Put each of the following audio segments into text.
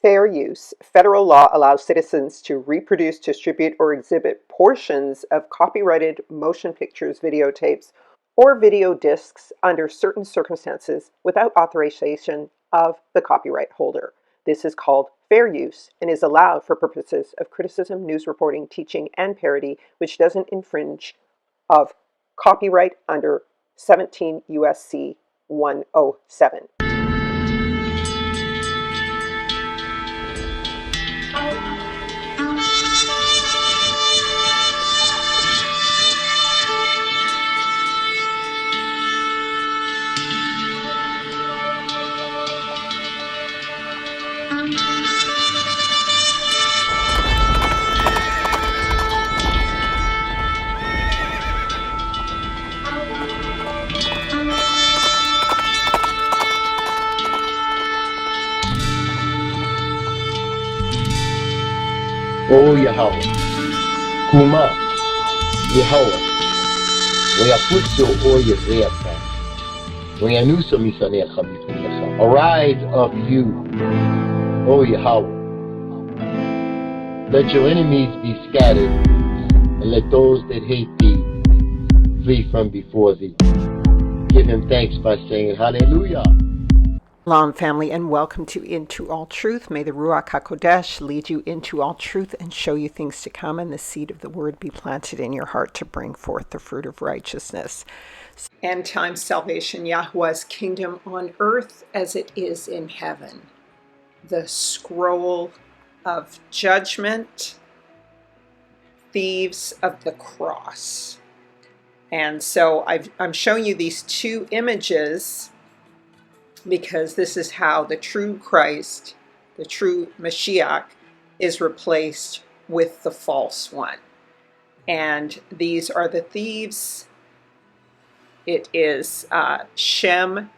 Fair use. Federal law allows citizens to reproduce, distribute, or exhibit portions of copyrighted motion pictures, videotapes, or video discs under certain circumstances without authorization of the copyright holder. This is called fair use and is allowed for purposes of criticism, news reporting, teaching, and parody, which doesn't infringe of copyright under 17 U.S.C. 107. O Yahweh, Kuma, Yahweh, Wayapusto O Yazeasa, Wayanusa Misane Khabitusa. Arise of you, O Yahweh. Let your enemies be scattered, and let those that hate thee flee from before thee. Give him thanks by saying Hallelujah. Shalom, family, and welcome to Into All Truth. May the Ruach HaKodesh lead you into all truth and show you things to come, and the seed of the word be planted in your heart to bring forth the fruit of righteousness. End time salvation, Yahweh's kingdom on earth as it is in heaven. The scroll of judgment, thieves of the cross. And so I'm showing you these two images because this is how the true Christ, the true Mashiach, is replaced with the false one. And these are the thieves. It is Shem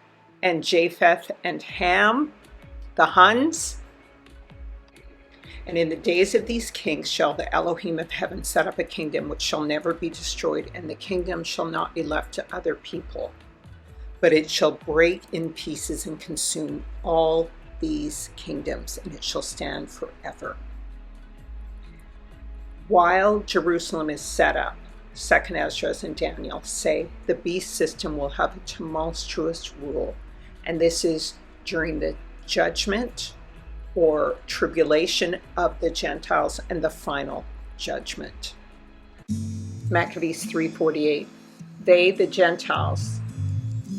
and Japheth and Ham, the Huns. And in the days of these kings shall the Elohim of heaven set up a kingdom which shall never be destroyed, and the kingdom shall not be left to other people, but it shall break in pieces and consume all these kingdoms, and it shall stand forever. While Jerusalem is set up, 2nd Ezra and Daniel say the beast system will have a tumultuous rule, and this is during the judgment or tribulation of the Gentiles and the final judgment. Maccabees 3:48. They, the Gentiles,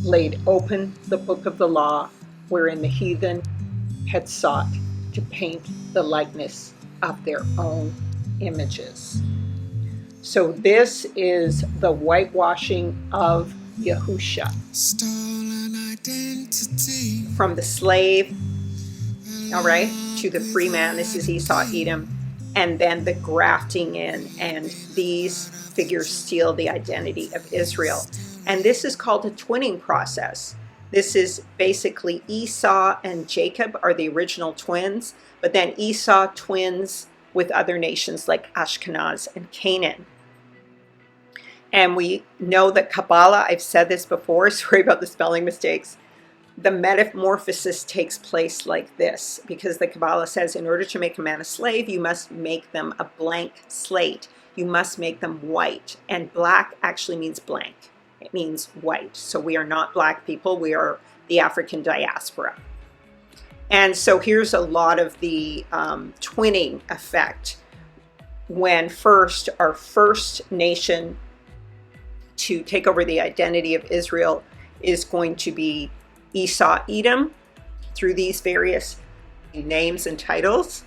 laid open the book of the law, wherein the heathen had sought to paint the likeness of their own images. So this is the whitewashing of Yahusha. From the slave, all right, to the free man. This is Esau, Edom, and then the grafting in, and these figures steal the identity of Israel. And this is called a twinning process. This is basically Esau and Jacob are the original twins, but then Esau twins with other nations like Ashkenaz and Canaan. And we know that Kabbalah, I've said this before, sorry about the spelling mistakes, the metamorphosis takes place like this, because the Kabbalah says in order to make a man a slave, you must make them a blank slate. You must make them white. And black actually means blank. It means white. So we are not black people. We are the African diaspora. And so here's a lot of the twinning effect. When our first nation to take over the identity of Israel is going to be Esau, Edom, through these various names and titles.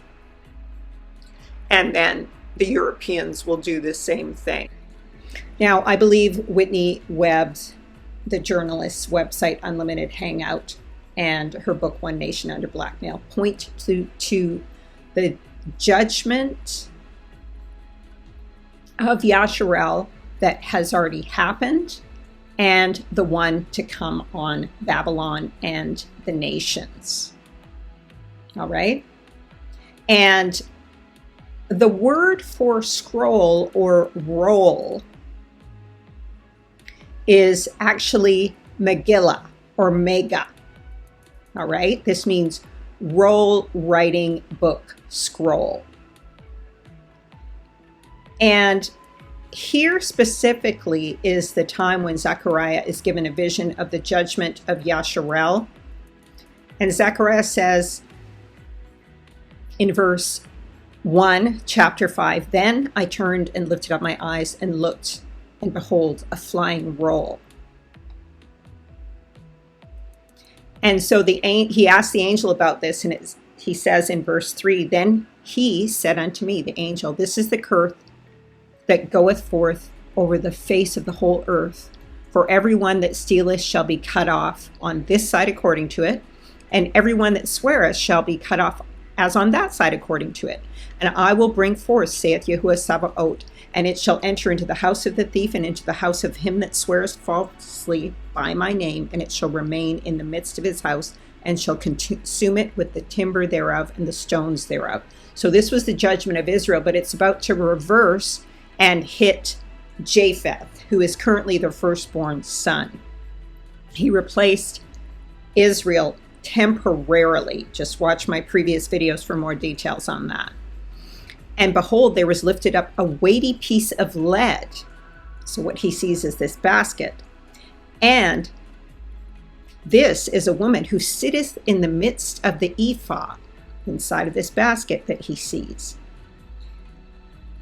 And then the Europeans will do the same thing. Now, I believe Whitney Webb's, the journalist's website, Unlimited Hangout, and her book, One Nation Under Blackmail, point to the judgment of Yahsharel that has already happened, and the one to come on Babylon and the nations. All right? And the word for scroll or roll is actually Megillah or Mega. All right? This means roll writing book scroll. And here specifically is the time when Zechariah is given a vision of the judgment of Yahsharel. And Zechariah says in verse 1, chapter 5, "Then I turned and lifted up my eyes and looked, and behold, a flying roll." And so he asked the angel about this, and he says in verse 3, "Then he said unto me," the angel, "This is the curse that goeth forth over the face of the whole earth. For every one that stealeth shall be cut off on this side according to it, and every one that sweareth shall be cut off as on that side according to it. And I will bring forth, saith Yahuwah Sabaoth, and it shall enter into the house of the thief and into the house of him that sweareth falsely by my name, and it shall remain in the midst of his house, and shall consume it with the timber thereof and the stones thereof." So this was the judgment of Israel, but it's about to reverse and hit Japheth, who is currently the firstborn son. He replaced Israel temporarily. Just watch my previous videos for more details on that. "And behold, there was lifted up a weighty piece of lead." So what he sees is this basket. "And this is a woman who sitteth in the midst of the ephah," inside of this basket that he sees.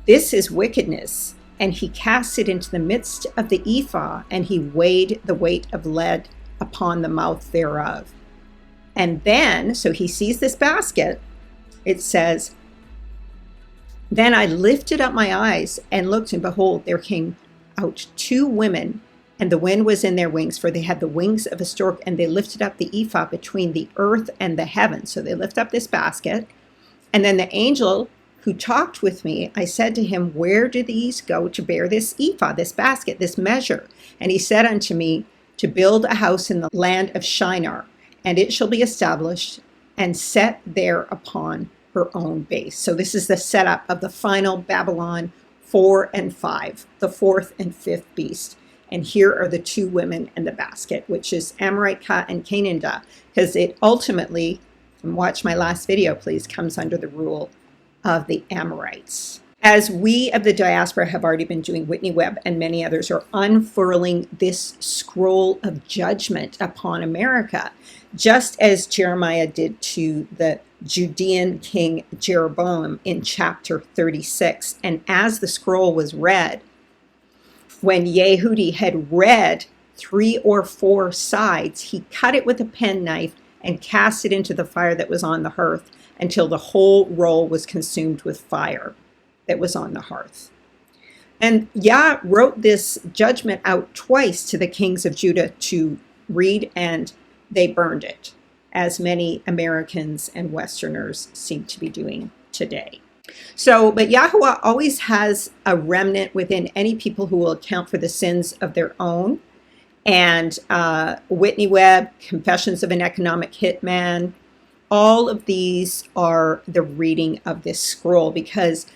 "This is wickedness, and he casts it into the midst of the ephah, and he weighed the weight of lead upon the mouth thereof." And then, so he sees this basket, it says, "Then I lifted up my eyes and looked, and behold, there came out two women, and the wind was in their wings, for they had the wings of a stork, and they lifted up the ephah between the earth and the heaven." So they lift up this basket. "And then the angel who talked with me, I said to him, Where do these go to bear this ephah, this basket, this measure? And he said unto me, To build a house in the land of Shinar, and it shall be established and set there upon her own base." So this is the setup of the final Babylon 4 and 5, the fourth and fifth beast. And here are the two women in the basket, which is Amorite and Canaanite, because it ultimately, and watch my last video please, comes under the rule of the Amorites. As we of the diaspora have already been doing, Whitney Web and many others are unfurling this scroll of judgment upon America, just as Jeremiah did to the Judean king Jeroboam in chapter 36. And as the scroll was read, when Yehudi had read 3 or 4 sides, he cut it with a penknife and cast it into the fire that was on the hearth until the whole roll was consumed with fire that was on the hearth. And Yah wrote this judgment out twice to the kings of Judah to read, and they burned it, as many Americans and Westerners seem to be doing today. So, but Yahuwah always has a remnant within any people who will account for the sins of their own. And Whitney Web, Confessions of an Economic Hitman, all of these are the reading of this scroll, because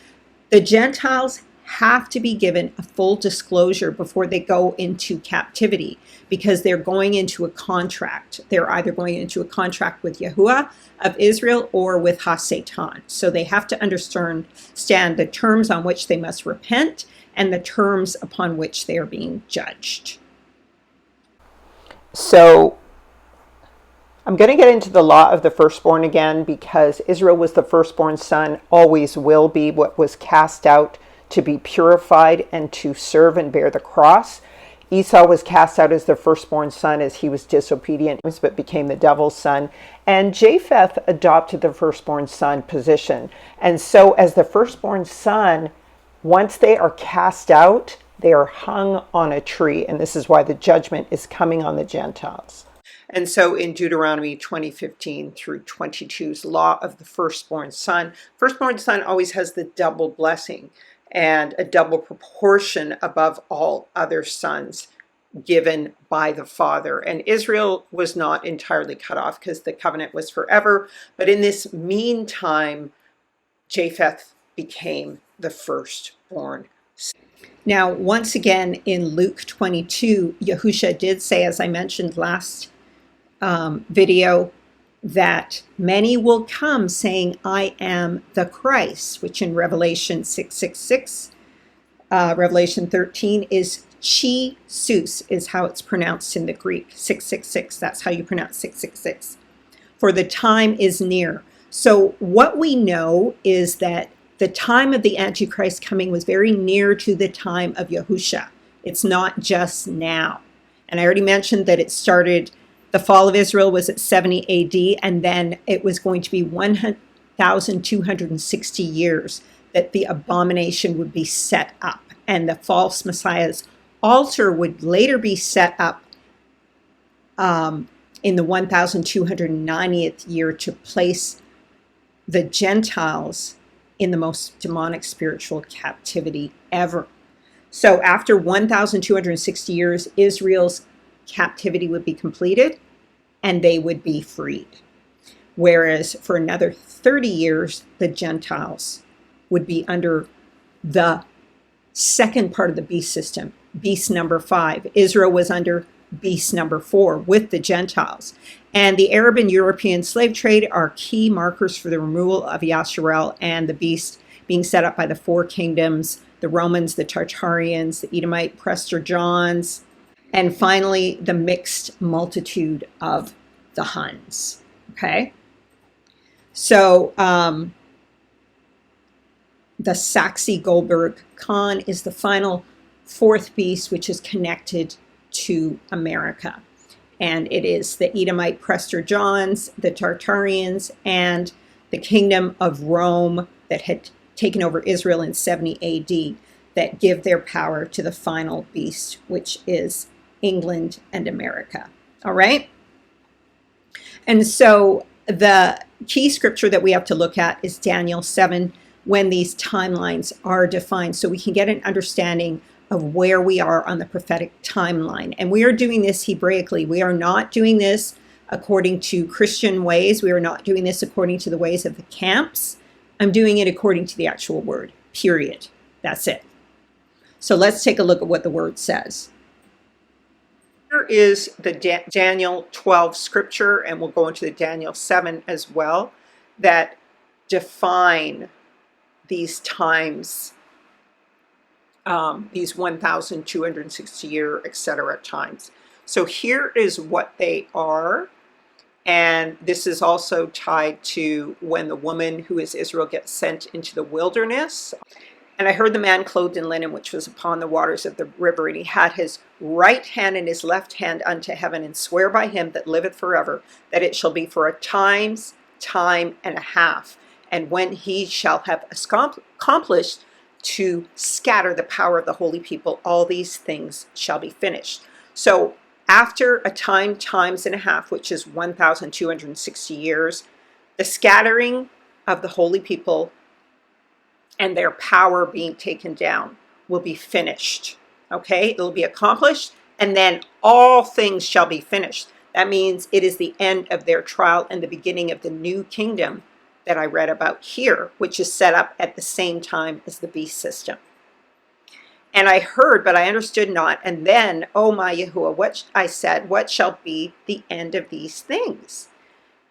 the Gentiles have to be given a full disclosure before they go into captivity, because they're going into a contract. They're either going into a contract with Yahuwah of Israel or with HaSatan. So they have to understand the terms on which they must repent and the terms upon which they are being judged. So I'm going to get into the law of the firstborn again, because Israel was the firstborn son, always will be, what was cast out to be purified and to serve and bear the cross. Esau was cast out as the firstborn son as he was disobedient, but became the devil's son. And Japheth adopted the firstborn son position. And so as the firstborn son, once they are cast out, they are hung on a tree. And this is why the judgment is coming on the Gentiles. And so in Deuteronomy 20:15 through 22's law of the firstborn son always has the double blessing and a double proportion above all other sons given by the father. And Israel was not entirely cut off because the covenant was forever. But in this meantime, Japheth became the firstborn. Now, once again, in Luke 22, Yahusha did say, as I mentioned last video, that many will come saying, I am the Christ, which in Revelation 6:6, Revelation 13 is Chi Sus, is how it's pronounced in the Greek. 666, that's how you pronounce 666. For the time is near. So what we know is that the time of the Antichrist coming was very near to the time of Yahusha. It's not just now. And I already mentioned that it started, the fall of Israel was at 70 AD, and then it was going to be 1,260 years that the abomination would be set up. And the false Messiah's altar would later be set up in the 1,290th year to place the Gentiles in the most demonic spiritual captivity ever. So after 1,260 years, Israel's captivity would be completed and they would be freed. Whereas for another 30 years, the Gentiles would be under the second part of the beast system, beast number 5. Israel was under beast number 4 with the Gentiles. And the Arab and European slave trade are key markers for the removal of Yahsharel and the beast being set up by the 4 kingdoms, the Romans, the Tartarians, the Edomite Prestor Johns, and finally the mixed multitude of the Huns. Okay? So the Saxe Goldberg Khan is the final 4th beast, which is connected to America. And it is the Edomite Prestor Johns, the Tartarians, and the kingdom of Rome that had taken over Israel in 70 AD that give their power to the final beast, which is England and America. All right? And so the key scripture that we have to look at is Daniel 7, when these timelines are defined, so we can get an understanding of where we are on the prophetic timeline. And we are doing this Hebraically. We are not doing this according to Christian ways. We are not doing this according to the ways of the camps. I'm doing it according to the actual word, period. That's it. So let's take a look at what the word says. Here is the Daniel 12 scripture, and we'll go into the Daniel 7 as well, that define these times, these 1,260 year, etc. times. So here is what they are. And this is also tied to when the woman who is Israel gets sent into the wilderness. And I heard the man clothed in linen, which was upon the waters of the river, and he had his right hand and his left hand unto heaven, and swear by him that liveth forever, that it shall be for a time and a half. And when he shall have accomplished to scatter the power of the holy people, all these things shall be finished. So after a times and a half, which is 1,260 years, the scattering of the holy people and their power being taken down will be finished. Okay, it'll be accomplished, and then all things shall be finished. That means it is the end of their trial and the beginning of the new kingdom that I read about here, which is set up at the same time as the beast system. And I heard, but I understood not. And then, oh my Yahuwah, what I said, what shall be the end of these things?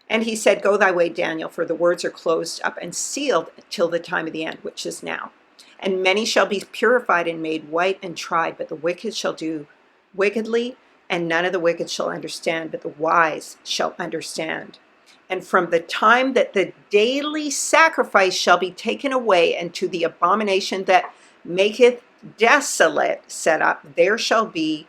And he said, go thy way, Daniel, for the words are closed up and sealed till the time of the end, which is now. And many shall be purified and made white and tried, but the wicked shall do wickedly, and none of the wicked shall understand, but the wise shall understand. And from the time that the daily sacrifice shall be taken away, and to the abomination that maketh desolate set up, there shall be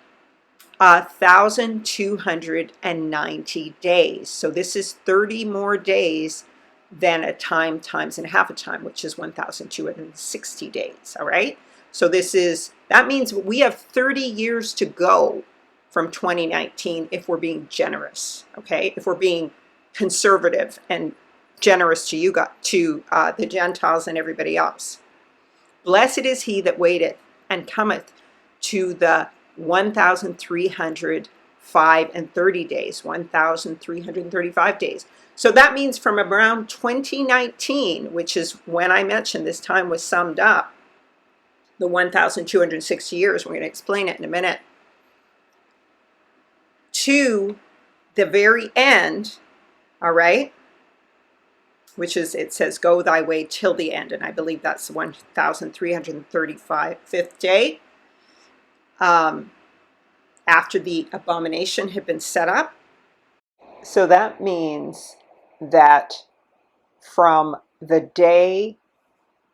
1,290 days. So this is 30 more days than a times and a half a time, which is 1,260 days. All right. So that means we have 30 years to go from 2019 if we're being generous. Okay. If we're being conservative and generous to the Gentiles and everybody else. Blessed is he that waiteth and cometh to the 1,305 and 30 days, 1,335 days. So that means from around 2019, which is when I mentioned this time was summed up, the 1,260 years, we're going to explain it in a minute, to the very end, All right? Which is, it says, go thy way till the end. And I believe that's the 1335th day. After the abomination had been set up. So that means that from the day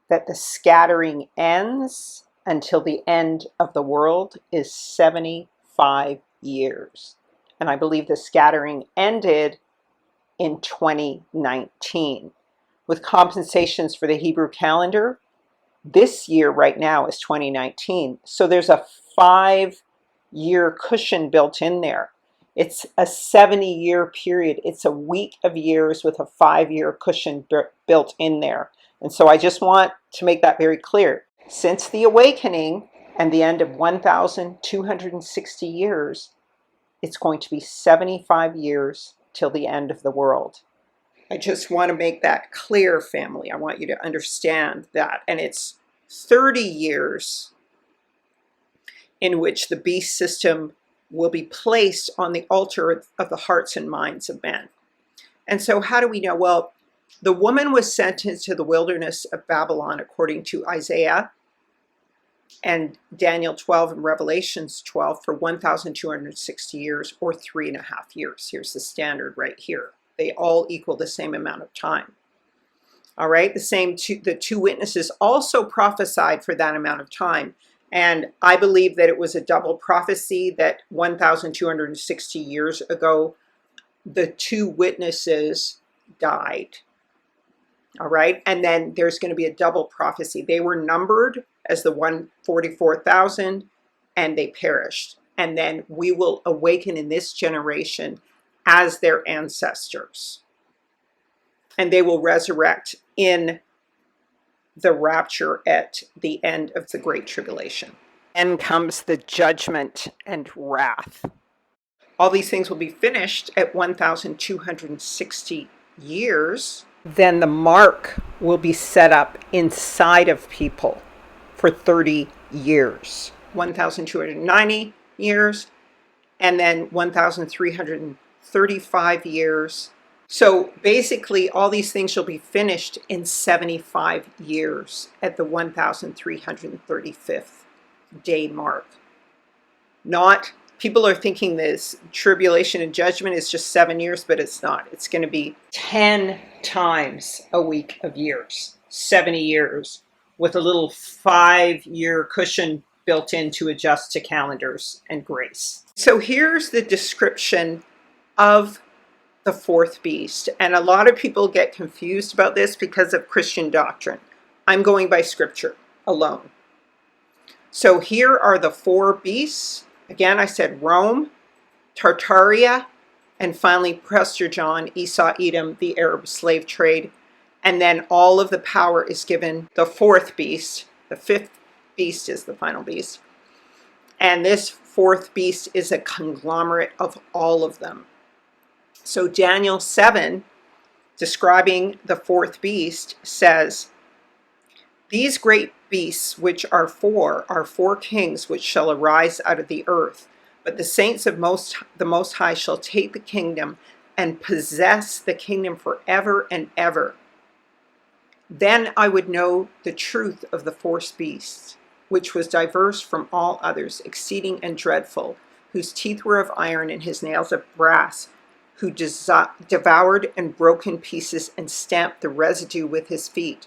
that the scattering ends until the end of the world is 75 years. And I believe the scattering ended in 2019. With compensations for the Hebrew calendar, this year right now is 2019. So there's a 5-year cushion built in there. It's a 70-year period. It's a week of years with a 5-year cushion built in there. And so I just want to make that very clear. Since the awakening and the end of 1,260 years, it's going to be 75 years till the end of the world. I just want to make that clear, family. I want you to understand that. And it's 30 years in which the beast system will be placed on the altar of the hearts and minds of men. And so how do we know? Well, the woman was sent into the wilderness of Babylon according to Isaiah and Daniel 12 and Revelations 12 for 1,260 years or 3.5 years. Here's the standard right here. They all equal the same amount of time. All right, the two witnesses also prophesied for that amount of time. And I believe that it was a double prophecy that 1,260 years ago, the two witnesses died. All right, and then there's going to be a double prophecy. They were numbered as the 144,000 and they perished. And then we will awaken in this generation as their ancestors. And they will resurrect in the rapture at the end of the Great Tribulation. Then comes the judgment and wrath. All these things will be finished at 1,260 years. Then the mark will be set up inside of people for 30 years. 1,290 years, and then 1,335 years. So basically, all these things shall be finished in 75 years at the 1,335th day mark. Not, people are thinking this tribulation and judgment is just 7 years, but it's not. It's going to be 10 times a week of years, 70 years, with a little 5-year cushion built in to adjust to calendars and grace. So here's the description of the fourth beast. And a lot of people get confused about this because of Christian doctrine. I'm going by scripture alone. So here are the 4 beasts. Again, I said Rome, Tartaria, and finally Prestor John, Esau, Edom, the Arab slave trade. And then all of the power is given the 4th beast. The 5th beast is the final beast. And this 4th beast is a conglomerate of all of them. So Daniel 7, describing the 4th beast, says, these great beasts, which are 4 kings which shall arise out of the earth. But the saints of the Most High shall take the kingdom and possess the kingdom forever and ever. Then I would know the truth of the 4th beast, which was diverse from all others, exceeding and dreadful, whose teeth were of iron and his nails of brass, who devoured and broke in pieces and stamped the residue with his feet,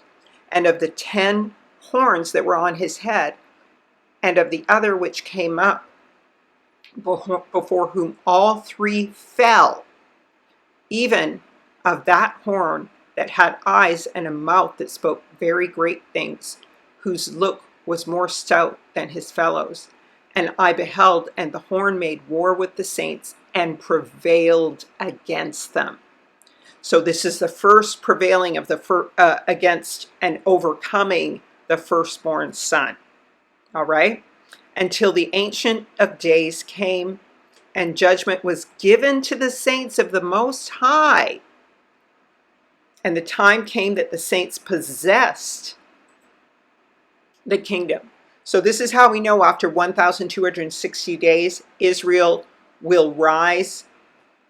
and of the 10 horns that were on his head, and of the other which came up, before whom all 3 fell, even of that horn that had eyes and a mouth that spoke very great things, whose look was more stout than his fellows. And I beheld, and the horn made war with the saints and prevailed against them. So this is the first prevailing of the against and overcoming the firstborn son. All right? Until the Ancient of Days came, and judgment was given to the saints of the Most High. And the time came that the saints possessed the kingdom. So this is how we know after 1,260 days, Israel will rise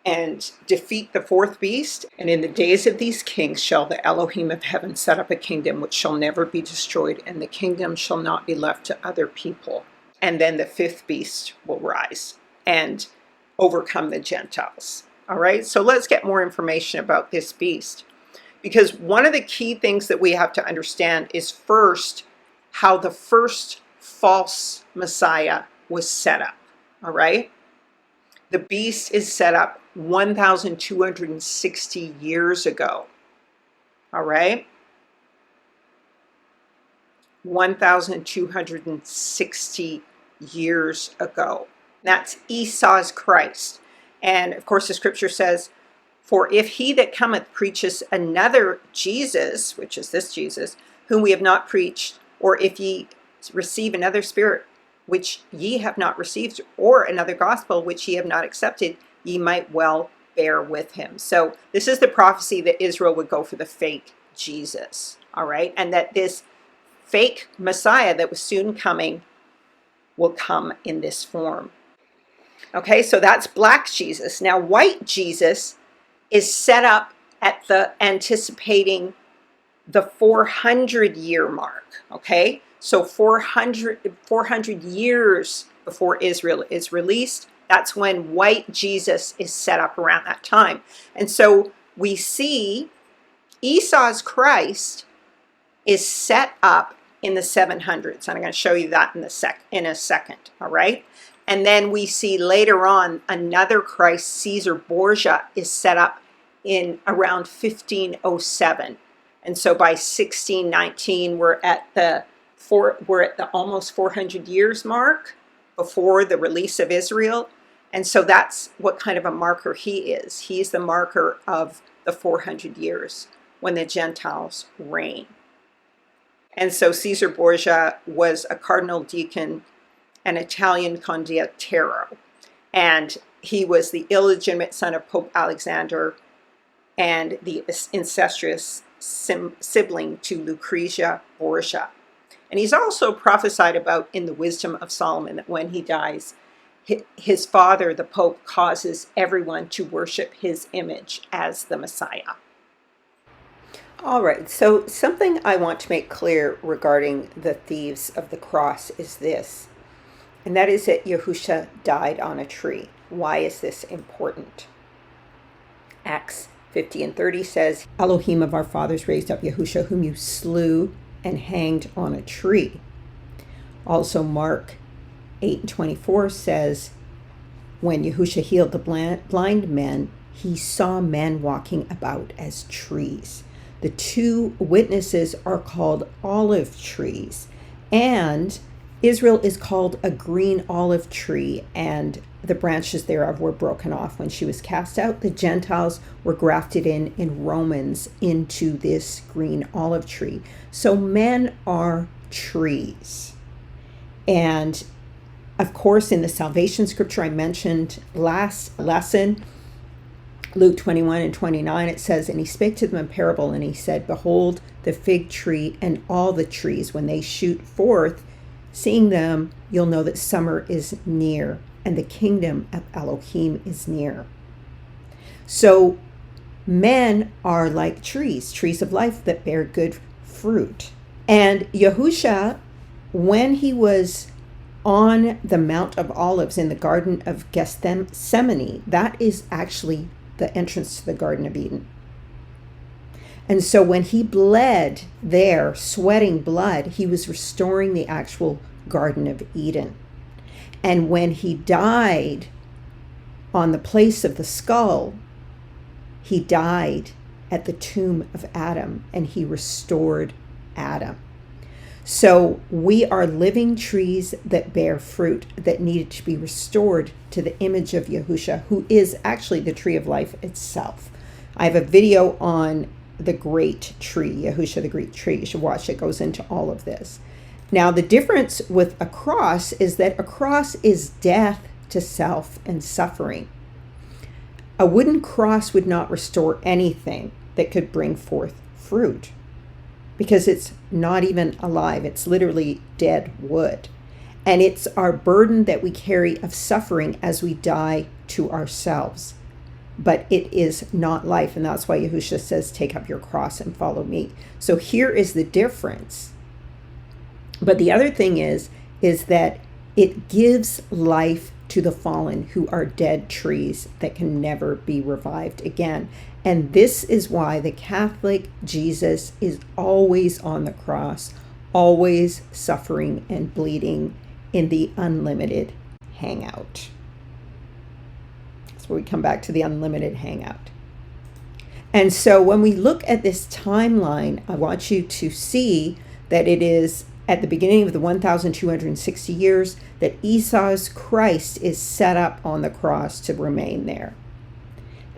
and defeat the fourth beast. And in the days of these kings shall the Elohim of heaven set up a kingdom which shall never be destroyed, and the kingdom shall not be left to other people. And then the fifth beast will rise and overcome the Gentiles. All right, so let's get more information about this beast. Because one of the key things that we have to understand is first how the first false Messiah was set up. All right, the beast is set up 1,260 years ago. All right, 1,260 years ago. That's Esau's Christ. And of course, the scripture says, for if he that cometh preaches another Jesus, which is this Jesus, whom we have not preached, or if ye receive another spirit, which ye have not received, or another gospel, which ye have not accepted, ye might well bear with him. So this is the prophecy that Israel would go for the fake Jesus, all right? And that this fake Messiah that was soon coming will come in this form. Okay, so that's black Jesus. Now, white Jesus is set up at the anticipating the 400-year mark, okay? So 400 years before Israel is released, that's when white Jesus is set up around that time. And so we see Esau's Christ is set up in the 700s. And I'm going to show you that in a second, all right? And then we see later on another Christ, Caesar Borgia, is set up in around 1507. And so by 1619, we're at the almost 400 years mark before the release of Israel. And so that's what kind of a marker he is. He's the marker of the 400 years when the Gentiles reign. And so Caesar Borgia was a cardinal deacon, an Italian condottiero, and he was the illegitimate son of Pope Alexander and the incestuous sibling to Lucrezia Borgia. And he's also prophesied about in the Wisdom of Solomon that when he dies, his father, the Pope, causes everyone to worship his image as the Messiah. All right, so something I want to make clear regarding the thieves of the cross is this, and that is that Yahusha died on a tree. Why is this important? Acts 50 and 30 says, Elohim of our fathers raised up Yahusha, whom you slew and hanged on a tree. Also, Mark 8 and 24 says, when Yahusha healed the blind men, he saw men walking about as trees. The two witnesses are called olive trees, and Israel is called a green olive tree, and the branches thereof were broken off when she was cast out. The Gentiles were grafted in Romans into this green olive tree. So men are trees. And of course, in the salvation scripture I mentioned last lesson, Luke 21 and 29, it says, and he spake to them in parable, and he said, behold, the fig tree and all the trees, when they shoot forth, seeing them, you'll know that summer is near, and the kingdom of Elohim is near. So men are like trees of life that bear good fruit. And Yahusha, when he was on the Mount of Olives in the Garden of Gethsemane, that is actually the entrance to the Garden of Eden. And so when he bled there, sweating blood, he was restoring the actual Garden of Eden. And when he died on the place of the skull, he died at the tomb of Adam, and he restored Adam. So we are living trees that bear fruit that needed to be restored to the image of Yahusha, who is actually the tree of life itself. I have a video on the great tree, Yahusha the great tree. You should watch it. It goes into all of this. Now, the difference with a cross is that a cross is death to self and suffering. A wooden cross would not restore anything that could bring forth fruit, because it's not even alive. It's literally dead wood. And it's our burden that we carry of suffering as we die to ourselves. but it is not life. And that's why Yahushua says, take up your cross and follow me. So here is the difference. But the other thing is that it gives life to the fallen, who are dead trees that can never be revived again. And this is why the Catholic Jesus is always on the cross, always suffering and bleeding in the unlimited hangout. That's where we come back to the unlimited hangout. And so when we look at this timeline, I want you to see that it is at the beginning of the 1,260 years that Esau's Christ is set up on the cross to remain there.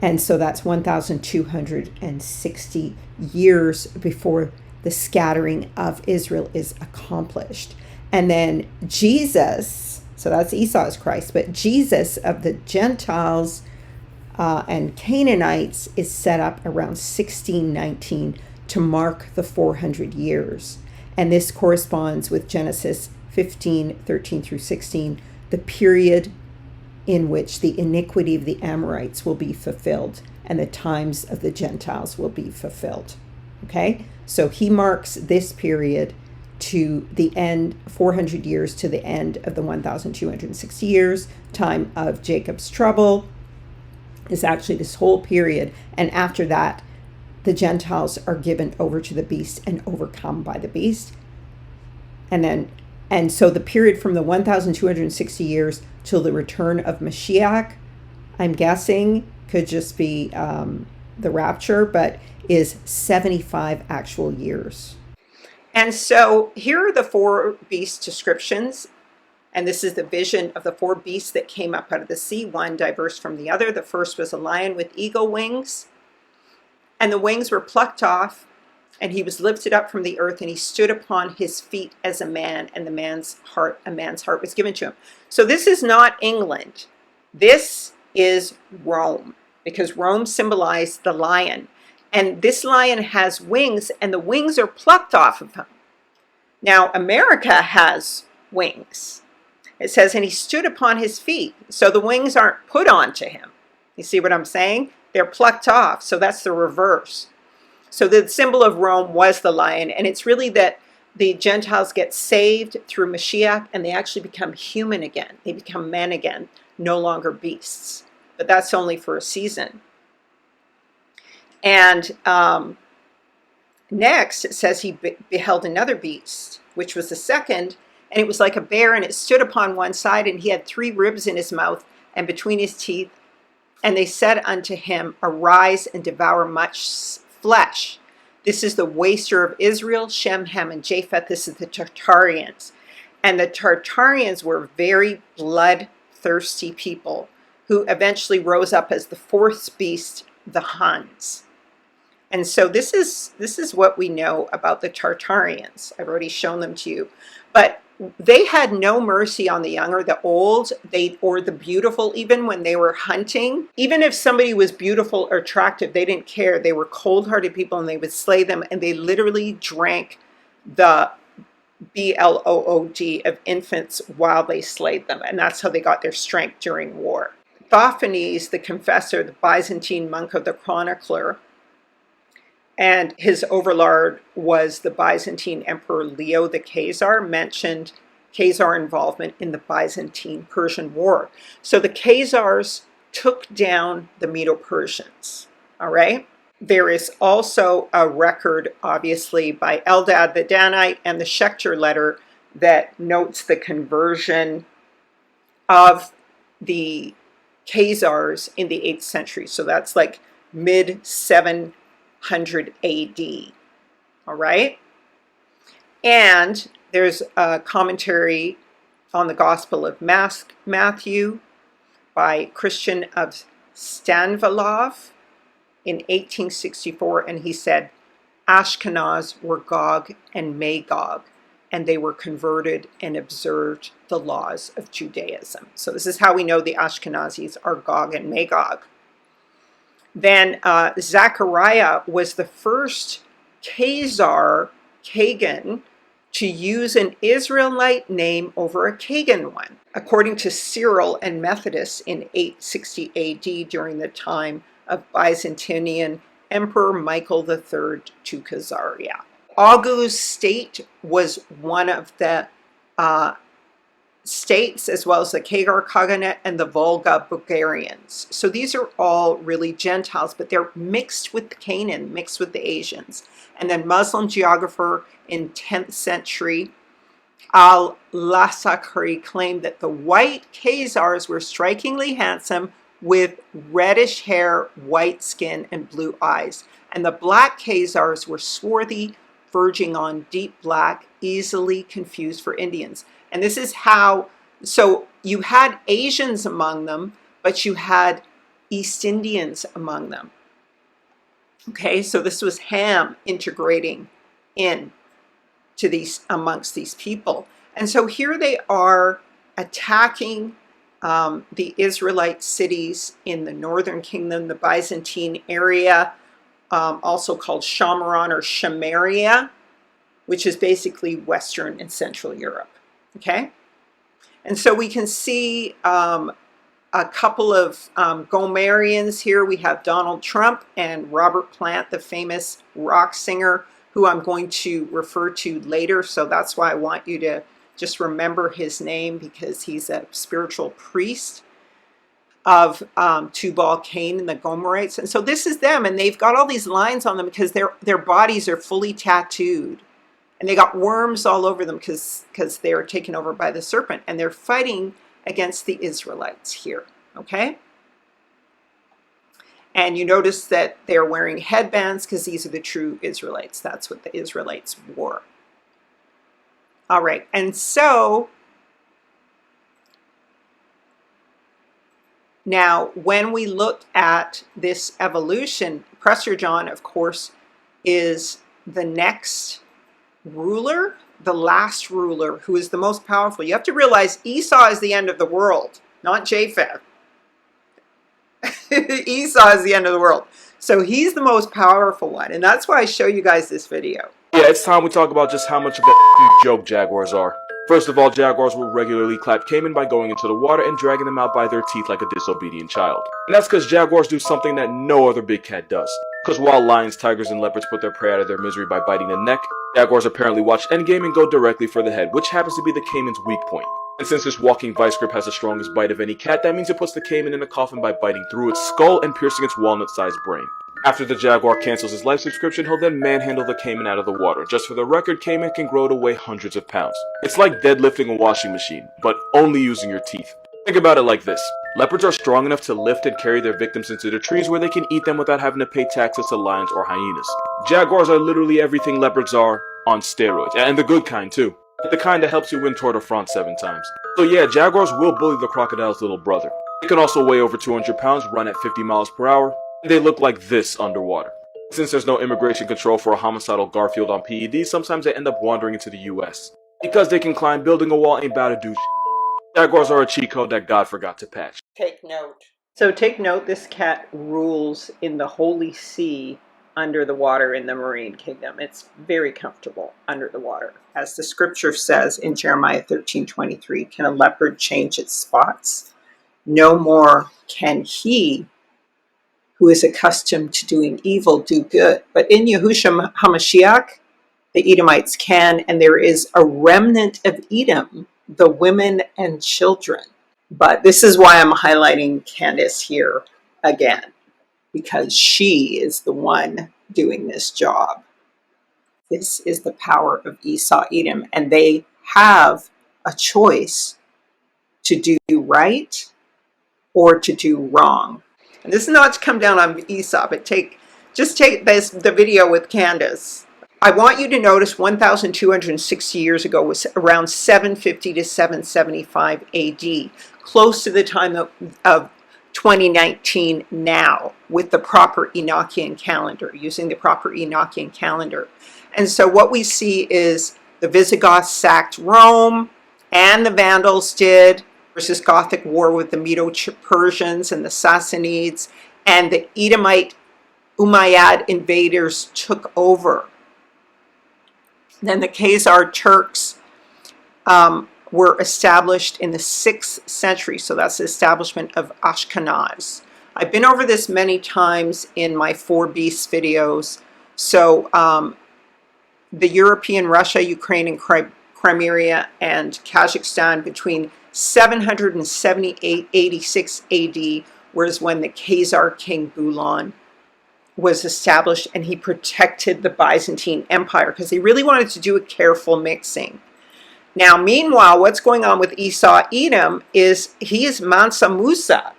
And so that's 1,260 years before the scattering of Israel is accomplished. And then Jesus, so that's Esau's Christ, but Jesus of the Gentiles and Canaanites is set up around 1619 to mark the 400 years. And this corresponds with Genesis 15, 13 through 16, the period in which the iniquity of the Amorites will be fulfilled and the times of the Gentiles will be fulfilled. Okay? So he marks this period to the end, 400 years to the end of the 1,260 years, time of Jacob's trouble is actually this whole period. And after that, the Gentiles are given over to the beast and overcome by the beast. And so the period from the 1,260 years till the return of Mashiach, I'm guessing, could just be the rapture, but is 75 actual years. And so here are the four beast descriptions. And this is the vision of the four beasts that came up out of the sea, one diverse from the other. The first was a lion with eagle wings. And the wings were plucked off, and he was lifted up from the earth, and he stood upon his feet as a man, and a man's heart was given to him. So this is not England. This is Rome, because Rome symbolized the lion. And this lion has wings, and the wings are plucked off of him. Now, America has wings. It says, and he stood upon his feet. So the wings aren't put onto him. You see what I'm saying? They're plucked off. So that's the reverse. So the symbol of Rome was the lion. And it's really that the Gentiles get saved through Mashiach and they actually become human again. They become men again, no longer beasts. But that's only for a season. And next it says he beheld another beast, which was the second. And it was like a bear, and it stood upon one side, and he had 3 ribs in his mouth and between his teeth. And they said unto him, arise and devour much flesh. This is the waster of Israel, Shem, Ham, and Japheth. This is the Tartarians. And the Tartarians were very bloodthirsty people who eventually rose up as the 4th beast, the Huns. And so this is what we know about the Tartarians. I've already shown them to you. But they had no mercy on the young or the old, or the beautiful, even when they were hunting. Even if somebody was beautiful or attractive, they didn't care. They were cold-hearted people, and they would slay them, and they literally drank the blood of infants while they slayed them, and that's how they got their strength during war. Thoophanes, the confessor, the Byzantine monk of the chronicler, and his overlord was the Byzantine Emperor Leo the Khazar, mentioned Khazar involvement in the Byzantine-Persian War. So the Khazars took down the Medo-Persians, all right? There is also a record, obviously, by Eldad the Danite and the Schechter letter that notes the conversion of the Khazars in the 8th century. So that's like mid-700 AD, all right? And there's a commentary on the Gospel of Matthew by Christian of Stanvalov in 1864, and he said, Ashkenaz were Gog and Magog, and they were converted and observed the laws of Judaism. So this is how we know the Ashkenazis are Gog and Magog. Then Zechariah was the first Kagan to use an Israelite name over a Kagan one, according to Cyril and Methodists in 860 AD during the time of Byzantine Emperor Michael III to Khazaria. August state was one of the states, as well as the Khazar Khaganate and the Volga Bulgarians. So these are all really Gentiles, but they're mixed with Canaan, mixed with the Asians. And then Muslim geographer in 10th century, Al-Lasakri, claimed that the white Khazars were strikingly handsome with reddish hair, white skin, and blue eyes. And the black Khazars were swarthy, verging on deep black, easily confused for Indians. And this is how, so you had Asians among them, but you had East Indians among them. Okay, so this was Ham integrating in to these, amongst these people. And so here they are attacking the Israelite cities in the northern kingdom, the Byzantine area, also called Shamaron or Shamaria, which is basically Western and Central Europe. Okay, and so we can see a couple of Gomerians here. We have Donald Trump and Robert Plant, the famous rock singer, who I'm going to refer to later. So that's why I want you to just remember his name, because he's a spiritual priest of Tubal Cain and the Gomerites. And so this is them, and they've got all these lines on them because their bodies are fully tattooed. And they got worms all over them because they were taken over by the serpent. And they're fighting against the Israelites here, okay? And you notice that they're wearing headbands because these are the true Israelites. That's what the Israelites wore. All right, and so now when we look at this evolution, Prestor John, of course, is the next ruler, the last ruler, who is the most powerful. You have to realize Esau is the end of the world, not Japheth. Esau is the end of the world. So he's the most powerful one, and that's why I show you guys this video. Yeah, it's time we talk about just how much of a joke jaguars are. First of all, jaguars will regularly clap caiman by going into the water and dragging them out by their teeth like a disobedient child. And that's because jaguars do something that no other big cat does. Because while lions, tigers, and leopards put their prey out of their misery by biting the neck, jaguars apparently watch endgame and go directly for the head, which happens to be the caiman's weak point. And since this walking vice grip has the strongest bite of any cat, that means it puts the caiman in a coffin by biting through its skull and piercing its walnut-sized brain. After the jaguar cancels his life subscription, he'll then manhandle the caiman out of the water. Just for the record, caiman can grow to weigh hundreds of pounds. It's like deadlifting a washing machine, but only using your teeth. Think about it like this. Leopards are strong enough to lift and carry their victims into the trees where they can eat them without having to pay taxes to lions or hyenas. Jaguars are literally everything leopards are on steroids, and the good kind too. The kind that helps you win Tour de France 7 times. So yeah, jaguars will bully the crocodile's little brother. They can also weigh over 200 pounds, run at 50 miles per hour, and they look like this underwater. Since there's no immigration control for a homicidal Garfield on PEDs, sometimes they end up wandering into the US. Because they can climb, building a wall ain't bout to do shit. Jaguars are a cheat code that God forgot to patch. Take note. So take note, this cat rules in the Holy See under the water in the marine kingdom. It's very comfortable under the water. As the scripture says in Jeremiah 13:23, can a leopard change its spots? No more can he who is accustomed to doing evil do good. But in Yahushua HaMashiach, the Edomites can, and there is a remnant of Edom, the women and children. But this is why I'm highlighting Candace here again, because she is the one doing this job. This is the power of Esau, Edom, and they have a choice to do right or to do wrong. And this is not to come down on Esau, but just take the video with Candace. I want you to notice 1,260 years ago was around 750 to 775 AD, close to the time of 2019 now, with the proper Enochian calendar, using the proper Enochian calendar. And so what we see is the Visigoths sacked Rome, and the Vandals did, versus Gothic war with the Medo-Persians and the Sassanids, and the Edomite Umayyad invaders took over. Then the Khazar Turks were established in the 6th century, so that's the establishment of Ashkenaz. I've been over this many times in my 4 Beasts videos. So the European, Russia, Ukraine, and Crimea and Kazakhstan between 786 AD was when the Khazar king Bulan was established, and he protected the Byzantine Empire because he really wanted to do a careful mixing. Now, meanwhile, what's going on with Esau Edom is he is Mansa Musa,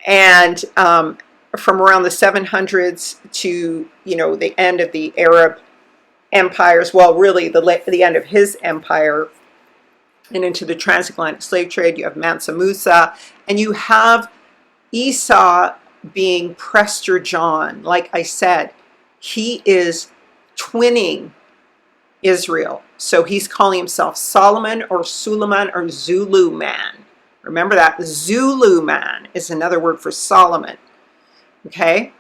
and from around the 700s to the end of the Arab empires, well, really the end of his empire, and into the transatlantic slave trade, you have Mansa Musa, and you have Esau being Prestor John. Like I said, he is twinning Israel. So he's calling himself Solomon or Suleiman or Zulu man. Remember that. Zulu man is another word for Solomon. Okay?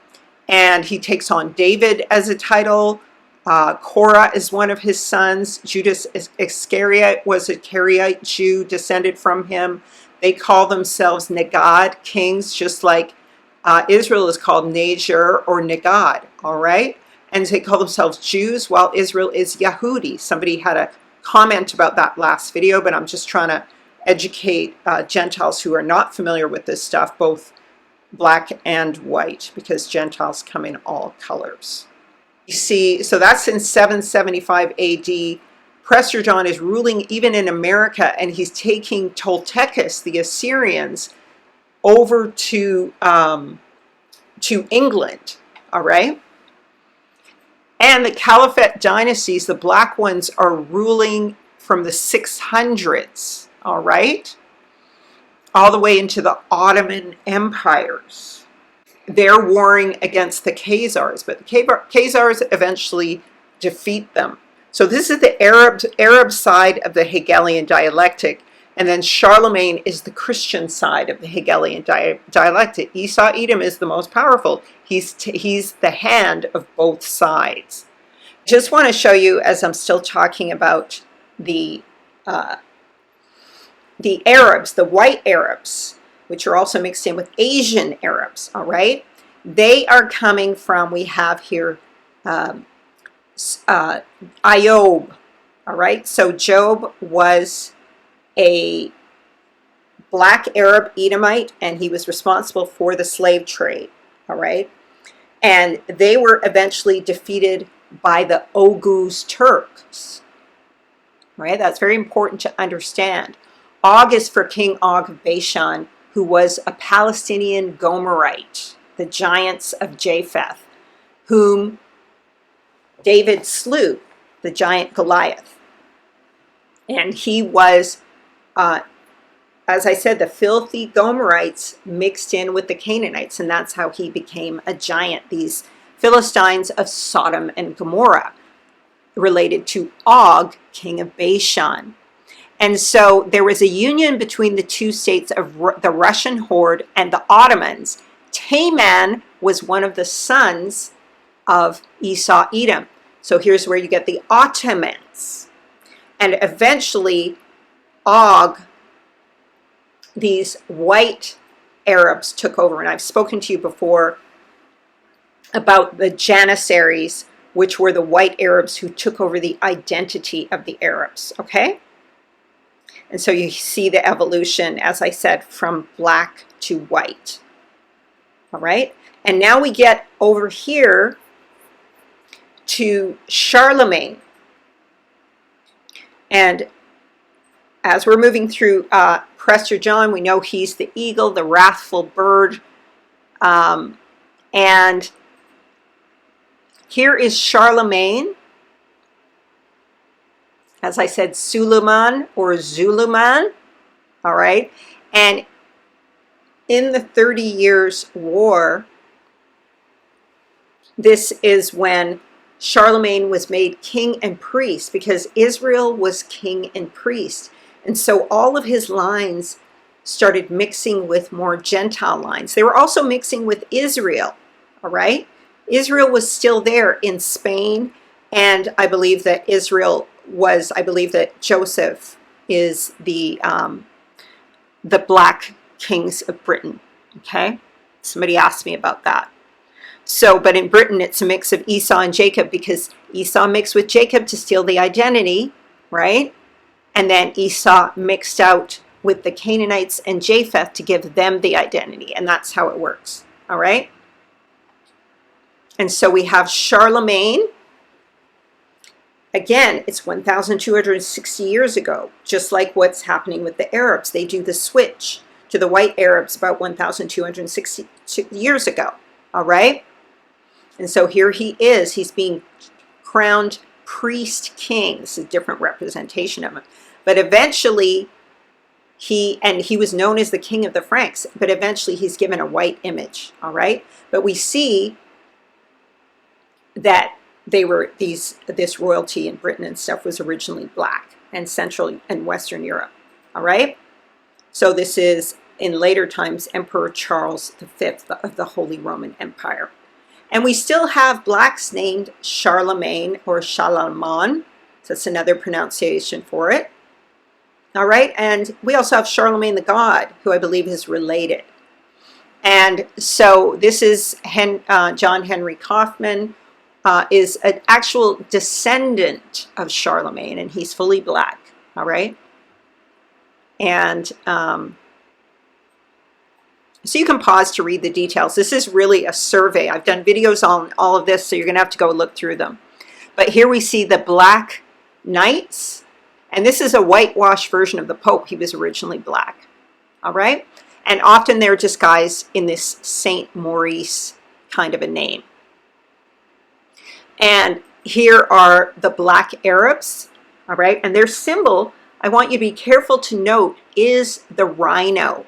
And he takes on David as a title. Korah is one of his sons. Judas Iscariot was a Cariite Jew descended from him. They call themselves Nagad, kings, just like Israel is called Najir or Nagad, all right? And they call themselves Jews, while Israel is Yahudi. Somebody had a comment about that last video, but I'm just trying to educate Gentiles who are not familiar with this stuff, both black and white, because Gentiles come in all colors. You see, so that's in 775 AD. Prestor John is ruling even in America, and he's taking Toltecus, the Assyrians, over to England, all right? And the Caliphate dynasties, the black ones, are ruling from the 600s, all right? All the way into the Ottoman empires. They're warring against the Khazars, but the Khazars eventually defeat them. So this is the Arab side of the Hegelian dialectic, and then Charlemagne is the Christian side of the Hegelian dialectic. Esau Edom is the most powerful. He's the hand of both sides. Just want to show you, as I'm still talking about the Arabs, the white Arabs, which are also mixed in with Asian Arabs, all right? They are coming from, we have here, Iob, all right? So Job was a black Arab Edomite, and he was responsible for the slave trade, all right? And they were eventually defeated by the Oghuz Turks, right? That's very important to understand. Og is for King Og of Bashan, who was a Palestinian Gomerite, the giants of Japheth, whom David slew, the giant Goliath. And he was, as I said, the filthy Gomerites mixed in with the Canaanites, and that's how he became a giant. These Philistines of Sodom and Gomorrah, related to Og, king of Bashan. And so there was a union between the two states of the Russian horde and the Ottomans. Taman was one of the sons of Esau Edom. So here's where you get the Ottomans. And eventually, Og, these white Arabs took over. And I've spoken to you before about the Janissaries, which were the white Arabs who took over the identity of the Arabs, okay? And so you see the evolution, as I said, from black to white, all right? And now we get over here to Charlemagne. And as we're moving through Prestor John, we know he's the eagle, the wrathful bird. And here is Charlemagne. As I said, Suleiman or Zuluman, all right? And in the 30 Years' War, this is when Charlemagne was made king and priest, because Israel was king and priest. And so all of his lines started mixing with more Gentile lines. They were also mixing with Israel, all right? Israel was still there in Spain, and I believe that Joseph is the Black Kings of Britain, okay? Somebody asked me about that. So, but in Britain, it's a mix of Esau and Jacob, because Esau mixed with Jacob to steal the identity, right? And then Esau mixed out with the Canaanites and Japheth to give them the identity. And that's how it works, all right? And so we have Charlemagne. Again, it's 1,260 years ago, just like what's happening with the Arabs. They do the switch to the white Arabs about 1,260 years ago, all right? And so here he is. He's being crowned priest king. This is a different representation of him. But eventually, he was known as the king of the Franks, but eventually he's given a white image, all right? But we see that they were this royalty in Britain and stuff was originally black, and Central and Western Europe, all right? So this is, in later times, Emperor Charles V of the Holy Roman Empire. And we still have blacks named Charlemagne or Shalaman. So that's another pronunciation for it. All right, and we also have Charlemagne the God, who I believe is related. And so this is John Henry Kaufman, is an actual descendant of Charlemagne, and he's fully black, all right? And so you can pause to read the details. This is really a survey. I've done videos on all of this, so you're going to have to go look through them. But here we see the Black Knights, and this is a whitewashed version of the Pope. He was originally black, all right? And often they're disguised in this Saint Maurice kind of a name. And here are the Black Arabs, all right? And their symbol, I want you to be careful to note, is the rhino.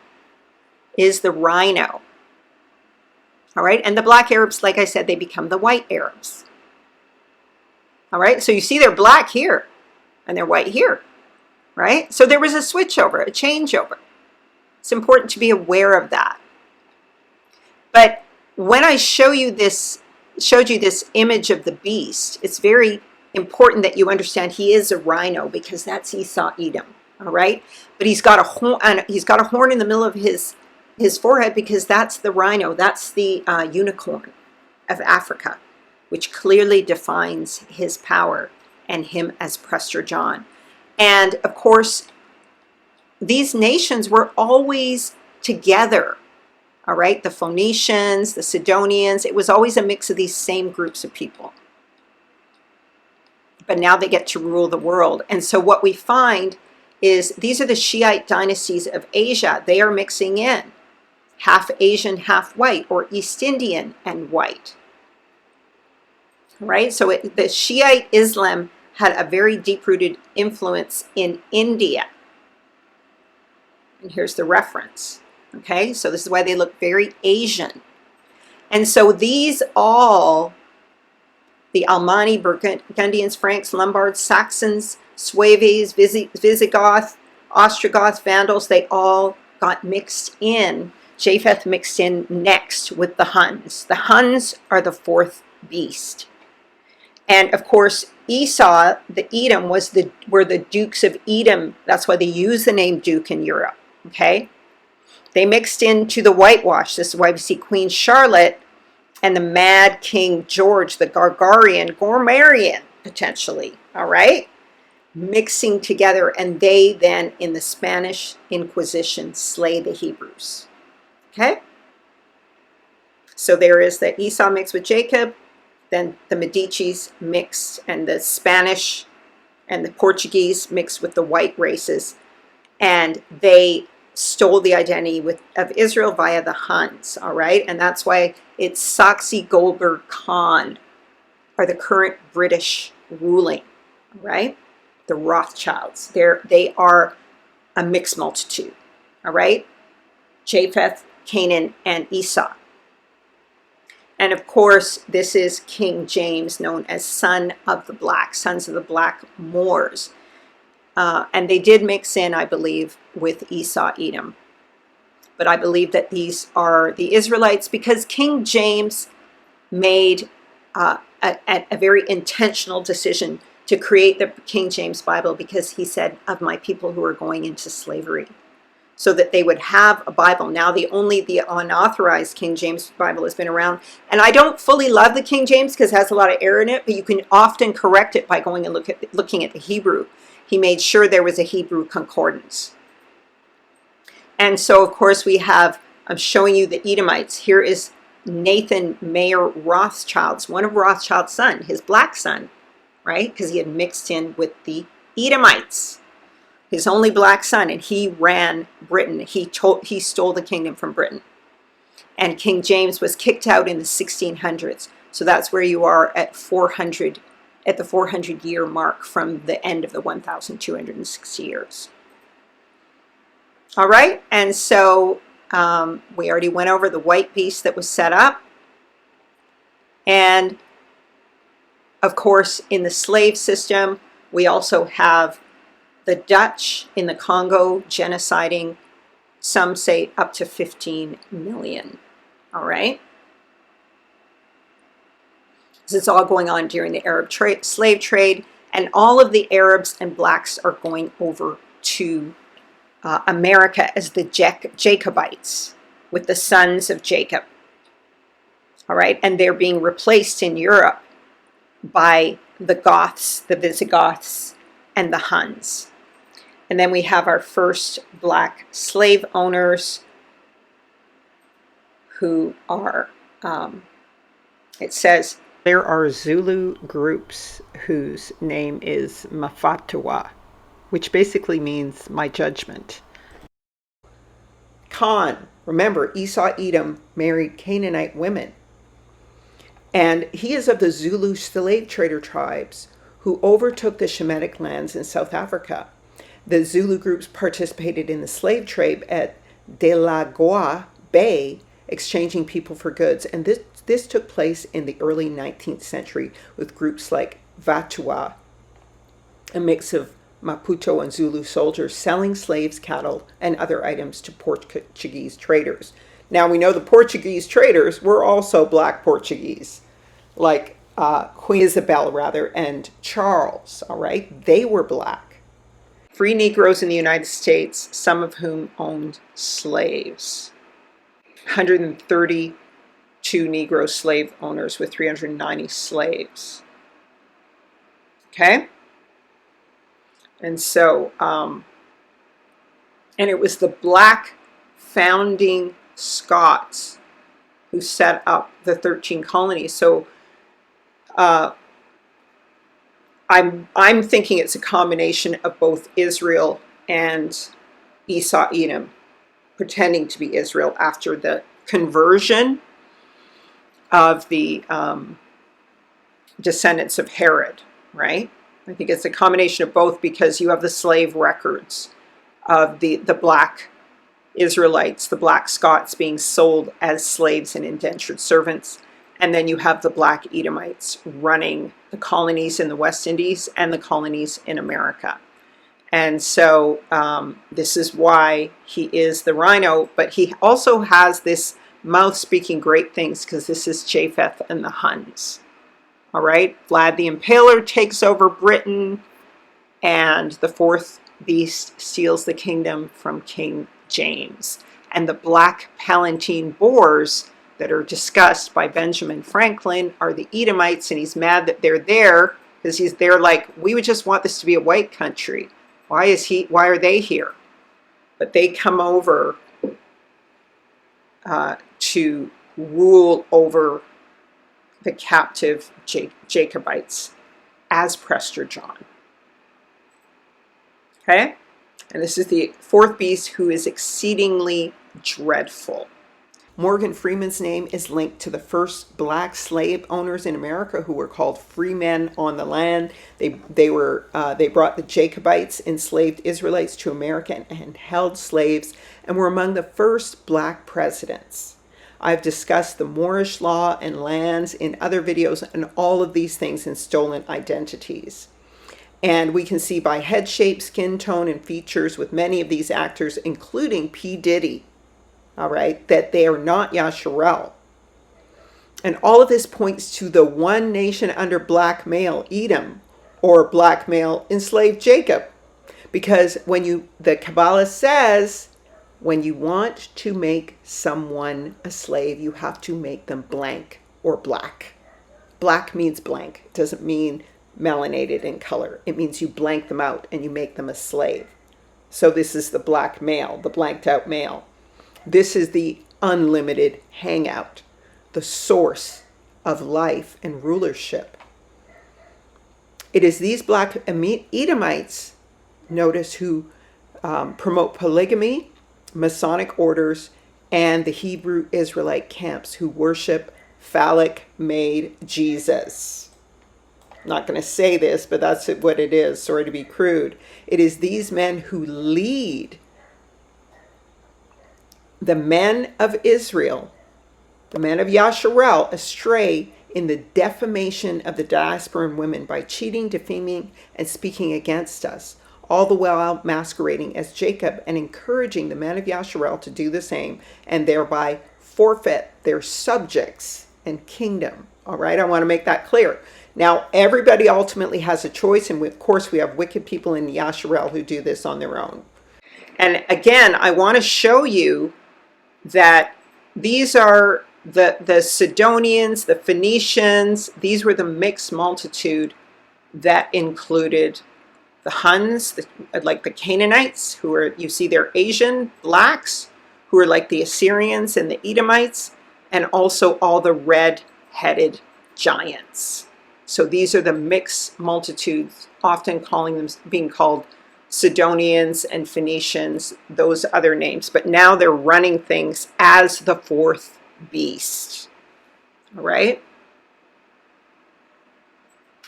All right? And the Black Arabs, like I said, they become the white Arabs. All right? So you see they're black here and they're white here, right? So there was a switchover, a changeover. It's important to be aware of that. But when I showed you this image of the beast, it's very important that you understand he is a rhino, because that's Esau Edom, all right? But he's got a horn in the middle of his forehead, because that's the rhino, that's the unicorn of Africa, which clearly defines his power and him as Prestor John. And of course, these nations were always together, all right? The Phoenicians, the Sidonians, it was always a mix of these same groups of people. But now they get to rule the world. And so what we find is these are the Shiite dynasties of Asia. They are mixing in. Half Asian, half white, or East Indian and white. Right? So the Shiite Islam had a very deep-rooted influence in India. And here's the reference. Okay? So this is why they look very Asian. And so these all, the Almani, Burgundians, Franks, Lombards, Saxons, Sueves, Visigoth, Ostrogoth, Vandals, they all got mixed in. Japheth mixed in next with the Huns. The Huns are the fourth beast. And of course, Esau, the Edom, were the dukes of Edom. That's why they use the name Duke in Europe. Okay? They mixed into the whitewash. This is why we see Queen Charlotte and the mad King George, the Gormarian, potentially. All right? Mixing together, and they then, in the Spanish Inquisition, slay the Hebrews. Okay? So there is the Esau mixed with Jacob, then the Medicis mixed, and the Spanish and the Portuguese mixed with the white races, and they stole the identity of Israel via the Huns, all right? And that's why it's Saxe Goldberg Khan are the current British ruling, right? The Rothschilds. They are a mixed multitude, all right? Japheth, Canaan, and Esau. And of course, this is King James, known as Son of the Black, Sons of the Black Moors. And they did mix in, I believe, with Esau Edom. But I believe that these are the Israelites, because King James made a very intentional decision to create the King James Bible, because he said, of my people who are going into slavery. so that they would have a Bible. Now the unauthorized King James Bible has been around. And I don't fully love the King James because it has a lot of error in it, but you can often correct it by going and looking at the Hebrew. He made sure there was a Hebrew concordance. And so, of course, I'm showing you the Edomites. Here is Nathan Mayer Rothschild's, one of Rothschild's son, his black son, right? Because he had mixed in with the Edomites, his only black son, and he ran Britain. He stole the kingdom from Britain. And King James was kicked out in the 1600s. So that's where you are at the 400-year mark from the end of the 1,260 years. All right, and so we already went over the white beast that was set up. And of course, in the slave system, we also have the Dutch in the Congo genociding, some say up to 15 million. All right. This is all going on during the Arab slave trade, and all of the Arabs and blacks are going over to America as the Jacobites, with the sons of Jacob. All right, and they're being replaced in Europe by the Goths, the Visigoths, and the Huns. And then we have our first black slave owners who are, it says, there are Zulu groups whose name is Mafatwa, which basically means my judgment. Khan, remember, Esau Edom married Canaanite women. And he is of the Zulu slave trader tribes who overtook the Shemitic lands in South Africa. The Zulu groups participated in the slave trade at Delagoa Bay, exchanging people for goods. And this took place in the early 19th century with groups like Vatua, a mix of Maputo and Zulu soldiers selling slaves, cattle, and other items to Portuguese traders. Now we know the Portuguese traders were also black Portuguese, like Queen Isabel, and Charles, all right? They were black. Free Negroes in the United States, some of whom owned slaves. 132 Negro slave owners with 390 slaves. Okay? And so, and it was the black founding Scots who set up the 13 colonies. So I'm thinking it's a combination of both Israel and Esau Edom, pretending to be Israel after the conversion of the descendants of Herod, right? I think it's a combination of both, because you have the slave records of the black Israelites, the black Scots being sold as slaves and indentured servants. And then you have the black Edomites running the colonies in the West Indies and the colonies in America. And so this is why he is the rhino, but he also has this mouth speaking great things, because this is Japheth and the Huns. All right, Vlad the Impaler takes over Britain, and the fourth beast steals the kingdom from King James. And the black Palatine Boers that are discussed by Benjamin Franklin are the Edomites, and he's mad that they're there, because they're like, we would just want this to be a white country. Why are they here? But they come over to rule over the captive Jacobites as Prestor John. Okay? And this is the fourth beast, who is exceedingly dreadful. Morgan Freeman's name is linked to the first black slave owners in America, who were called freemen on the land. They brought the Jacobites, enslaved Israelites, to America and held slaves, and were among the first black presidents. I've discussed the Moorish law and lands in other videos, and all of these things in stolen identities. And we can see by head shape, skin tone, and features with many of these actors, including P. Diddy, all right, that they are not Yahsharel. And all of this points to the one nation under blackmail, Edom, or blackmail enslaved Jacob. Because when the Kabbalah says When you want to make someone a slave, you have to make them blank or black. Black means blank. It doesn't mean melanated in color. It means you blank them out and you make them a slave. So this is the black male, the blanked out male. This is the unlimited hangout, the source of life and rulership. It is these Black Edomites, notice, who promote polygamy, Masonic orders, and the Hebrew Israelite camps who worship phallic-made Jesus. I'm not going to say this, but that's what it is. Sorry to be crude. It is these men who lead the men of Israel, the men of Yahsharel, astray in the defamation of the diasporan women by cheating, defaming, and speaking against us, all the while masquerading as Jacob and encouraging the men of Yahsharel to do the same and thereby forfeit their subjects and kingdom. All right, I want to make that clear. Now, everybody ultimately has a choice, and of course we have wicked people in Yahsharel who do this on their own. And again, I want to show you that these are the Sidonians, the Phoenicians. These were the mixed multitude that included the Huns, like the Canaanites, who are, you see, they're Asian blacks, who are like the Assyrians and the Edomites, and also all the red-headed giants. So these are the mixed multitudes, often being called Sidonians and Phoenicians, those other names. But now they're running things as the fourth beast. All right?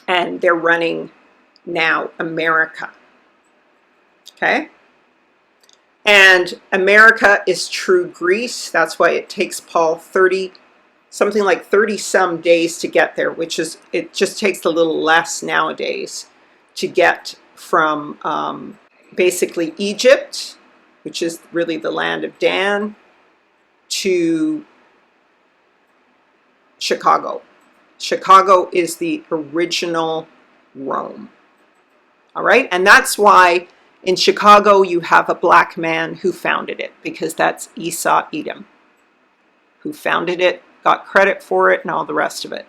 And they're running now America. Okay? And America is true Greece. That's why it takes Paul something like 30 some days to get there, which is, it just takes a little less nowadays to get from basically Egypt, which is really the land of Dan, to Chicago. Chicago is the original Rome. All right, and that's why in Chicago you have a black man who founded it, because that's Esau Edom, who founded it, got credit for it, and all the rest of it.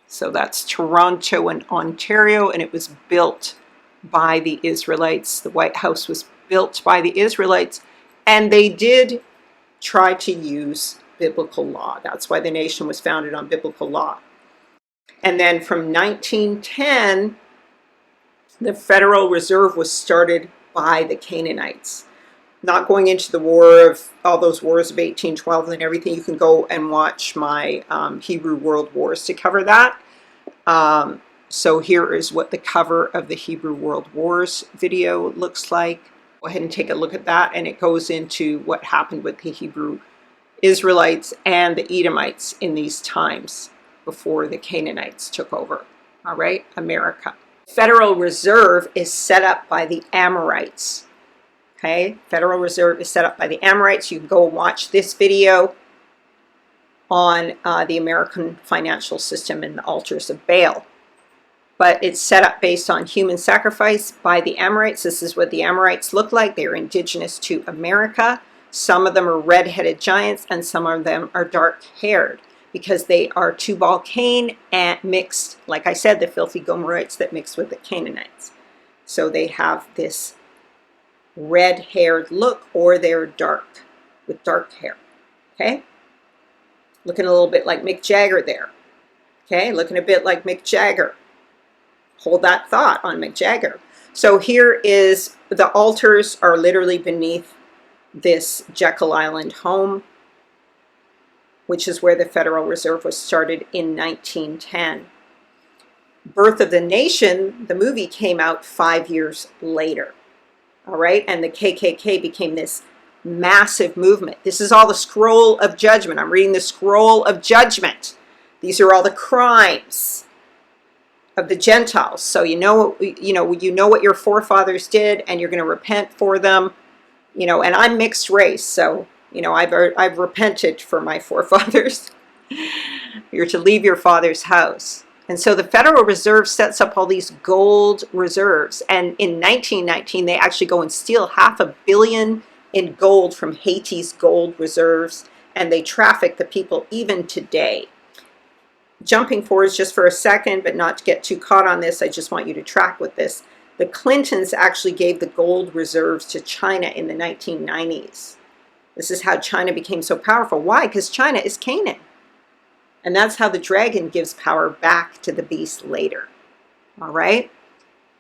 So that's Toronto and Ontario, and it was built by the Israelites. The White House was built by the Israelites, and they did try to use biblical law. That's why the nation was founded on biblical law. And then from 1910, the Federal Reserve was started by the Canaanites. Not going into the war of all those wars of 1812 and everything. You can go and watch my Hebrew World Wars to cover that. So here is what the cover of the Hebrew World Wars video looks like. Go ahead and take a look at that, and it goes into what happened with the Hebrew Israelites and the Edomites in these times before the Canaanites took over. All right, America. Federal Reserve is set up by the Amorites. Okay, Federal Reserve is set up by the Amorites. You can go watch this video on the American financial system and the altars of Baal. But it's set up based on human sacrifice by the Amorites. This is what the Amorites look like. They're indigenous to America. Some of them are red-headed giants, and some of them are dark-haired, because they are Tubal Cain and mixed, like I said, the filthy Gomorites that mix with the Canaanites. So they have this red-haired look, or they're dark, with dark hair. Okay? Looking a little bit like Mick Jagger there. Okay? Looking a bit like Mick Jagger. Hold that thought on Mick Jagger. So here is, the altars are literally beneath this Jekyll Island home, which is where the Federal Reserve was started in 1910. Birth of the Nation, the movie, came out 5 years later. All right, and the KKK became this massive movement. This is all the scroll of judgment. I'm reading the scroll of judgment. These are all the crimes of the Gentiles. So you know what your forefathers did, and you're going to repent for them. And I'm mixed race, so I've repented for my forefathers. You're to leave your father's house. And so the Federal Reserve sets up all these gold reserves. And in 1919, they actually go and steal $500 million in gold from Haiti's gold reserves. And they traffic the people even today. Jumping forwards just for a second, but not to get too caught on this, I just want you to track with this. The Clintons actually gave the gold reserves to China in the 1990s. This is how China became so powerful. Why? Because China is Canaan. And that's how the dragon gives power back to the beast later. All right?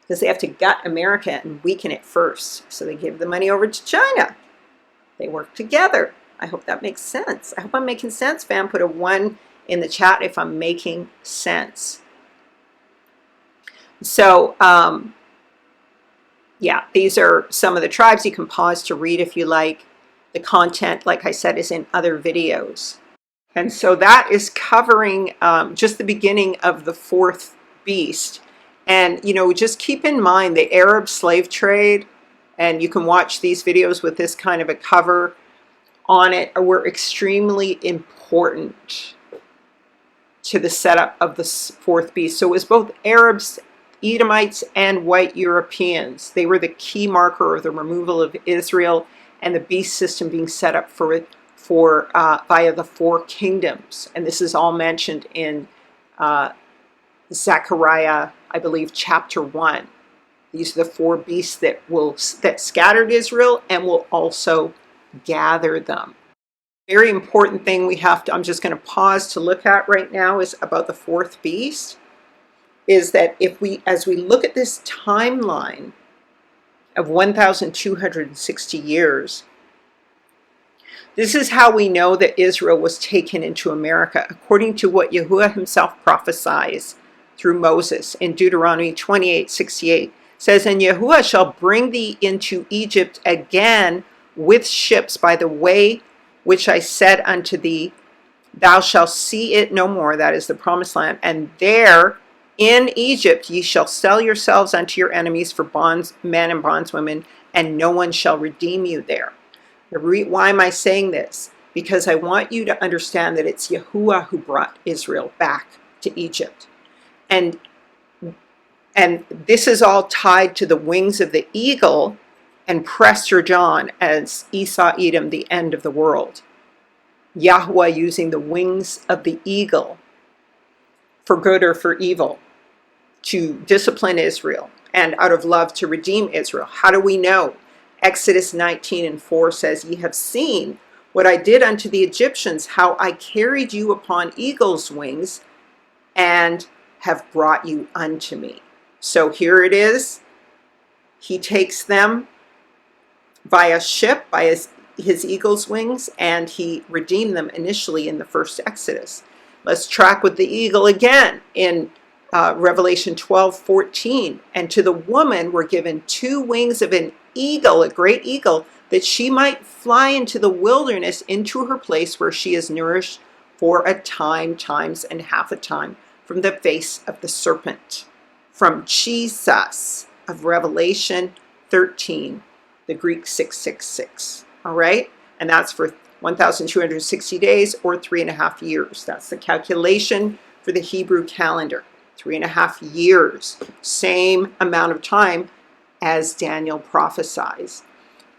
Because they have to gut America and weaken it first. So they give the money over to China. They work together. I hope that makes sense. I hope I'm making sense, fam. Put a 1 in the chat if I'm making sense. So, yeah, these are some of the tribes. You can pause to read if you like. The content, like I said, is in other videos. And so that is covering just the beginning of the fourth beast. And, you know, just keep in mind the Arab slave trade, and you can watch these videos with this kind of a cover on it, were extremely important to the setup of the fourth beast. So it was both Arabs, Edomites, and white Europeans. They were the key marker of the removal of Israel and the beast system being set up for via the 4 kingdoms. And this is all mentioned in Zechariah, I believe, chapter 1. These are the 4 beasts that scattered Israel and will also gather them. Very important thing I'm just going to pause to look at right now is about the fourth beast, is that as we look at this timeline of 1,260 years, this is how we know that Israel was taken into America, according to what Yahuwah himself prophesies through Moses in Deuteronomy 28:68. Says, "And Yahuwah shall bring thee into Egypt again with ships by the way which I said unto thee, thou shalt see it no more," that is the promised land, "and there in Egypt ye shall sell yourselves unto your enemies for bondsmen and bondswomen, and no one shall redeem you there." Why am I saying this? Because I want you to understand that it's Yahuwah who brought Israel back to Egypt. And this is all tied to the wings of the eagle and Prestor John as Esau, Edom, the end of the world. Yahweh using the wings of the eagle for good or for evil to discipline Israel and out of love to redeem Israel. How do we know? Exodus 19:4 says, "Ye have seen what I did unto the Egyptians, how I carried you upon eagle's wings and have brought you unto me." So here it is. He takes them via ship, by his eagle's wings, and he redeemed them initially in the first Exodus. Let's track with the eagle again in Revelation 12:14. "And to the woman were given 2 wings of an eagle, a great eagle, that she might fly into the wilderness, into her place where she is nourished for a time, times, and half a time, from the face of the serpent." From Jesus of Revelation 13, the Greek 666. All right? And that's for 1,260 days or 3.5 years. That's the calculation for the Hebrew calendar. 3.5 years. Same amount of time as Daniel prophesies.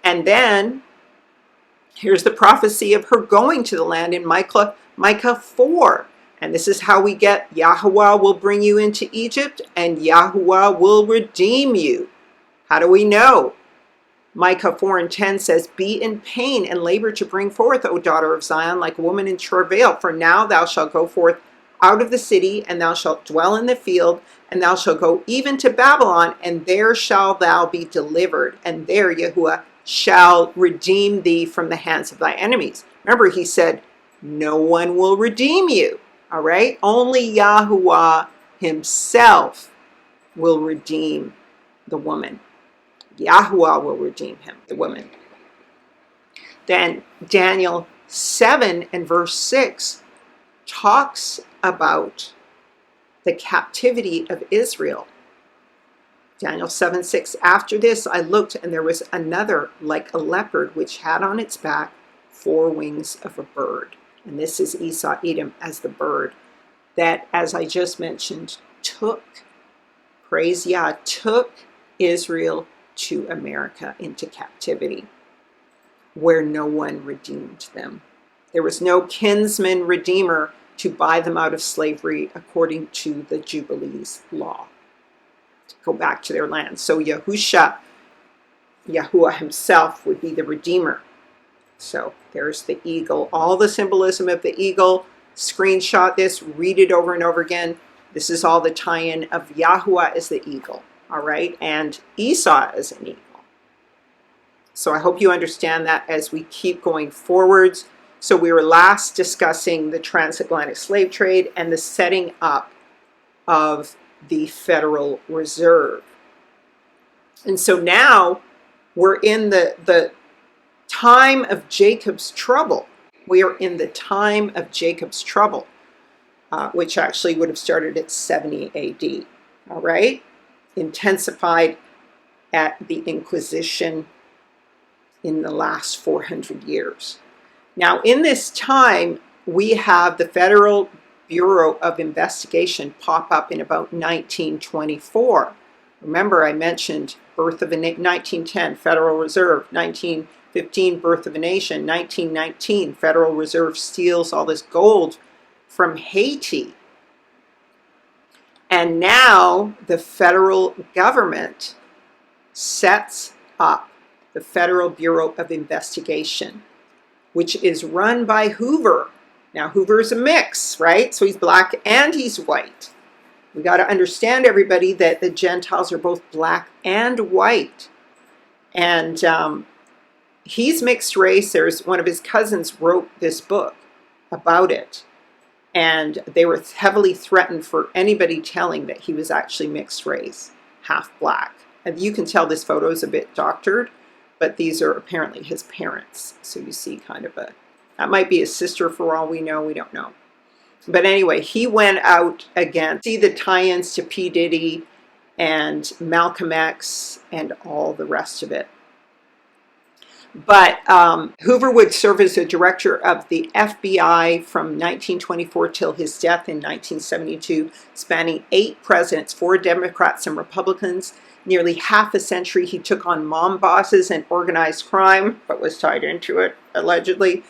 And then here's the prophecy of her going to the land in Micah 4. And this is how we get Yahweh will bring you into Egypt and Yahweh will redeem you. How do we know? Micah 4:10 says, "Be in pain and labor to bring forth, O daughter of Zion, like a woman in travail. For now thou shalt go forth out of the city, and thou shalt dwell in the field, and thou shalt go even to Babylon, and there shalt thou be delivered, and there Yahuwah shall redeem thee from the hands of thy enemies." Remember, he said, no one will redeem you. All right? Only Yahuwah himself will redeem the woman. Yahuwah will redeem him, the woman. Then Daniel 7 and verse 6 talks about the captivity of Israel. Daniel 7:6, "After this I looked, and there was another like a leopard, which had on its back 4 wings of a bird." And this is Esau, Edom, as the bird. that, as I just mentioned, praise Yah, took Israel to America into captivity, where no one redeemed them. There was no kinsman redeemer to buy them out of slavery according to the Jubilees law, to go back to their land. So Yahuwah himself would be the redeemer. So there's the eagle, all the symbolism of the eagle. Screenshot this, read it over and over again. This is all the tie-in of Yahuwah as the eagle, all right, and Esau as an eagle. So I hope you understand that as we keep going forwards. So we were last discussing the transatlantic slave trade and the setting up of the Federal Reserve. And so now we're in the time of Jacob's trouble. We are in the time of Jacob's trouble, which actually would have started at 70 AD, all right? Intensified at the Inquisition in the last 400 years. Now, in this time, we have the Federal Bureau of Investigation pop up in about 1924. Remember, I mentioned birth of a 1910 Federal Reserve, 1915 birth of a nation, 1919 Federal Reserve steals all this gold from Haiti. And now the federal government sets up the Federal Bureau of Investigation, which is run by Hoover. Now, Hoover's a mix, right? So he's black and he's white. We got to understand, everybody, that the Gentiles are both black and white. And he's mixed race. There's one of his cousins wrote this book about it. And they were heavily threatened for anybody telling that he was actually mixed race, half black. And you can tell this photo is a bit doctored, but these are apparently his parents. So you see kind of that might be his sister for all we know, we don't know. But anyway, he went out against, see the tie-ins to P. Diddy and Malcolm X and all the rest of it. But Hoover would serve as a director of the FBI from 1924 till his death in 1972, spanning 8 presidents, 4 Democrats and Republicans. Nearly half a century, he took on mob bosses and organized crime, but was tied into it, allegedly.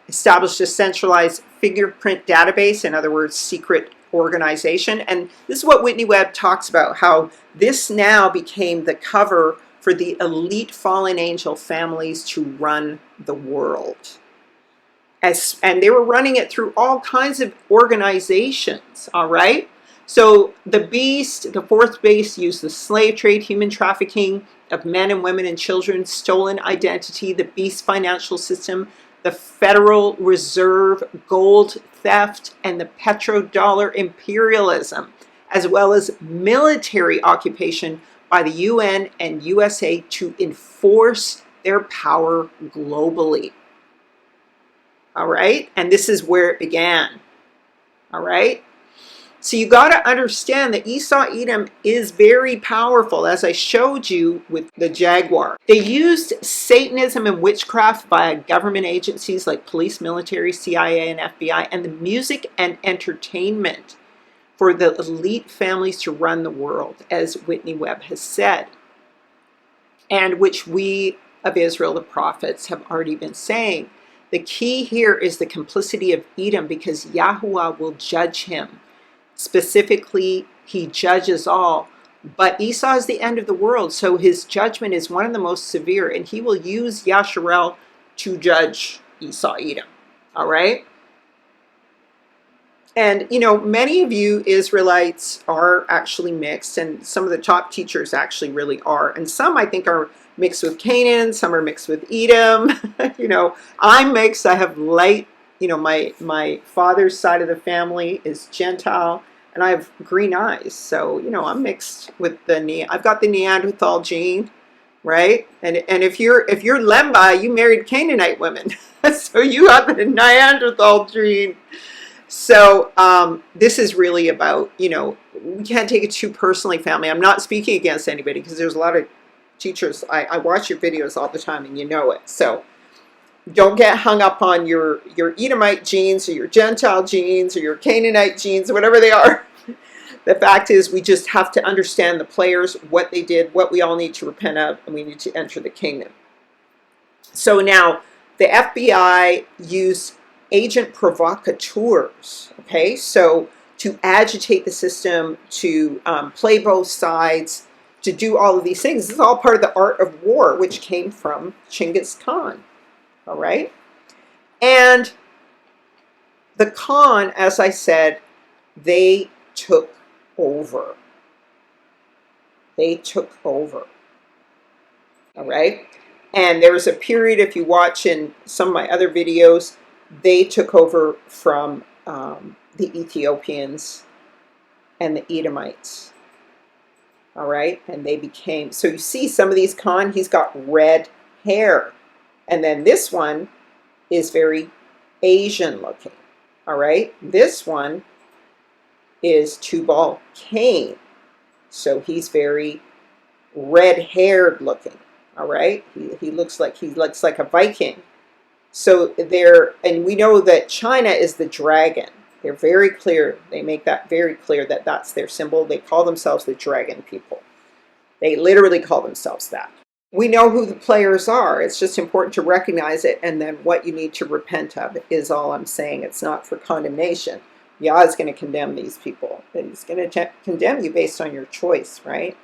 Established a centralized fingerprint database, in other words, secret organization. And this is what Whitney Webb talks about, how this now became the cover for the elite fallen angel families to run the world. And they were running it through all kinds of organizations, all right? So the beast, the fourth beast, used the slave trade, human trafficking of men and women and children, stolen identity, the beast financial system, the Federal Reserve, gold theft, and the petrodollar imperialism, as well as military occupation by the UN and USA to enforce their power globally. All right? And this is where it began. All right? So you got to understand that Esau Edom is very powerful, as I showed you with the jaguar. They used Satanism and witchcraft via government agencies like police, military, CIA, and FBI, and the music and entertainment for the elite families to run the world, as Whitney Webb has said, and which we of Israel, the prophets, have already been saying. The key here is the complicity of Edom, because Yahuwah will judge him. Specifically, he judges all. But Esau is the end of the world, so his judgment is one of the most severe, and he will use Yahsharel to judge Esau Edom. All right? And, you know, many of you Israelites are actually mixed, and some of the top teachers actually really are. And some, I think, are mixed with Canaan, some are mixed with Edom. You know, I'm mixed. I have light, you know, my father's side of the family is Gentile, and I have green eyes. So, you know, I'm mixed with I've got the Neanderthal gene, right? And if you're Lemba, you married Canaanite women. So you have the Neanderthal gene. So this is really about, you know, we can't take it too personally, family. I'm not speaking against anybody, because there's a lot of teachers. I watch your videos all the time, and you know it. So don't get hung up on your Edomite genes or your Gentile genes or your Canaanite genes, whatever they are. The fact is, we just have to understand the players, what they did, what we all need to repent of, and we need to enter the kingdom. So now, the FBI used agent provocateurs, okay? So to agitate the system, to play both sides, to do all of these things. This is all part of the art of war, which came from Genghis Khan, all right? And the Khan, as I said, they took over. They took over, all right? And there was a period, if you watch in some of my other videos, they took over from the Ethiopians and the Edomites, all right? And they became, so you see some of these Khan, he's got red hair. And then this one is very Asian looking, all right? This one is Tubal Cain. So he's very red-haired looking, all right? He looks like a Viking. So and we know that China is the dragon. They're very clear. They make that very clear that that's their symbol. They call themselves the dragon people. They literally call themselves that. We know who the players are. It's just important to recognize it, and then what you need to repent of is all I'm saying. It's not for condemnation. Yah is going to condemn these people. And he's going to condemn you based on your choice, right?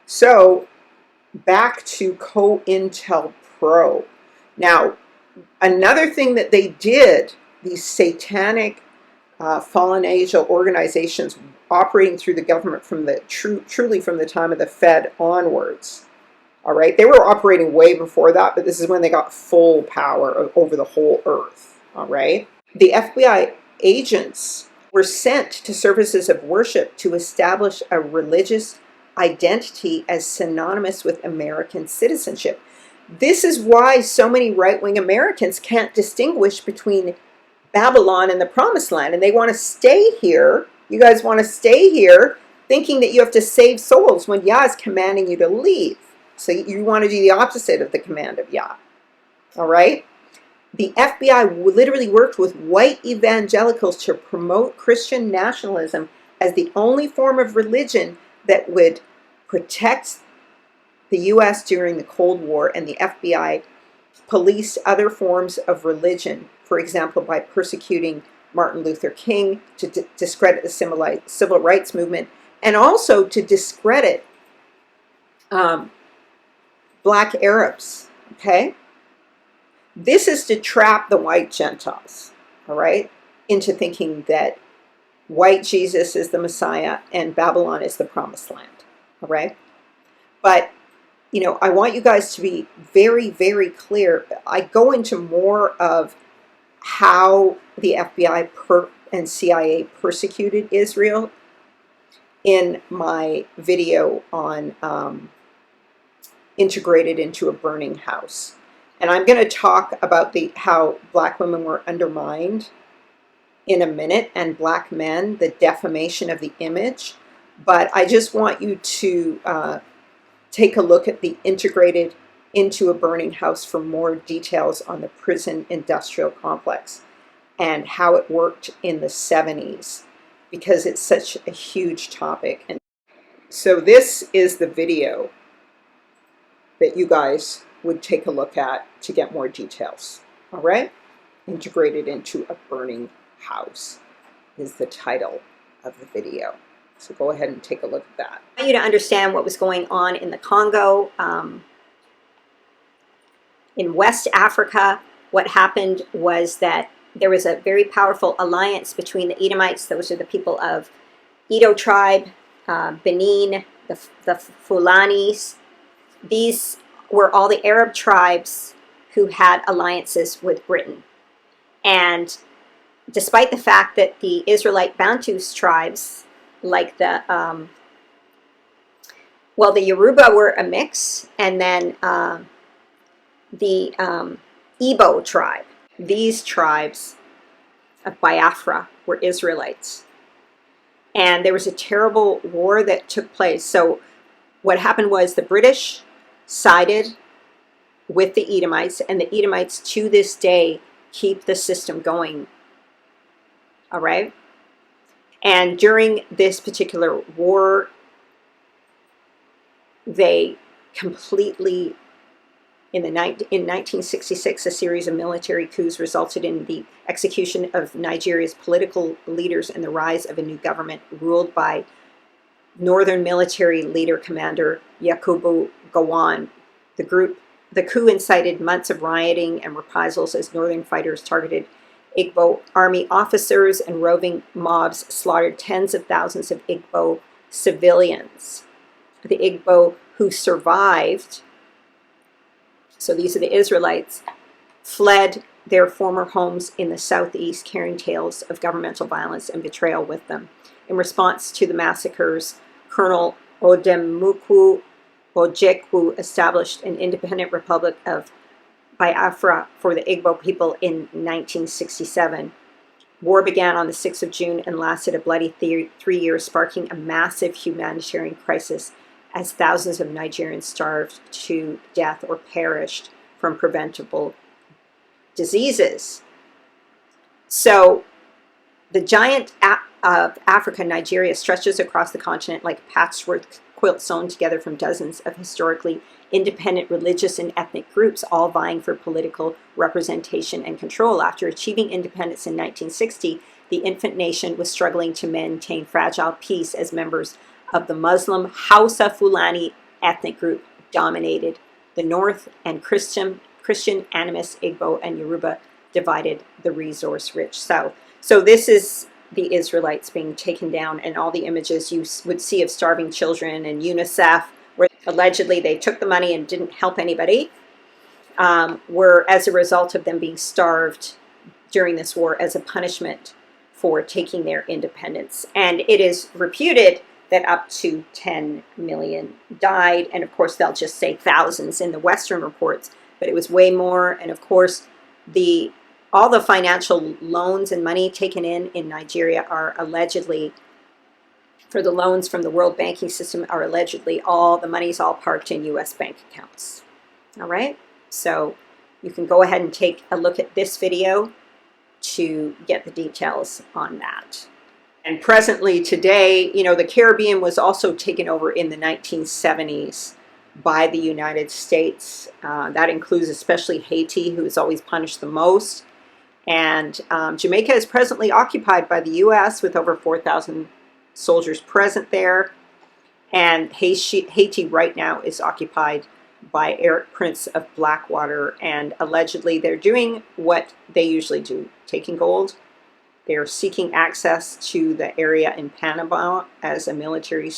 So, back to COINTELPRO. Now, another thing that they did, these satanic fallen angel organizations operating through the government from the truly from the time of the Fed onwards, all right? They were operating way before that, but this is when they got full power over the whole earth, all right? The FBI agents were sent to services of worship to establish a religious identity as synonymous with American citizenship. This is why so many right-wing Americans can't distinguish between Babylon and the Promised Land, and they want to stay here. You guys want to stay here thinking that you have to save souls when Yah is commanding you to leave. So you want to do the opposite of the command of Yah. All right? The FBI literally worked with white evangelicals to promote Christian nationalism as the only form of religion that would protect the U.S. during the Cold War, and the FBI policed other forms of religion, for example, by persecuting Martin Luther King, to discredit the civil rights movement, and also to discredit Black Arabs, okay? This is to trap the white Gentiles, all right, into thinking that white Jesus is the Messiah and Babylon is the Promised Land, all right? But, you know, I want you guys to be very, very clear. I go into more of how the FBI and CIA persecuted Israel in my video on Integrated into a Burning House. And I'm going to talk about how Black women were undermined in a minute, and Black men, the defamation of the image. But I just want you to take a look at the Integrated into a Burning House for more details on the prison industrial complex and how it worked in the 70s, because it's such a huge topic. And so this is the video that you guys would take a look at to get more details. All right? Integrated into a Burning House is the title of the video. So go ahead and take a look at that. I want you to understand what was going on in the Congo, in West Africa. What happened was that there was a very powerful alliance between the Edomites, those are the people of Edo tribe, Benin, the Fulanis. These were all the Arab tribes who had alliances with Britain. And despite the fact that the Israelite Bantus tribes, like the Yoruba were a mix, and then the Igbo tribe. These tribes of Biafra were Israelites. And there was a terrible war that took place. So what happened was the British sided with the Edomites, and the Edomites to this day keep the system going. All right? And during this particular war, they completely, in 1966, a series of military coups resulted in the execution of Nigeria's political leaders and the rise of a new government ruled by Northern military leader commander Yakubu Gowon. The coup incited months of rioting and reprisals as Northern fighters targeted Igbo army officers, and roving mobs slaughtered tens of thousands of Igbo civilians. The Igbo who survived, so these are the Israelites, fled their former homes in the southeast, carrying tales of governmental violence and betrayal with them. In response to the massacres, Colonel Odemuku Ojekwu established an independent republic of Biafra for the Igbo people in 1967. War began on the 6th of June and lasted a bloody 3 years, sparking a massive humanitarian crisis as thousands of Nigerians starved to death or perished from preventable diseases. So the giant of Africa, Nigeria, stretches across the continent like a patchwork quilt sewn together from dozens of historically independent religious and ethnic groups, all vying for political representation and control. After achieving independence in 1960, the infant nation was struggling to maintain fragile peace as members of the Muslim Hausa Fulani ethnic group dominated the north, and Christian animist Igbo and Yoruba divided the resource-rich south. So this is the Israelites being taken down, and all the images you would see of starving children and UNICEF, where allegedly they took the money and didn't help anybody, were as a result of them being starved during this war as a punishment for taking their independence. And it is reputed that up to 10 million died, and of course they'll just say thousands in the Western reports, but it was way more. And of course all the financial loans and money taken in Nigeria are allegedly, for the loans from the world banking system, are allegedly the money's all parked in US bank accounts. All right, so you can go ahead and take a look at this video to get the details on that. And presently today, you know, the Caribbean was also taken over in the 1970s by the United States. That includes especially Haiti, who has always punished the most. And Jamaica is presently occupied by the U.S. with over 4,000 soldiers present there. And Haiti right now is occupied by Eric Prince of Blackwater. And allegedly they're doing what they usually do, taking gold. They're seeking access to the area in Panama as a military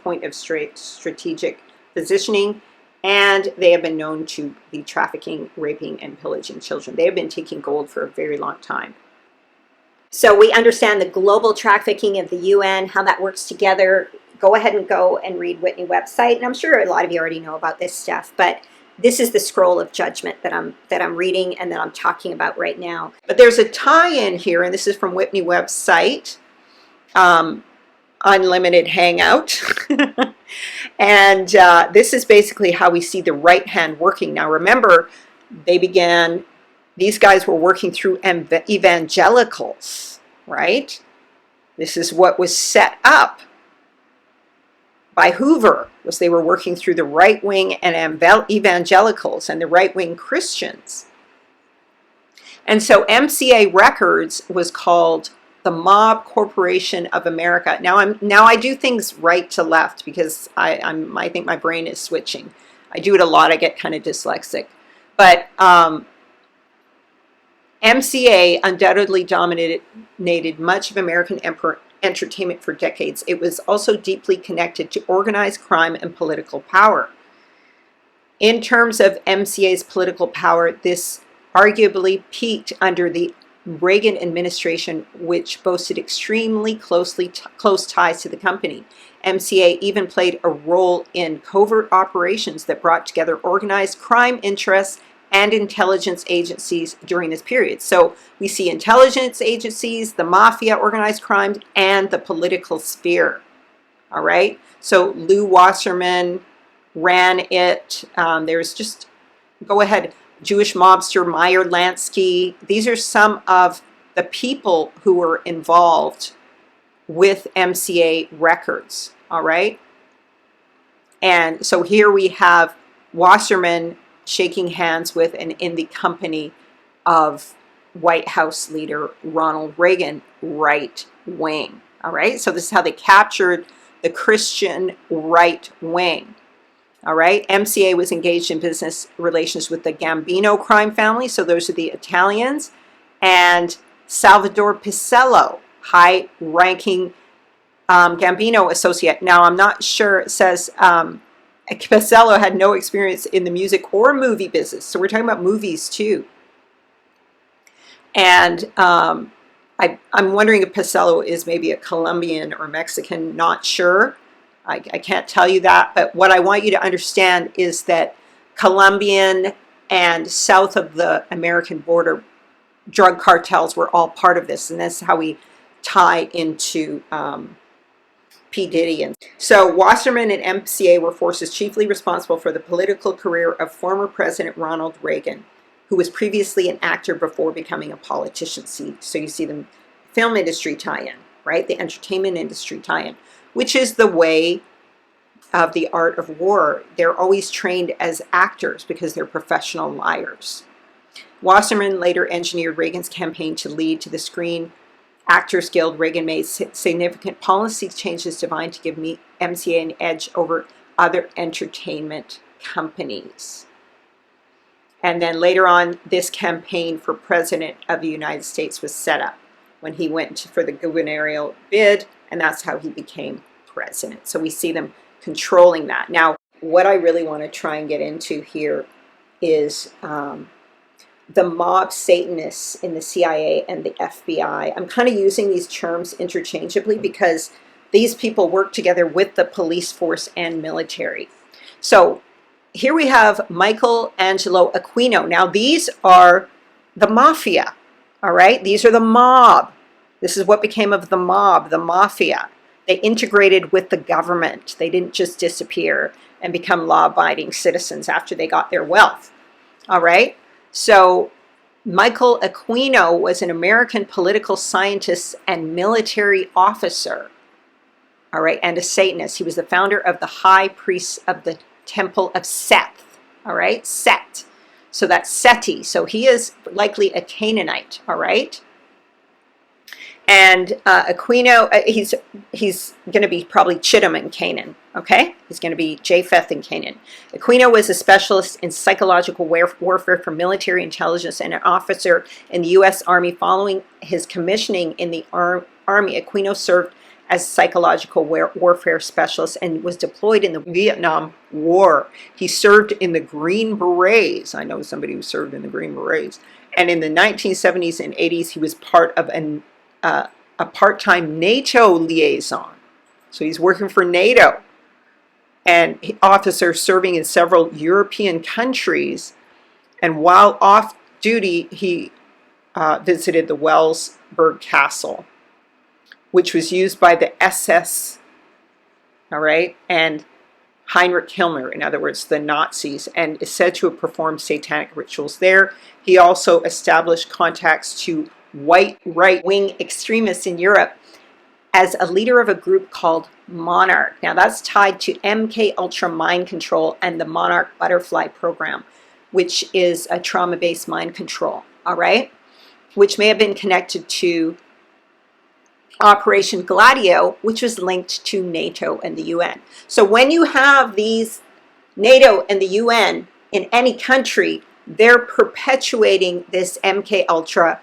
point of strategic positioning. And they have been known to be trafficking, raping, and pillaging children. They have been taking gold for a very long time. So we understand the global trafficking of the UN, how that works together. Go ahead and go and read Whitney Webb's site. And I'm sure a lot of you already know about this stuff, but this is the scroll of judgment that I'm reading and that I'm talking about right now. But there's a tie-in here, and this is from Whitney Webb's site, Unlimited Hangout. And this is basically how we see the right hand working. Now remember, these guys were working through evangelicals, right? This is what was set up by Hoover, was they were working through the right-wing and evangelicals and the right-wing Christians. And so MCA Records was called the Mob Corporation of America. Now I do things right to left because I think my brain is switching. I do it a lot. I get kind of dyslexic. But MCA undoubtedly dominated much of American entertainment for decades. It was also deeply connected to organized crime and political power. In terms of MCA's political power, this arguably peaked under the Reagan administration, which boasted extremely close ties to the company. MCA even played a role in covert operations that brought together organized crime interests and intelligence agencies during this period. So we see intelligence agencies, the mafia, organized crime, and the political sphere. All right. So Lou Wasserman ran it. There's just Go ahead. Jewish mobster Meyer Lansky. These are some of the people who were involved with MCA records, all right? And so here we have Wasserman shaking hands with and in the company of White House leader Ronald Reagan, right wing, all right? So this is how they captured the Christian right wing, all right? MCA was engaged in business relations with the Gambino crime family, so those are the Italians, and Salvador Pisello, high-ranking Gambino associate. Now, I'm not sure, it says Pisello had no experience in the music or movie business. So we're talking about movies too. And I'm wondering if Pisello is maybe a Colombian or Mexican, not sure. I can't tell you that. But what I want you to understand is that Colombian and south of the American border drug cartels were all part of this. And that's how we tie into P. Diddy. And so Wasserman and MCA were forces chiefly responsible for the political career of former President Ronald Reagan, who was previously an actor before becoming a politician. So you see the film industry tie-in, right? The entertainment industry tie-in, which is the way of the art of war. They're always trained as actors because they're professional liars. Wasserman later engineered Reagan's campaign to lead to the Screen Actors Guild. Reagan made significant policy changes designed to give MCA an edge over other entertainment companies. And then later on, this campaign for President of the United States was set up when he went for the gubernatorial bid, and that's how he became president. So we see them controlling that. Now, what I really want to try and get into here is the mob Satanists in the CIA and the FBI. I'm kind of using these terms interchangeably because these people work together with the police force and military. So here we have Michael Angelo Aquino. Now these are the mafia, all right? These are the mob. This is what became of the mob, the mafia. They integrated with the government. They didn't just disappear and become law-abiding citizens after they got their wealth, all right? So Michael Aquino was an American political scientist and military officer, all right, and a Satanist. He was the founder of the High Priests of the Temple of Seth, all right, Set. So that's Seti. So he is likely a Canaanite, all right? And Aquino, he's going to be probably Chittim in Canaan, okay? He's going to be Japheth in Canaan. Aquino was a specialist in psychological warfare for military intelligence and an officer in the U.S. Army. Following his commissioning in the Army, Aquino served as psychological warfare specialist and was deployed in the Vietnam War. He served in the Green Berets. I know somebody who served in the Green Berets. And in the 1970s and 80s, he was part of a part-time NATO liaison. So he's working for NATO. And officer serving in several European countries. And while off duty, he visited the Wellsburg Castle, which was used by the SS, all right, and Heinrich Himmler, in other words, the Nazis, and is said to have performed satanic rituals there. He also established contacts to white right-wing extremists in Europe as a leader of a group called Monarch. Now that's tied to MK Ultra mind control and the Monarch Butterfly program, which is a trauma-based mind control, all right, which may have been connected to Operation Gladio, which was linked to NATO and the UN. So when you have these NATO and the UN in any country, they're perpetuating this MK Ultra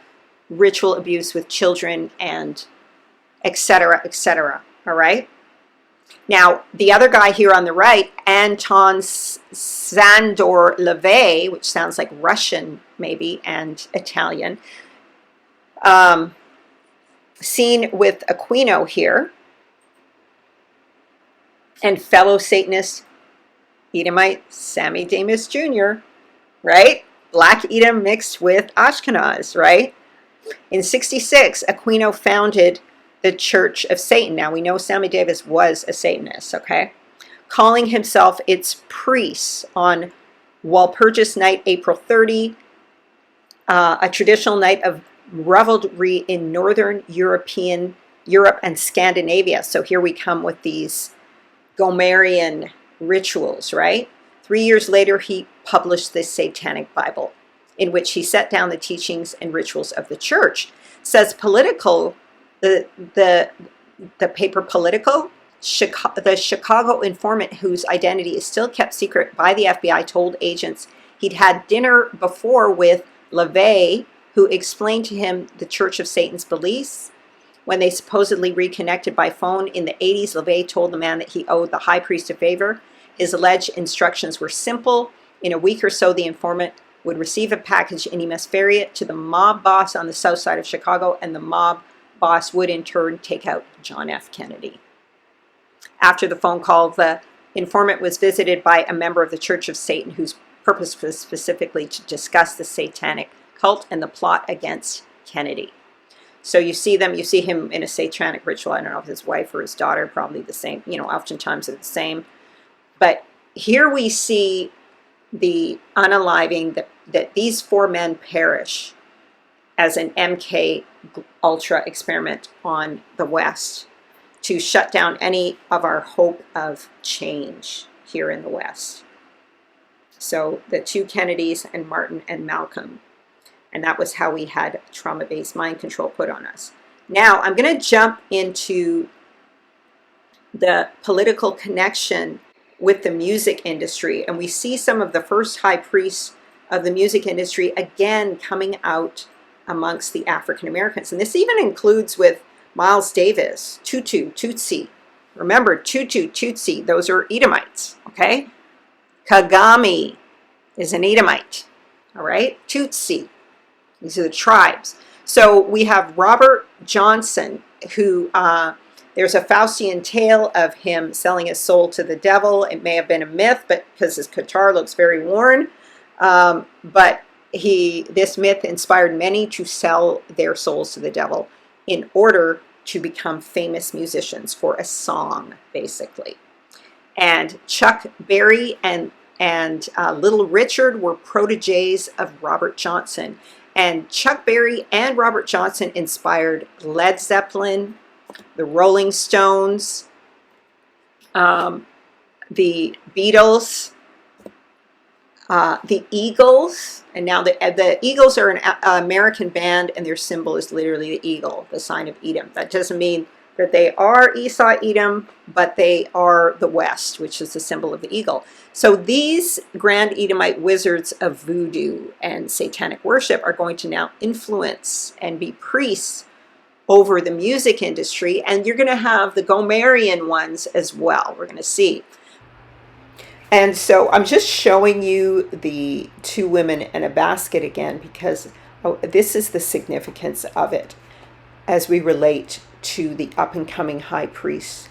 ritual abuse with children and etc., etc., all right? Now, the other guy here on the right, Anton Sandor Levay, which sounds like Russian maybe and Italian, seen with Aquino here, and fellow Satanist Edomite Sammy Davis Jr., right? Black Edom mixed with Ashkenaz, right? In 1966, Aquino founded the Church of Satan. Now, we know Sammy Davis was a Satanist, okay? Calling himself its priest on Walpurgis Night, April 30, a traditional night of revelry in Northern Europe and Scandinavia. So here we come with these Gomerian rituals, right? 3 years later, he published the Satanic Bible, in which he set down the teachings and rituals of the church. Says Political, the paper Political, the Chicago informant whose identity is still kept secret by the FBI told agents he'd had dinner before with LaVey, who explained to him the Church of Satan's beliefs. When they supposedly reconnected by phone in the 80s, LaVey told the man that he owed the high priest a favor. His alleged instructions were simple. In a week or so, the informant would receive a package and he must ferry it to the mob boss on the south side of Chicago, and the mob boss would in turn take out John F. Kennedy. After the phone call, the informant was visited by a member of the Church of Satan whose purpose was specifically to discuss the satanic cult and the plot against Kennedy. So you see him in a satanic ritual. I don't know if his wife or his daughter, probably the same, oftentimes they're the same. But here we see the unaliving, that these 4 men perish as an MK Ultra experiment on the West to shut down any of our hope of change here in the West. So the 2 Kennedys and Martin and Malcolm. And that was how we had trauma-based mind control put on us. Now I'm going to jump into the political connection with the music industry. And we see some of the first high priests of the music industry again coming out amongst the African Americans. And this even includes with Miles Davis, Tutu, Tutsi. Remember, Tutu, Tutsi, those are Edomites, okay? Kagami is an Edomite, all right? Tutsi, these are the tribes. So we have Robert Johnson, who there's a Faustian tale of him selling his soul to the devil. It may have been a myth, but because his guitar looks very worn. But this myth inspired many to sell their souls to the devil in order to become famous musicians for a song, basically. And Chuck Berry and Little Richard were proteges of Robert Johnson. And Chuck Berry and Robert Johnson inspired Led Zeppelin, the Rolling Stones, the Beatles, the Eagles. And now the Eagles are an American band, and their symbol is literally the eagle, the sign of Edom. That doesn't mean that they are Esau, Edom, but they are the West, which is the symbol of the eagle. So these Grand Edomite wizards of voodoo and satanic worship are going to now influence and be priests over the music industry, and you're going to have the Gomerian ones as well. We're going to see. And so I'm just showing you the 2 women in a basket again, because this is the significance of it as we relate to the up-and-coming high priest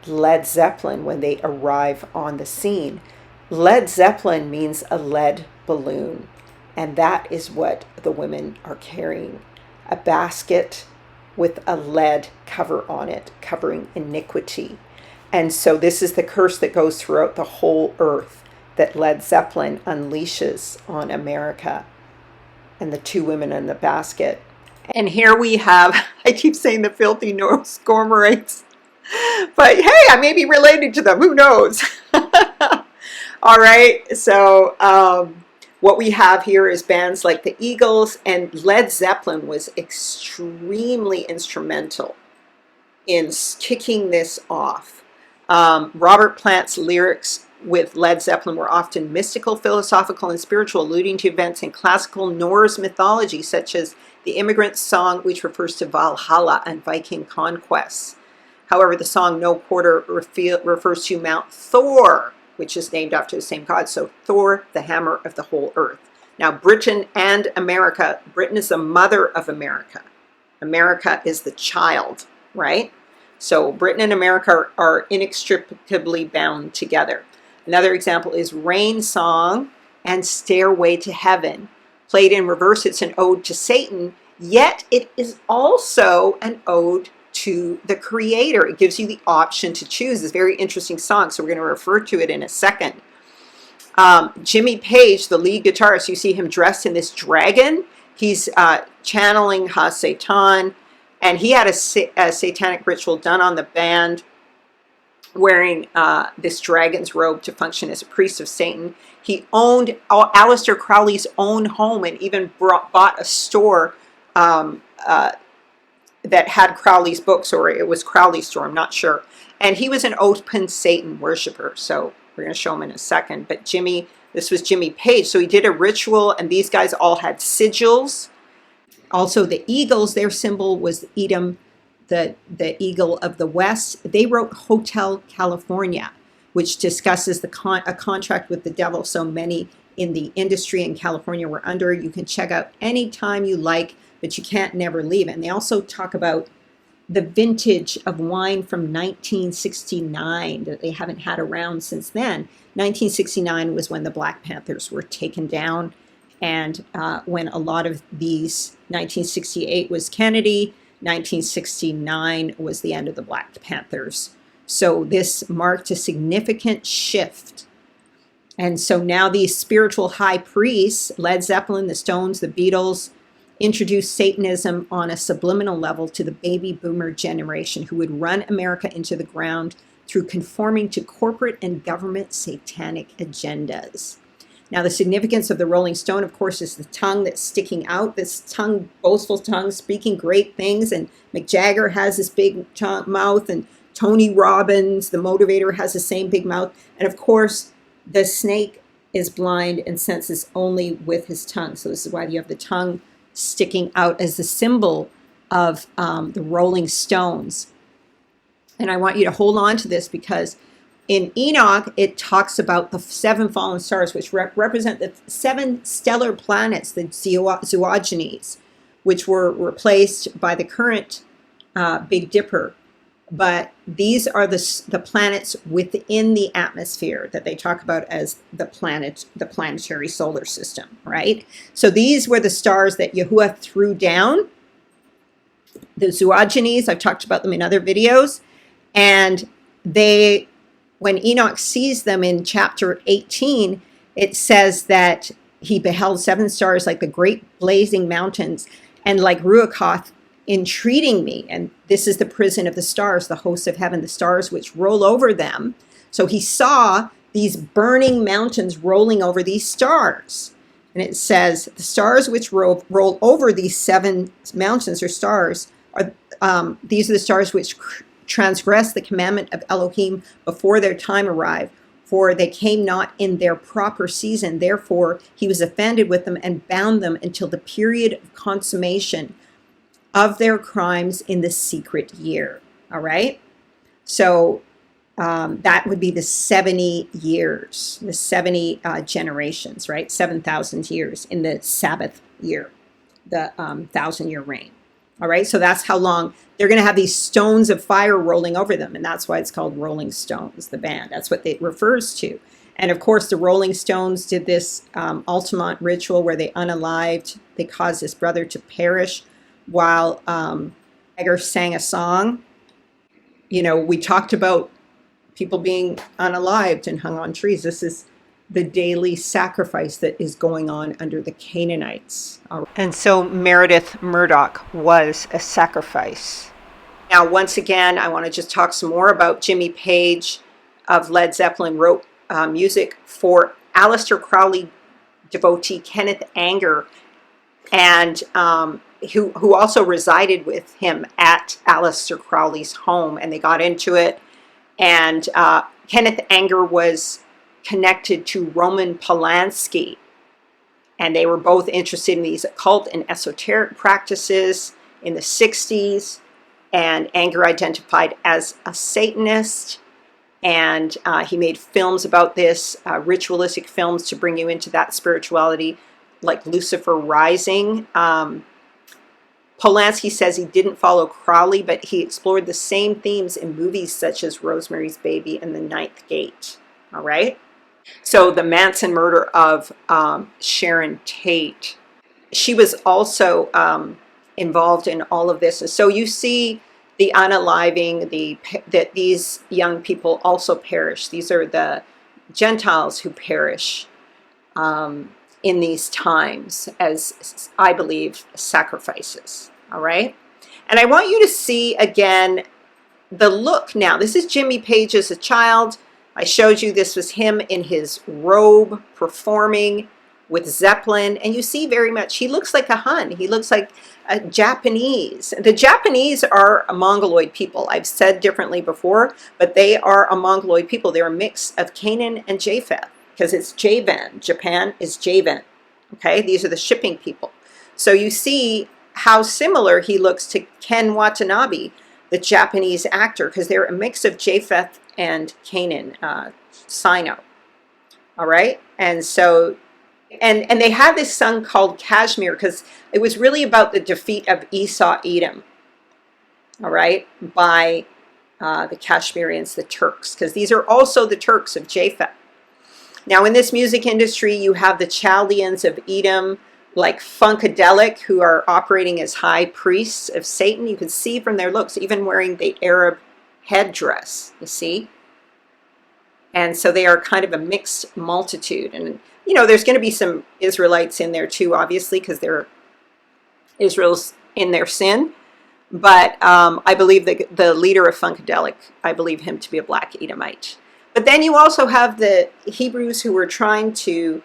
Led Zeppelin when they arrive on the scene. Led Zeppelin means a lead balloon, and that is what the women are carrying, a basket with a lead cover on it, covering iniquity. And so this is the curse that goes throughout the whole earth that Led Zeppelin unleashes on America. And the 2 women in the basket. And here we have, I keep saying the filthy Norse Gomerites, but hey, I may be related to them, who knows? All right, so what we have here is bands like the Eagles, and Led Zeppelin was extremely instrumental in kicking this off. Robert Plant's lyrics with Led Zeppelin were often mystical, philosophical, and spiritual, alluding to events in classical Norse mythology, such as the Immigrant Song, which refers to Valhalla and Viking conquests. However, the song No Quarter refers to Mount Thor, which is named after the same god. So Thor, the hammer of the whole earth. Now, Britain and America, Britain is the mother of America. America is the child, right? So Britain and America are inextricably bound together. Another example is Rain Song and Stairway to Heaven. Played in reverse, it's an ode to Satan, yet it is also an ode to the Creator. It gives you the option to choose. It's a very interesting song, so we're going to refer to it in a second. Jimmy Page, the lead guitarist, you see him dressed in this dragon. He's channeling Ha-Satan, and he had a satanic ritual done on the band, wearing this dragon's robe to function as a priest of Satan. He owned Aleister Crowley's own home, and even bought a store that had Crowley's books, or it was Crowley's store, I'm not sure. And he was an open Satan worshiper, so we're going to show him in a second. But this was Jimmy Page. So he did a ritual, and these guys all had sigils. Also, the eagles, their symbol was Edom, the eagle of the West. They wrote Hotel California, which discusses a contract with the devil. So many in the industry in California were under. You can check out anytime you like, but you can't never leave. And they also talk about the vintage of wine from 1969 that they haven't had around since then. 1969 was when the Black Panthers were taken down, and when a lot of these, 1968 was Kennedy, 1969 was the end of the Black Panthers. So this marked a significant shift. And so now these spiritual high priests, Led Zeppelin, the Stones, the Beatles, introduced Satanism on a subliminal level to the baby boomer generation, who would run America into the ground through conforming to corporate and government satanic agendas. Now, the significance of the Rolling Stone, of course, is the tongue that's sticking out, this tongue, boastful tongue, speaking great things. And Mick Jagger has this big mouth, and Tony Robbins, the motivator, has the same big mouth. And of course, the snake is blind and senses only with his tongue. So this is why you have the tongue sticking out as the symbol of the Rolling Stones. And I want you to hold on to this, because in Enoch, it talks about the 7 fallen stars, which represent the 7 stellar planets, the zoogenes, which were replaced by the current Big Dipper. But these are the planets within the atmosphere that they talk about as the planetary solar system, right? So these were the stars that Yahuwah threw down. The zoogenes, I've talked about them in other videos. And when Enoch sees them in chapter 18, it says that he beheld 7 stars like the great blazing mountains, and like Ruachoth entreating me. And this is the prison of the stars, the hosts of heaven, the stars which roll over them. So he saw these burning mountains rolling over these stars. And it says, the stars which roll over these 7 mountains or stars, these are the stars which transgress the commandment of Elohim before their time arrived, for they came not in their proper season. Therefore he was offended with them and bound them until the period of consummation of their crimes in the secret year. All right? So that would be the 70 years, the 70 generations, right? 7,000 years in the Sabbath year, the 1,000-year reign. All right, so that's how long they're going to have these stones of fire rolling over them. And that's why it's called Rolling Stones, the band. That's what it refers to. And of course, the Rolling Stones did this Altamont ritual where they unalived, they caused this brother to perish while Egger sang a song. You know, we talked about people being unalived and hung on trees. This is the daily sacrifice that is going on under the Canaanites. And so Meredith Murdoch was a sacrifice. Now, once again, I want to just talk some more about Jimmy Page of Led Zeppelin. Wrote music for Aleister Crowley devotee Kenneth Anger, and who also resided with him at Aleister Crowley's home, and they got into it. And Kenneth Anger was connected to Roman Polanski, and they were both interested in these occult and esoteric practices in the 60s, and Anger identified as a Satanist, and he made films about this, ritualistic films to bring you into that spirituality, like Lucifer Rising. Polanski says he didn't follow Crowley, but he explored the same themes in movies such as Rosemary's Baby and The Ninth Gate. All right? So the Manson murder of Sharon Tate, she was also involved in all of this. And so you see the unaliving, that these young people also perish. These are the Gentiles who perish in these times as, I believe, sacrifices. All right? And I want you to see again the look now. This is Jimmy Page as a child. I showed you this was him in his robe performing with Zeppelin. And you see very much, he looks like a Hun. He looks like a Japanese. The Japanese are a Mongoloid people. I've said differently before, but they are a Mongoloid people. They're a mix of Canaan and Japheth, because it's Javan. Japan is Javan. Okay, these are the shipping people. So you see how similar he looks to Ken Watanabe, the Japanese actor, because they're a mix of Japheth and Canaan, Sino. All right, and so, and they had this song called Kashmir, because it was really about the defeat of Esau, Edom. All right, by the Kashmirians, the Turks, because these are also the Turks of Japheth. Now, in this music industry, you have the Chaldeans of Edom, like Funkadelic, who are operating as high priests of Satan. You can see from their looks, even wearing the Arab headdress, you see? And so they are kind of a mixed multitude. And, you know, there's going to be some Israelites in there too, obviously, because they're Israel's in their sin. But I believe the leader of Funkadelic, I believe him to be a Black Edomite. But then you also have the Hebrews who were trying to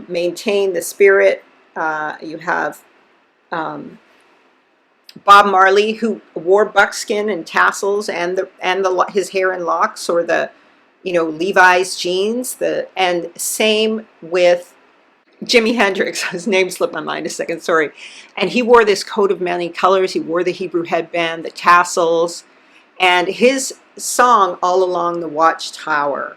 maintain the spirit. You have Bob Marley, who wore buckskin and tassels, and his hair and locks, or the, you know, Levi's jeans. And same with Jimi Hendrix. His name slipped my mind a second. Sorry. And he wore this coat of many colors. He wore the Hebrew headband, the tassels, and his song "All Along the Watchtower."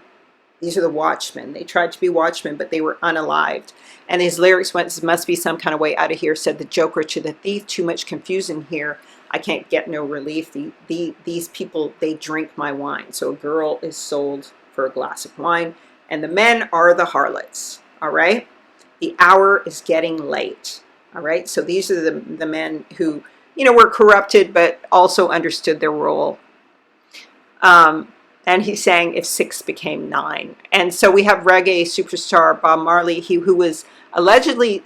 These are the watchmen. They tried to be watchmen, but they were unalived. And his lyrics went, "Must be some kind of way out of here," said the joker to the thief. "Too much confusion here. I can't get no relief. These people, they drink my wine." So a girl is sold for a glass of wine, and the men are the harlots. All right? The hour is getting late. All right? So these are the men who, you know, were corrupted, but also understood their role. And he's saying, if 6 became 9. And so we have reggae superstar Bob Marley, who was allegedly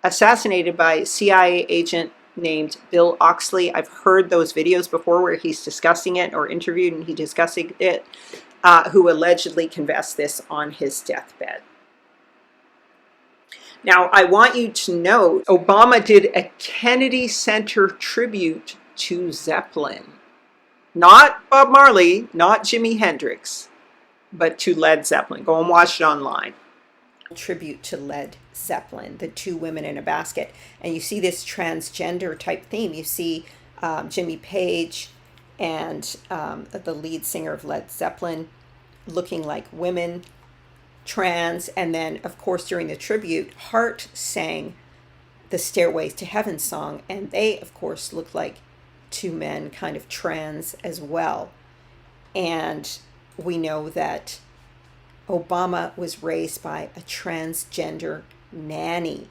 assassinated by a CIA agent named Bill Oxley. I've heard those videos before where he's discussing it, or interviewed and he's discussing it, who allegedly confessed this on his deathbed. Now, I want you to know, Obama did a Kennedy Center tribute to Zeppelin. Not Bob Marley, not Jimi Hendrix, but to Led Zeppelin. Go and watch it online. Tribute to Led Zeppelin, the 2 women in a basket. And you see this transgender type theme. You see Jimmy Page and the lead singer of Led Zeppelin looking like women, trans. And then, of course, during the tribute, Hart sang the Stairway to Heaven song. And they, of course, look like 2 men, kind of trans as well. And we know that Obama was raised by a transgender nanny.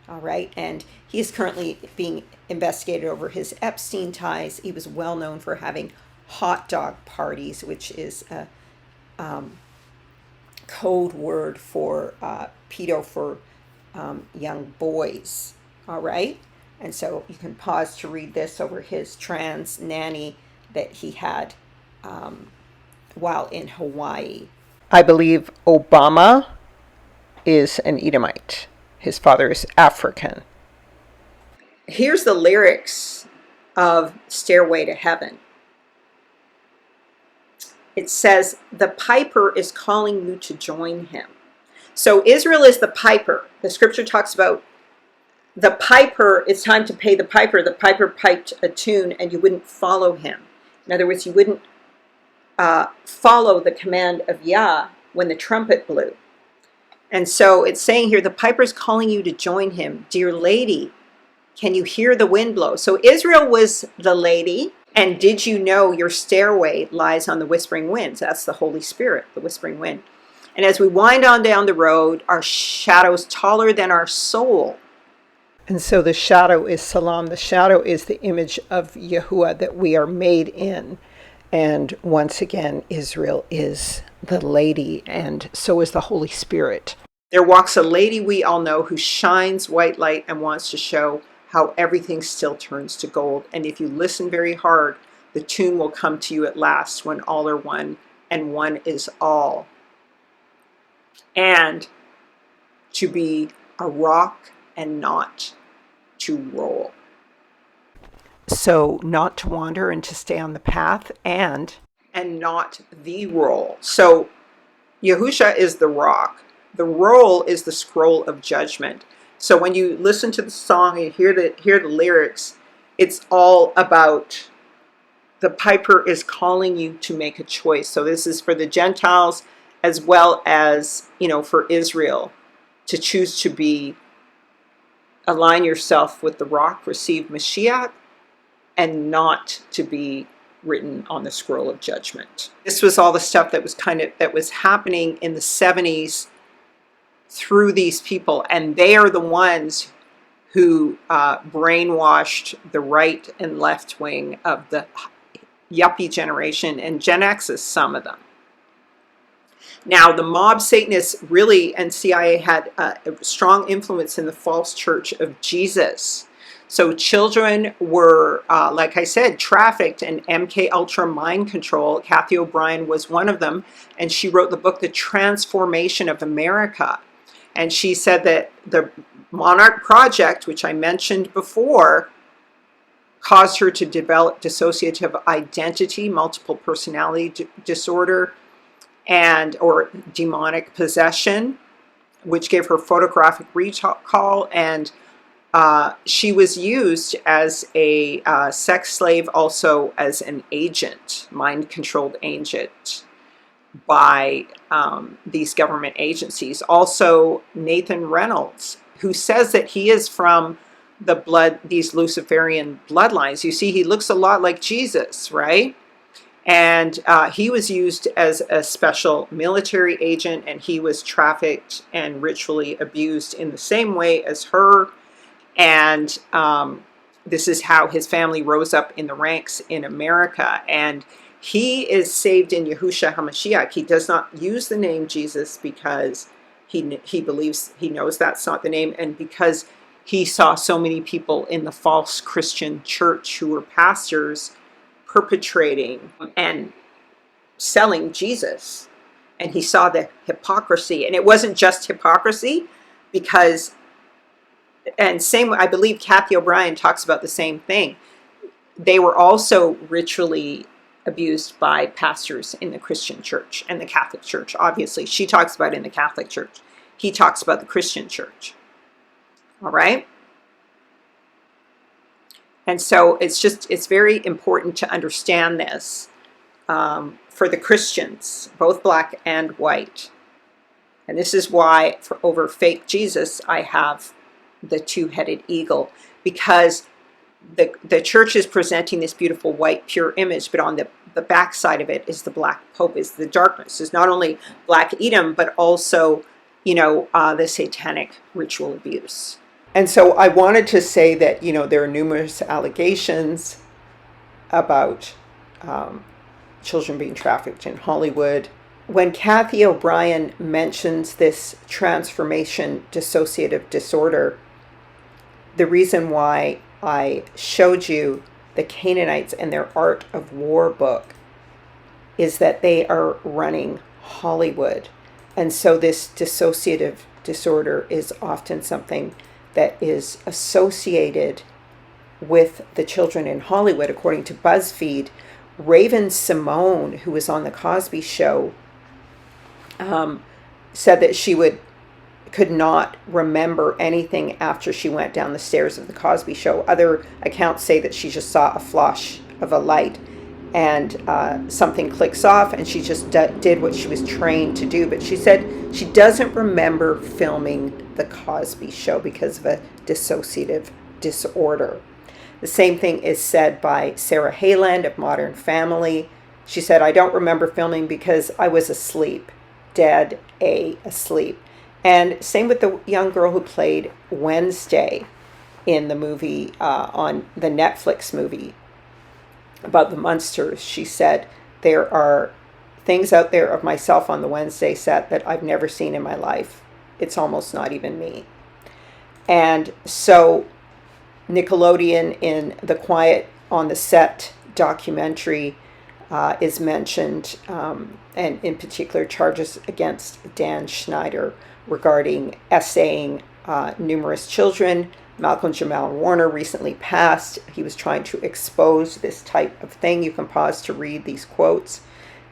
All right. And he is currently being investigated over his Epstein ties. He was well known for having hot dog parties, which is a code word for pedo for young boys. All right. And so you can pause to read this over his trans nanny that he had while in Hawaii. I believe Obama is an Edomite. His father is African. Here's the lyrics of Stairway to Heaven. It says, "The piper is calling you to join him." So Israel is the piper. The scripture talks about the piper. It's time to pay the piper. The piper piped a tune and you wouldn't follow him. In other words, you wouldn't follow the command of Yah when the trumpet blew. And so it's saying here, the piper's calling you to join him. Dear lady, can you hear the wind blow? So Israel was the lady. And did you know your stairway lies on the whispering winds? That's the Holy Spirit, the whispering wind. And as we wind on down the road, our shadow's taller than our soul. And so the shadow is Salam. The shadow is the image of Yahuwah that we are made in. And once again, Israel is the lady, and so is the Holy Spirit. There walks a lady we all know who shines white light and wants to show how everything still turns to gold. And if you listen very hard, the tune will come to you at last, when all are one and one is all. And to be a rock and not to roll. So not to wander and to stay on the path, and not the roll. So Yahusha is the rock. The roll is the scroll of judgment. So when you listen to the song and hear the lyrics, it's all about the piper is calling you to make a choice. So this is for the Gentiles as well as, for Israel, to choose to align yourself with the rock, receive Mashiach, and not to be written on the scroll of judgment. This was all the stuff that was happening in the 70s through these people, and they are the ones who brainwashed the right and left wing of the yuppie generation, and Gen X is some of them. Now, the mob Satanists really, and CIA had a strong influence in the false church of Jesus. So children were, like I said, trafficked, and MK Ultra mind control. Kathy O'Brien was one of them, and she wrote the book, The Transformation of America. And she said that the Monarch Project, which I mentioned before, caused her to develop dissociative identity, multiple personality disorder, or demonic possession, which gave her photographic recall, and she was used as a sex slave, also as an agent, mind-controlled agent, by these government agencies. Also, Nathan Reynolds, who says that he is from these Luciferian bloodlines. You see, he looks a lot like Jesus, right? And he was used as a special military agent, and he was trafficked and ritually abused in the same way as her. And this is how his family rose up in the ranks in America. And he is saved in Yahushua HaMashiach. He does not use the name Jesus because he believes, he knows that's not the name, and because he saw so many people in the false Christian church who were pastors perpetrating and selling Jesus. And he saw the hypocrisy. And it wasn't just hypocrisy, because, and same, I believe Kathy O'Brien talks about the same thing. They were also ritually abused by pastors in the Christian church and the Catholic church. Obviously, she talks about it in the Catholic church. He talks about the Christian church. All right? And so it's very important to understand this for the Christians, both black and white. And this is why, over fake Jesus, I have the two-headed eagle, because the church is presenting this beautiful white pure image, but on the back side of it is the black pope, is the darkness, is not only Black Edom, but also, the satanic ritual abuse. And so I wanted to say that, there are numerous allegations about children being trafficked in Hollywood. When Kathy O'Brien mentions this transformation dissociative disorder, the reason why I showed you the Canaanites and their Art of War book is that they are running Hollywood. And so this dissociative disorder is often something that is associated with the children in Hollywood. According to BuzzFeed, Raven Simone, who was on the Cosby Show, said that she could not remember anything after she went down the stairs of the Cosby Show. Other accounts say that she just saw a flash of a light and something clicks off, and she just did what she was trained to do. But she said she doesn't remember filming the Cosby Show because of a dissociative disorder. The same thing is said by Sarah Hayland of Modern Family. She said, I don't remember filming because I was asleep, dead asleep. And same with the young girl who played Wednesday in the movie, on the Netflix movie. about the Munsters. She said, there are things out there of myself on the Wednesday set that I've never seen in my life. It's almost not even me. And so Nickelodeon in the Quiet on the Set documentary is mentioned, and in particular charges against Dan Schneider regarding essaying numerous children. Malcolm Jamal Warner recently passed. He was trying to expose this type of thing. You can pause to read these quotes.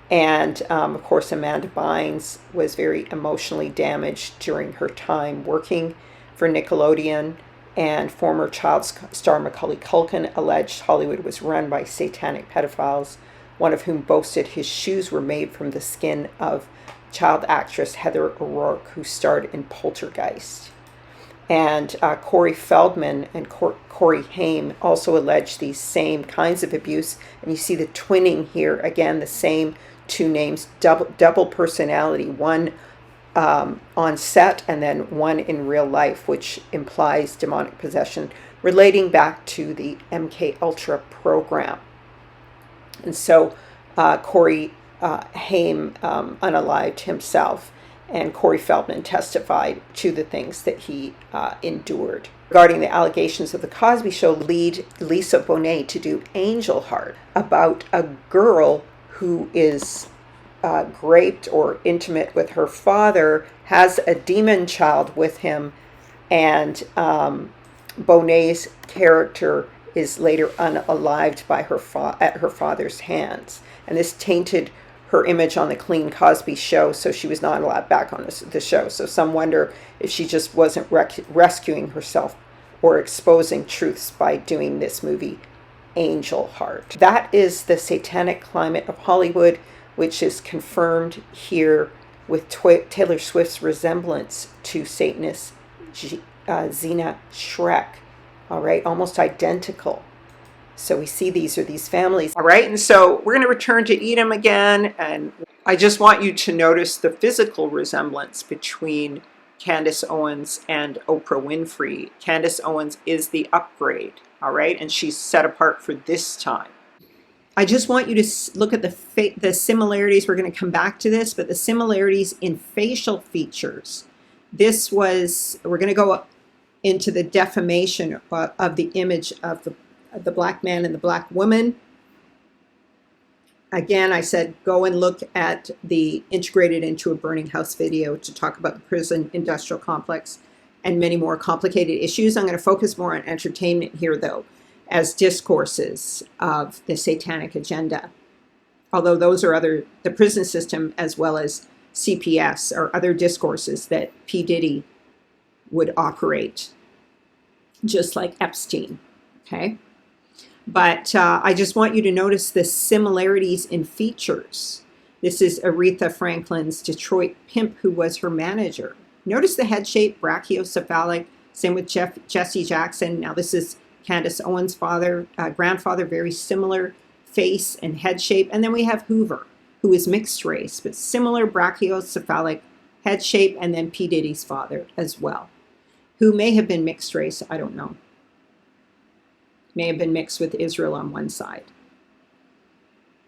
And of course, Amanda Bynes was very emotionally damaged during her time working for Nickelodeon. And former child star Macaulay Culkin alleged Hollywood was run by satanic pedophiles, one of whom boasted his shoes were made from the skin of child actress Heather O'Rourke, who starred in Poltergeist. And Corey Feldman and Corey Haim also alleged these same kinds of abuse. And you see the twinning here, again, the same two names, double personality, one on set and then one in real life, which implies demonic possession relating back to the MK Ultra program. And so Corey Haim unalived himself, and Corey Feldman testified to the things that he endured. Regarding the allegations of the Cosby Show, lead Lisa Bonet to do Angel Heart, about a girl who is raped or intimate with her father, has a demon child with him, and Bonet's character is later unalived by at her father's hands. And this tainted her image on the Clean Cosby Show, so she was not allowed back on the show. So some wonder if she just wasn't rescuing herself or exposing truths by doing this movie, Angel Heart. That is the satanic climate of Hollywood, which is confirmed here with Taylor Swift's resemblance to Satanist Zena Shrek. All right, almost identical. So we see these are these families. All right, and so we're going to return to Edom again, and I just want you to notice the physical resemblance between Candace Owens and Oprah Winfrey. Candace Owens is the upgrade, all right, and she's set apart for this time. I just want you to look at the similarities. We're going to come back to this, but the similarities in facial features. We're going to go into the defamation of the image of the black man and the black woman. Again, I said go and look at the Integrated into a Burning House video to talk about the prison industrial complex and many more complicated issues. I'm going to focus more on entertainment here, though, as discourses of the satanic agenda. Although those are the prison system as well as CPS are other discourses that P. Diddy would operate, just like Epstein, okay? But I just want you to notice the similarities in features. This is Aretha Franklin's Detroit pimp who was her manager. Notice the head shape, brachiocephalic, same with Jesse Jackson. Now this is Candace Owens' grandfather, very similar face and head shape. And then we have Hoover, who is mixed race, but similar brachiocephalic head shape, and then P. Diddy's father as well, who may have been mixed race, I don't know. May have been mixed with Israel on one side.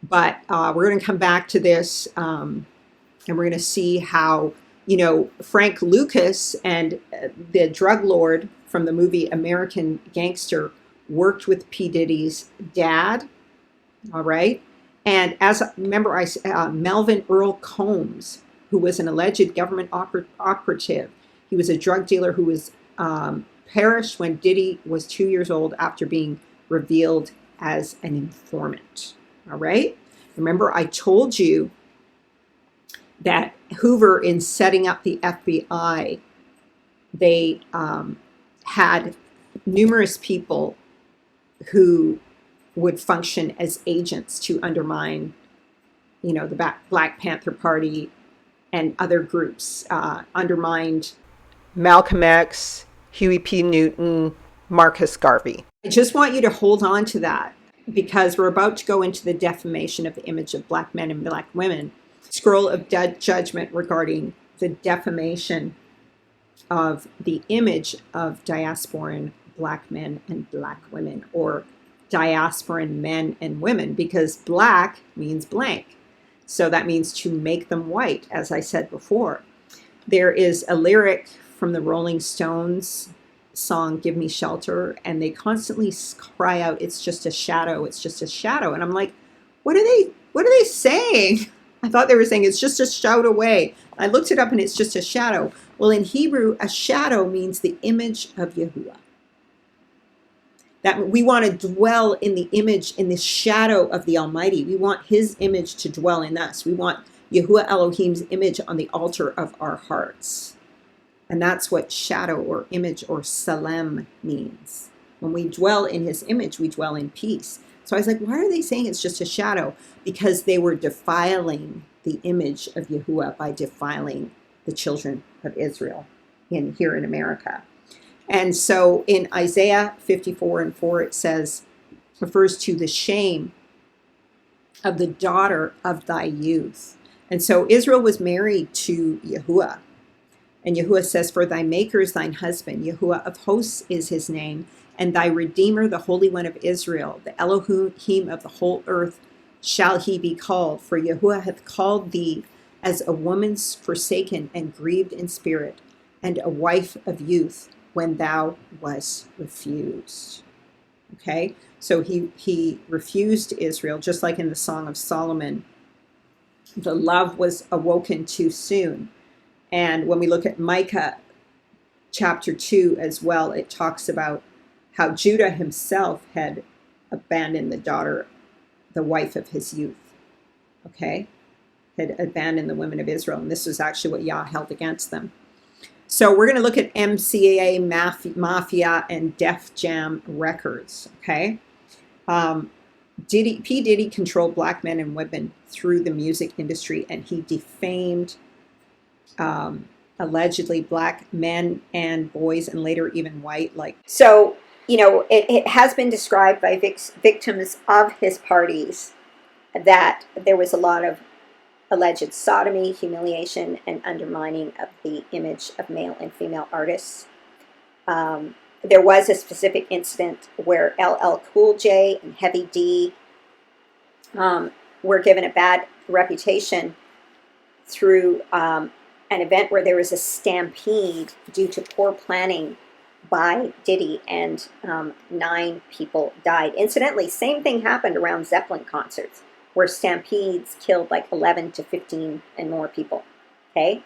But we're going to come back to this, and we're going to see how, Frank Lucas and the drug lord from the movie American Gangster worked with P. Diddy's dad, all right? And remember, Melvin Earl Combs, who was an alleged government operative. He was a drug dealer who was perished when Diddy was 2 years old after being revealed as an informant, all right? Remember, I told you that Hoover, in setting up the FBI, they had numerous people who would function as agents to undermine, the Black Panther Party and other groups, undermined Malcolm X, Huey P. Newton, Marcus Garvey. I just want you to hold on to that, because we're about to go into the defamation of the image of black men and black women. Scroll of judgment regarding the defamation of the image of diasporan black men and black women, or diasporan men and women, because black means blank. So that means to make them white, as I said before. There is a lyric from the Rolling Stones song, Give Me Shelter, and they constantly cry out, it's just a shadow, it's just a shadow. And I'm like, what are they saying? I thought they were saying it's just a shout away. I looked it up and it's just a shadow. Well, in Hebrew, a shadow means the image of Yahuwah. That we want to dwell in the image, in the shadow of the Almighty. We want his image to dwell in us. We want Yahuwah Elohim's image on the altar of our hearts. And that's what shadow or image or salem means. When we dwell in his image, we dwell in peace. So I was like, why are they saying it's just a shadow? Because they were defiling the image of Yahuwah by defiling the children of Israel here in America. And so in Isaiah 54:4, it says, refers to the shame of the daughter of thy youth. And so Israel was married to Yahuwah. And Yahuwah says, for thy maker is thine husband. Yahuwah of hosts is his name. And thy Redeemer, the Holy One of Israel, the Elohim of the whole earth, shall he be called. For Yahuwah hath called thee as a woman's forsaken and grieved in spirit, and a wife of youth, when thou wast refused. Okay, so he refused Israel, just like in the Song of Solomon. The love was awoken too soon. And when we look at Micah chapter 2 as well, it talks about how Judah himself had abandoned the wife of his youth. Okay, had abandoned the women of Israel. And this was actually what Yah held against them. So we're going to look at MCAA, Mafia, and Def Jam records, okay? P. Diddy controlled black men and women through the music industry, and he defamed, allegedly, black men and boys, and later even white. So, it has been described by victims of his parties that there was a lot of alleged sodomy, humiliation, and undermining of the image of male and female artists. There was a specific incident where LL Cool J and Heavy D were given a bad reputation through an event where there was a stampede due to poor planning by Diddy, and 9 people died. Incidentally, same thing happened around Zeppelin concerts, where stampedes killed like 11 to 15 and more people, okay?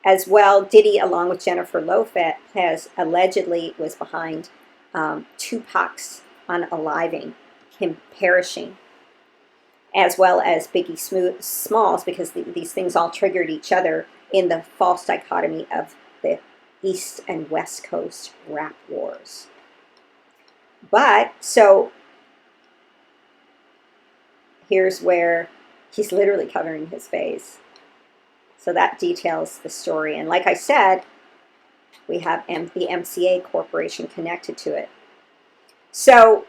As well, Diddy, along with Jennifer Lopez, allegedly was behind Tupac's unaliving, him perishing, as well as Biggie Smalls, because these things all triggered each other in the false dichotomy of the East and West Coast rap wars. But, so, here's where he's literally covering his face. So that details the story. And like I said, we have the MCA Corporation connected to it. So,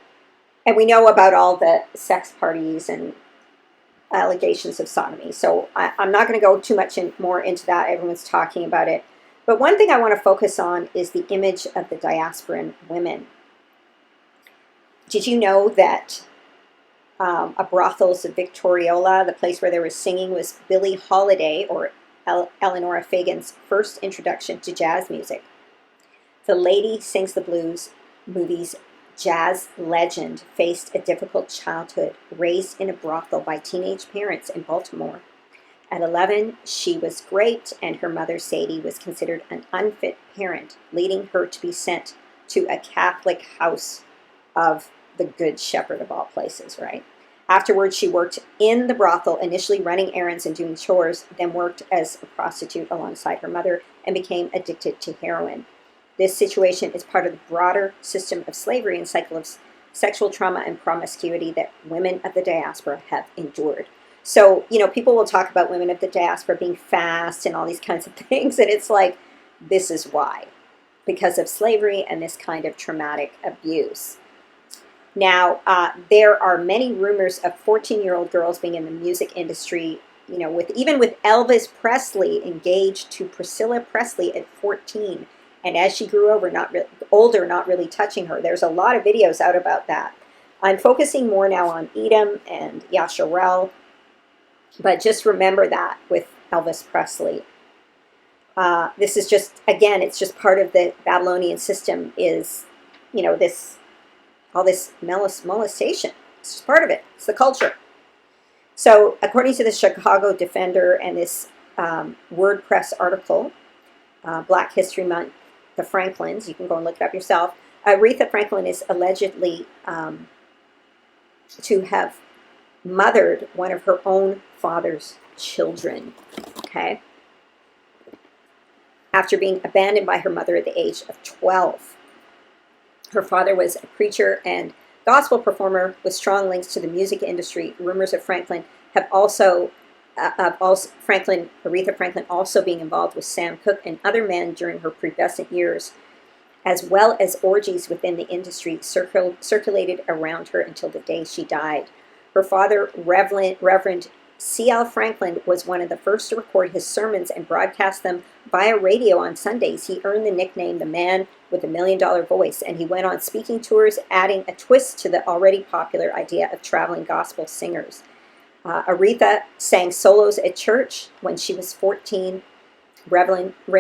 and we know about all the sex parties and allegations of sodomy. So I'm not going to go too much more into that. Everyone's talking about it. But one thing I want to focus on is the image of the diasporan women. Did you know that a brothels of Victoriola, the place where they were singing, was Billie Holiday, or Eleanor Fagan's first introduction to jazz music? The Lady Sings the Blues movie's jazz legend faced a difficult childhood, raised in a brothel by teenage parents in Baltimore. At 11, she was raped, and her mother, Sadie, was considered an unfit parent, leading her to be sent to a Catholic house of the Good Shepherd of all places, right? Afterwards, she worked in the brothel, initially running errands and doing chores, then worked as a prostitute alongside her mother and became addicted to heroin. This situation is part of the broader system of slavery and cycle of sexual trauma and promiscuity that women of the diaspora have endured. So, people will talk about women of the diaspora being fast and all these kinds of things, and it's like, this is why. Because of slavery and this kind of traumatic abuse. Now, there are many rumors of 14-year-old girls being in the music industry, with Elvis Presley engaged to Priscilla Presley at 14, And as she grew older, not really touching her. There's a lot of videos out about that. I'm focusing more now on Edom and Yahsharel, but just remember that with Elvis Presley. This is just, again, it's just part of the Babylonian system is, all this molestation. It's just part of it. It's the culture. So according to the Chicago Defender and this WordPress article, Black History Month, the Franklins, you can go and look it up yourself. Aretha Franklin is allegedly to have mothered one of her own father's children, okay? After being abandoned by her mother at the age of 12. Her father was a preacher and gospel performer with strong links to the music industry. Rumors of Franklin have also, Aretha Franklin also being involved with Sam Cooke and other men during her pubescent years, as well as orgies within the industry circulated around her until the day she died. Her father, Reverend C.L. Franklin, was one of the first to record his sermons and broadcast them via radio on Sundays. He earned the nickname the Man with the $1 Million Voice, and he went on speaking tours, adding a twist to the already popular idea of traveling gospel singers. Aretha sang solos at church. When she was 14, Reverend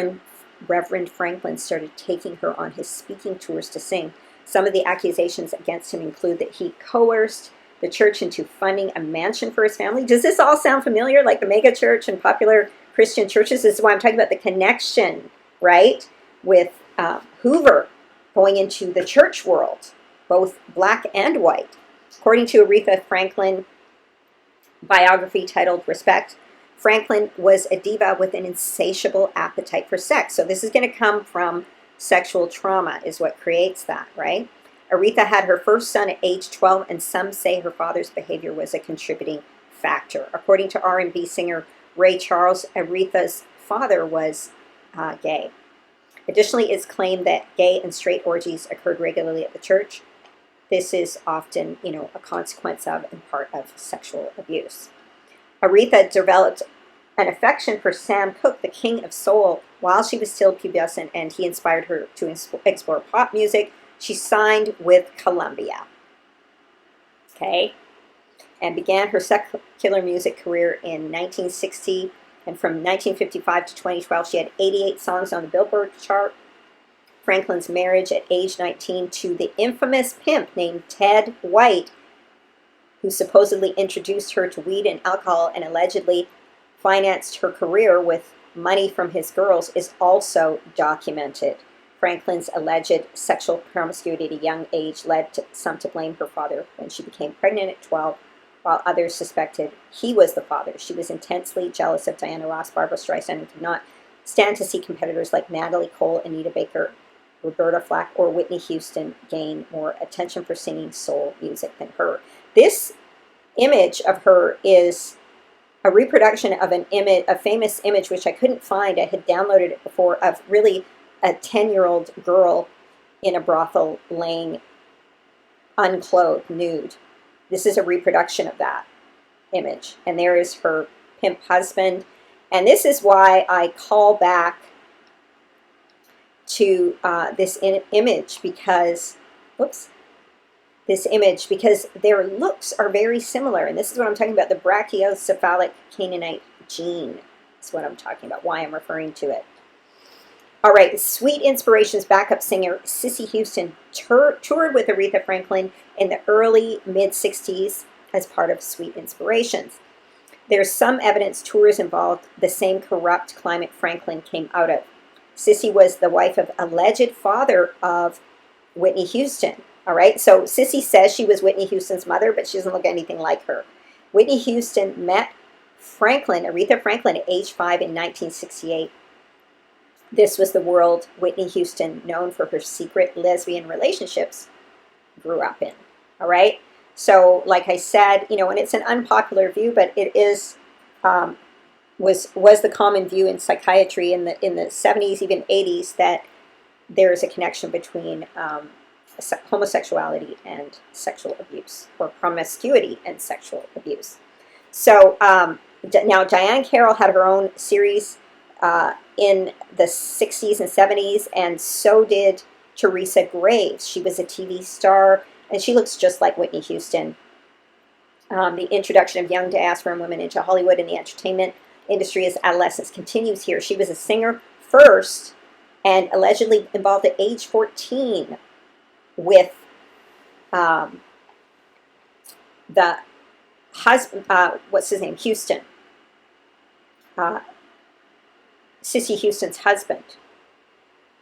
Franklin started taking her on his speaking tours to sing. Some of the accusations against him include that he coerced the church into funding a mansion for his family. Does this all sound familiar, like the mega church and popular Christian churches? This is why I'm talking about the connection, right, with Hoover going into the church world, both black and white. According to Aretha Franklin biography titled Respect, Franklin was a diva with an insatiable appetite for sex. So this is going to come from sexual trauma is what creates that, right? Aretha had her first son at age 12, and some say her father's behavior was a contributing factor. According to R&B singer Ray Charles, Aretha's father was gay. Additionally, it's claimed that gay and straight orgies occurred regularly at the church. This is often, a consequence of and part of sexual abuse. Aretha developed an affection for Sam Cooke, the king of soul, while she was still pubescent, and he inspired her to explore pop music. She signed with Columbia, okay, and began her secular music career in 1960. And from 1955 to 2012, she had 88 songs on the Billboard chart. Franklin's marriage at age 19 to the infamous pimp named Ted White, who supposedly introduced her to weed and alcohol and allegedly financed her career with money from his girls, is also documented. Franklin's alleged sexual promiscuity at a young age led some to blame her father when she became pregnant at 12, while others suspected he was the father. She was intensely jealous of Diana Ross, Barbra Streisand, and could not stand to see competitors like Natalie Cole, Anita Baker, Roberta Flack, or Whitney Houston gain more attention for singing soul music than her. This image of her is a reproduction of a famous image which I couldn't find. I had downloaded it before, of really a 10-year-old girl in a brothel laying unclothed, nude. This is a reproduction of that image. And there is her pimp husband. And this is why I call back to this image because, because their looks are very similar. And this is what I'm talking about, the brachiocephalic Canaanite gene. That's what I'm talking about, why I'm referring to it. All right, Sweet Inspirations backup singer Cissy Houston toured with Aretha Franklin in the early mid-60s as part of Sweet Inspirations. There's some evidence tours involved the same corrupt climate Franklin came out of. Cissy was the wife of alleged father of Whitney Houston. All right, so Cissy says she was Whitney Houston's mother, but she doesn't look anything like her. Whitney Houston met Aretha Franklin, at age 5 in 1968. This was the world Whitney Houston, known for her secret lesbian relationships, grew up in. All right. So, like I said, and it's an unpopular view, but it is was the common view in psychiatry in the 70s, even 80s, that there is a connection between homosexuality and sexual abuse, or promiscuity and sexual abuse. So now Diane Carroll had her own series in the 60s and 70s, and so did Teresa Graves. She was a TV star, and she looks just like Whitney Houston. The introduction of young diasporan women into Hollywood and the entertainment industry as adolescents continues here. She was a singer first and allegedly involved at age 14 with the husband, what's his name, Houston, Sissy Houston's husband.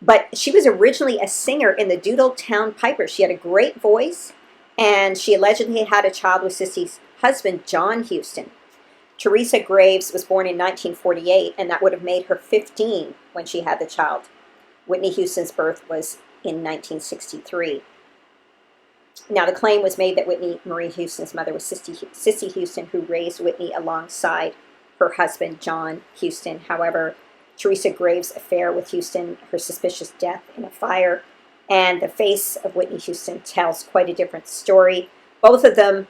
But she was originally a singer in the Doodletown Pipers. She had a great voice, and she allegedly had a child with Sissy's husband, John Houston. Teresa Graves was born in 1948, and that would have made her 15 when she had the child. Whitney Houston's birth was in 1963. Now, the claim was made that Whitney Marie Houston's mother was Sissy Houston, who raised Whitney alongside her husband, John Houston. However, Teresa Graves' affair with Houston, her suspicious death in a fire, and the face of Whitney Houston tells quite a different story. Both of them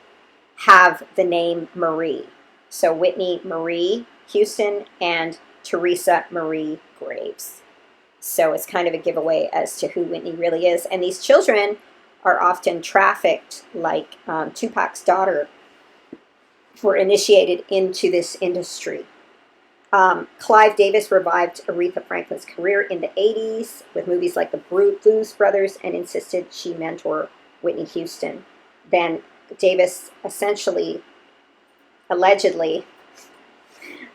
have the name Marie. So Whitney Marie Houston and Teresa Marie Graves. So it's kind of a giveaway as to who Whitney really is. And these children are often trafficked, like Tupac's daughter, were initiated into this industry. Clive Davis revived Aretha Franklin's career in the 80s with movies like The Blues Brothers and insisted she mentor Whitney Houston. Then Davis essentially, allegedly,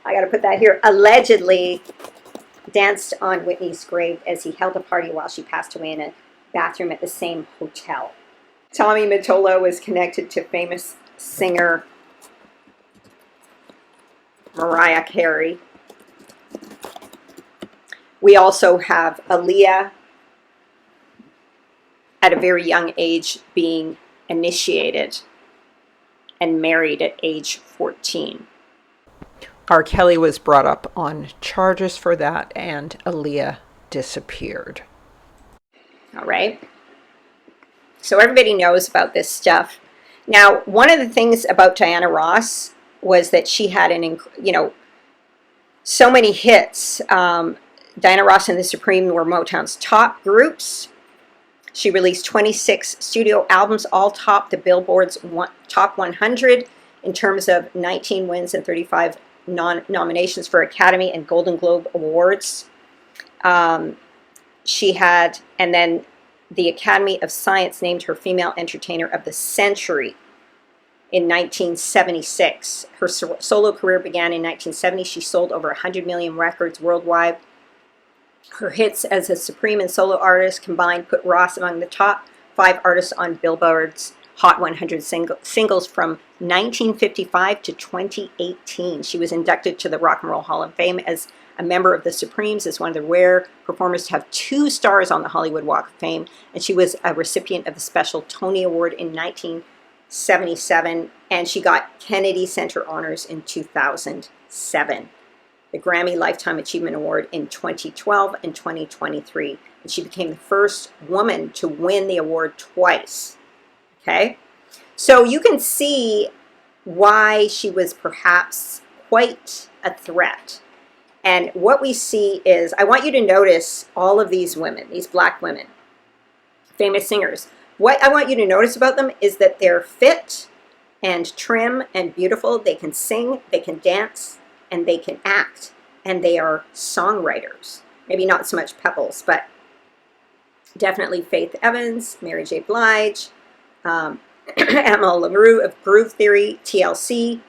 I got to put that here, allegedly danced on Whitney's grave as he held a party while she passed away in a bathroom at the same hotel. Tommy Mottola was connected to famous singer Mariah Carey. We also have Aaliyah at a very young age being initiated and married at age 14. R. Kelly was brought up on charges for that, and Aaliyah disappeared. All right. So everybody knows about this stuff. Now, one of the things about Diana Ross was that she had so many hits. Diana Ross and the Supreme were Motown's top groups. She released 26 studio albums, all topped the Billboard's top 100 in terms of 19 wins and 35 nominations for Academy and Golden Globe Awards. She had, and then the Academy of Science named her Female Entertainer of the Century in 1976. Her solo career began in 1970. She sold over 100 million records worldwide. Her hits as a Supreme and solo artist combined put Ross among the top 5 artists on Billboard's Hot 100 singles from 1955 to 2018. She was inducted to the Rock and Roll Hall of Fame as a member of the Supremes, as one of the rare performers to have 2 stars on the Hollywood Walk of Fame, and she was a recipient of the special Tony Award in 1977, and she got Kennedy Center honors in 2007. The Grammy Lifetime Achievement Award in 2012 and 2023. And she became the first woman to win the award twice. Okay? So you can see why she was perhaps quite a threat. And what we see is, I want you to notice all of these women, these black women, famous singers. What I want you to notice about them is that they're fit and trim and beautiful. They can sing, they can dance, and they can act, and they are songwriters. Maybe not so much Pebbles, but definitely Faith Evans, Mary J. Blige, Emma LaRue of Groove Theory, TLC,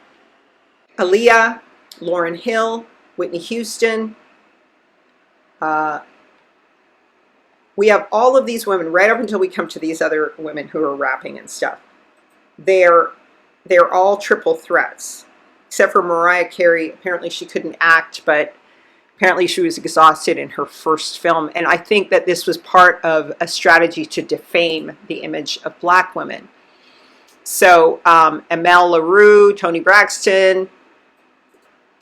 Aaliyah, Lauryn Hill, Whitney Houston. We have all of these women right up until we come to these other women who are rapping and stuff. They're all triple threats. Except for Mariah Carey. Apparently she couldn't act, but apparently she was exhausted in her first film. And I think that this was part of a strategy to defame the image of black women. So Amel LaRue, Toni Braxton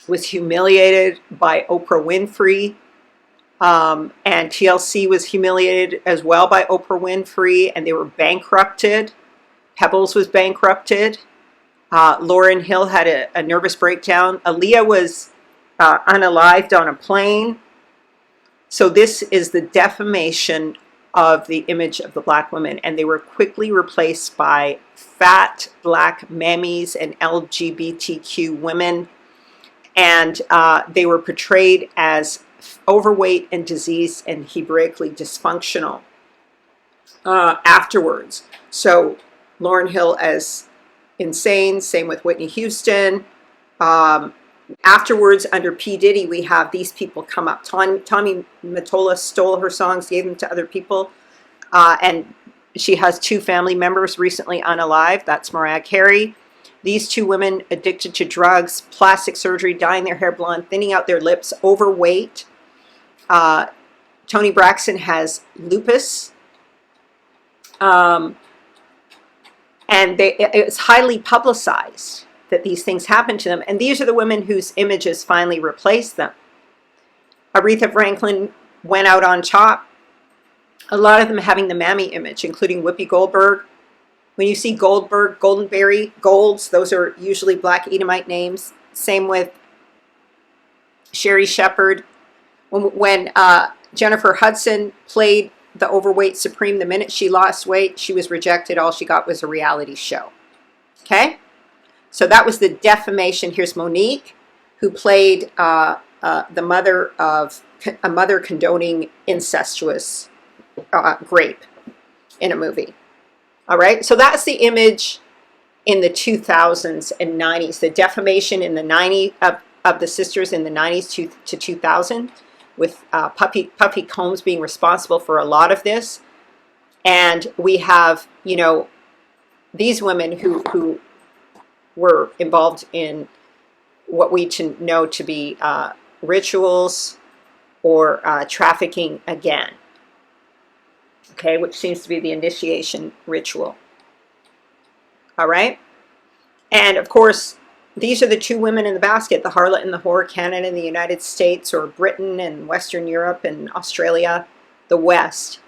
was humiliated by Oprah Winfrey. And TLC was humiliated as well by Oprah Winfrey, and they were bankrupted. Pebbles was bankrupted. Lauryn Hill had a nervous breakdown. Aaliyah was unalived on a plane. So this is the defamation of the image of the black woman, and they were quickly replaced by fat black mammies and LGBTQ women, and they were portrayed as overweight and diseased and Hebraically dysfunctional afterwards. So Lauryn Hill as insane, same with Whitney Houston. Afterwards, under P. Diddy, we have these people come up. Tommy Mottola stole her songs, gave them to other people, and she has 2 family members recently unalived. That's Mariah Carey. These 2 women addicted to drugs, plastic surgery, dyeing their hair blonde, thinning out their lips, overweight. Toni Braxton has lupus. And it's highly publicized that these things happen to them. And these are the women whose images finally replaced them. Aretha Franklin went out on top. A lot of them having the mammy image, including Whoopi Goldberg. When you see Goldberg, Goldenberry, Golds, those are usually Black Edomite names. Same with Sherry Shepherd. When Jennifer Hudson played the overweight supreme, the minute she lost weight, she was rejected. All she got was a reality show. Okay? So that was the defamation. Here's Monique, who played the mother of a mother condoning incestuous rape in a movie. All right, so that's the image in the 2000s and 90s. The defamation in the 90s of the sisters in the 90s to 2000, with Puffy Combs being responsible for a lot of this. And we have, you know, these women who were involved in what we know to be rituals or trafficking again, okay, which seems to be the initiation ritual. All right, and of course, these are the 2 women in the basket: the harlot and the whore, Canada and the United States, or Britain and Western Europe and Australia, the West.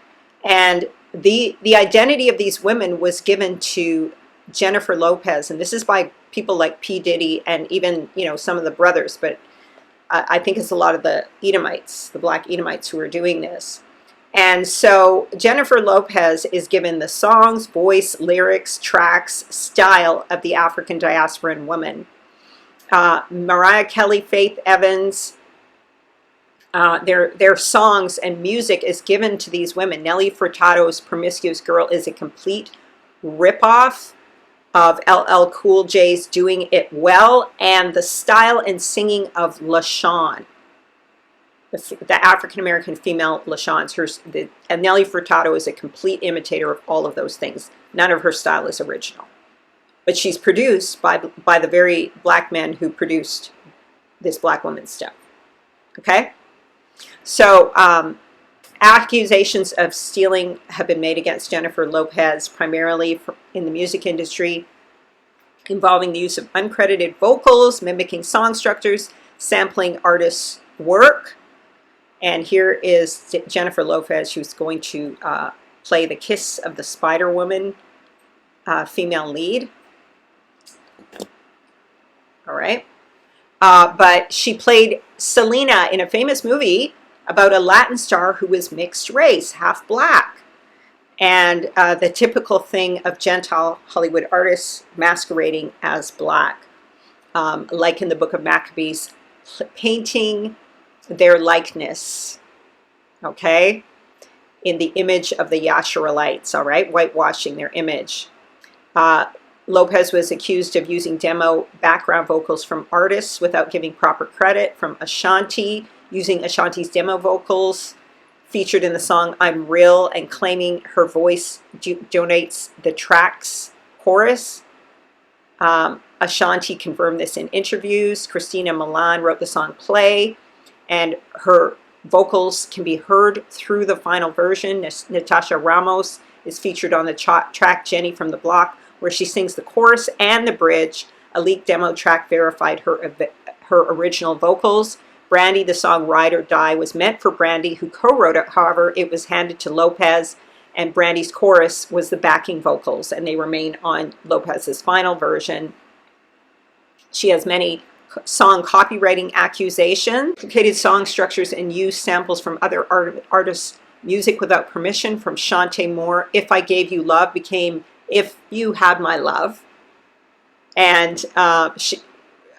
And the identity of these women was given to Jennifer Lopez, and this is by people like P. Diddy and even, you know, some of the brothers, but I think it's a lot of the Edomites, the Black Edomites, who are doing this. And so Jennifer Lopez is given the songs, voice, lyrics, tracks, style of the African diasporan woman. Mariah Kelly, Faith Evans, their songs and music is given to these women. Nelly Furtado's Promiscuous Girl is a complete ripoff of LL Cool J's Doing It Well, and the style and singing of LaShawn, the African-American female LaShawn. And Nelly Furtado is a complete imitator of all of those things. None of her style is original. But she's produced by the very black men who produced this black woman stuff. Okay? So, accusations of stealing have been made against Jennifer Lopez, primarily in the music industry, involving the use of uncredited vocals, mimicking song structures, sampling artists' work. And here is Jennifer Lopez, who's going to play the Kiss of the Spider Woman female lead. All right. But she played Selena in a famous movie about a Latin star who was mixed race, half black. And the typical thing of Gentile Hollywood artists masquerading as black, like in the book of Maccabees, painting their likeness, okay, in the image of the Yahsharelites, all right, whitewashing their image. Lopez was accused of using demo background vocals from artists without giving proper credit, from Ashanti, using Ashanti's demo vocals featured in the song I'm Real, and claiming her voice donates the track's chorus. Ashanti confirmed this in interviews. Christina Milan wrote the song Play, and her vocals can be heard through the final version. Natasha Ramos is featured on the track Jenny from the Block, where she sings the chorus and the bridge. A leaked demo track verified her original vocals. Brandy, the song Ride or Die, was meant for Brandy, who co-wrote it. However, it was handed to Lopez, and Brandy's chorus was the backing vocals, and they remain on Lopez's final version. She has many song copywriting accusation, duplicated song structures, and used samples from other artists' music without permission, from Shantae Moore. If I Gave You Love became If You Had My Love. And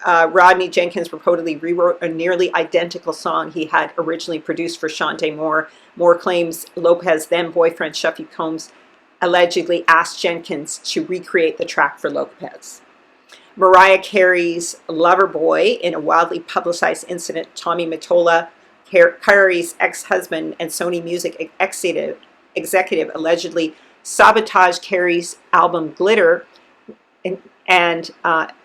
Rodney Jenkins reportedly rewrote a nearly identical song he had originally produced for Shantae Moore. Moore claims Lopez's then boyfriend, Shuffy Combs, allegedly asked Jenkins to recreate the track for Lopez. Mariah Carey's lover boy, in a wildly publicized incident, Tommy Mottola, Carey's ex-husband and Sony Music executive, allegedly sabotaged Carey's album Glitter, and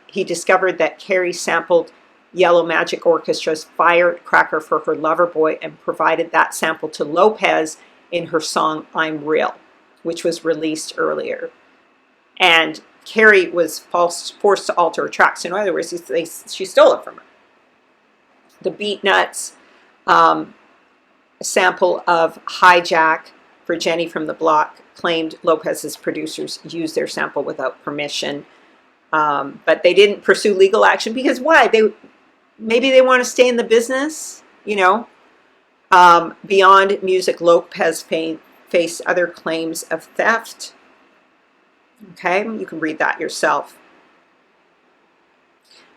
he discovered that Carey sampled Yellow Magic Orchestra's Firecracker for her lover boy and provided that sample to Lopez in her song I'm Real, which was released earlier. And Carey was forced to alter her track. So in other words, she stole it from her. The Beat Nuts sample of Hijack for Jenny from the Block claimed Lopez's producers used their sample without permission. But they didn't pursue legal action because why? Maybe they want to stay in the business, you know. Beyond Music, Lopez faced other claims of theft. Okay, you can read that yourself.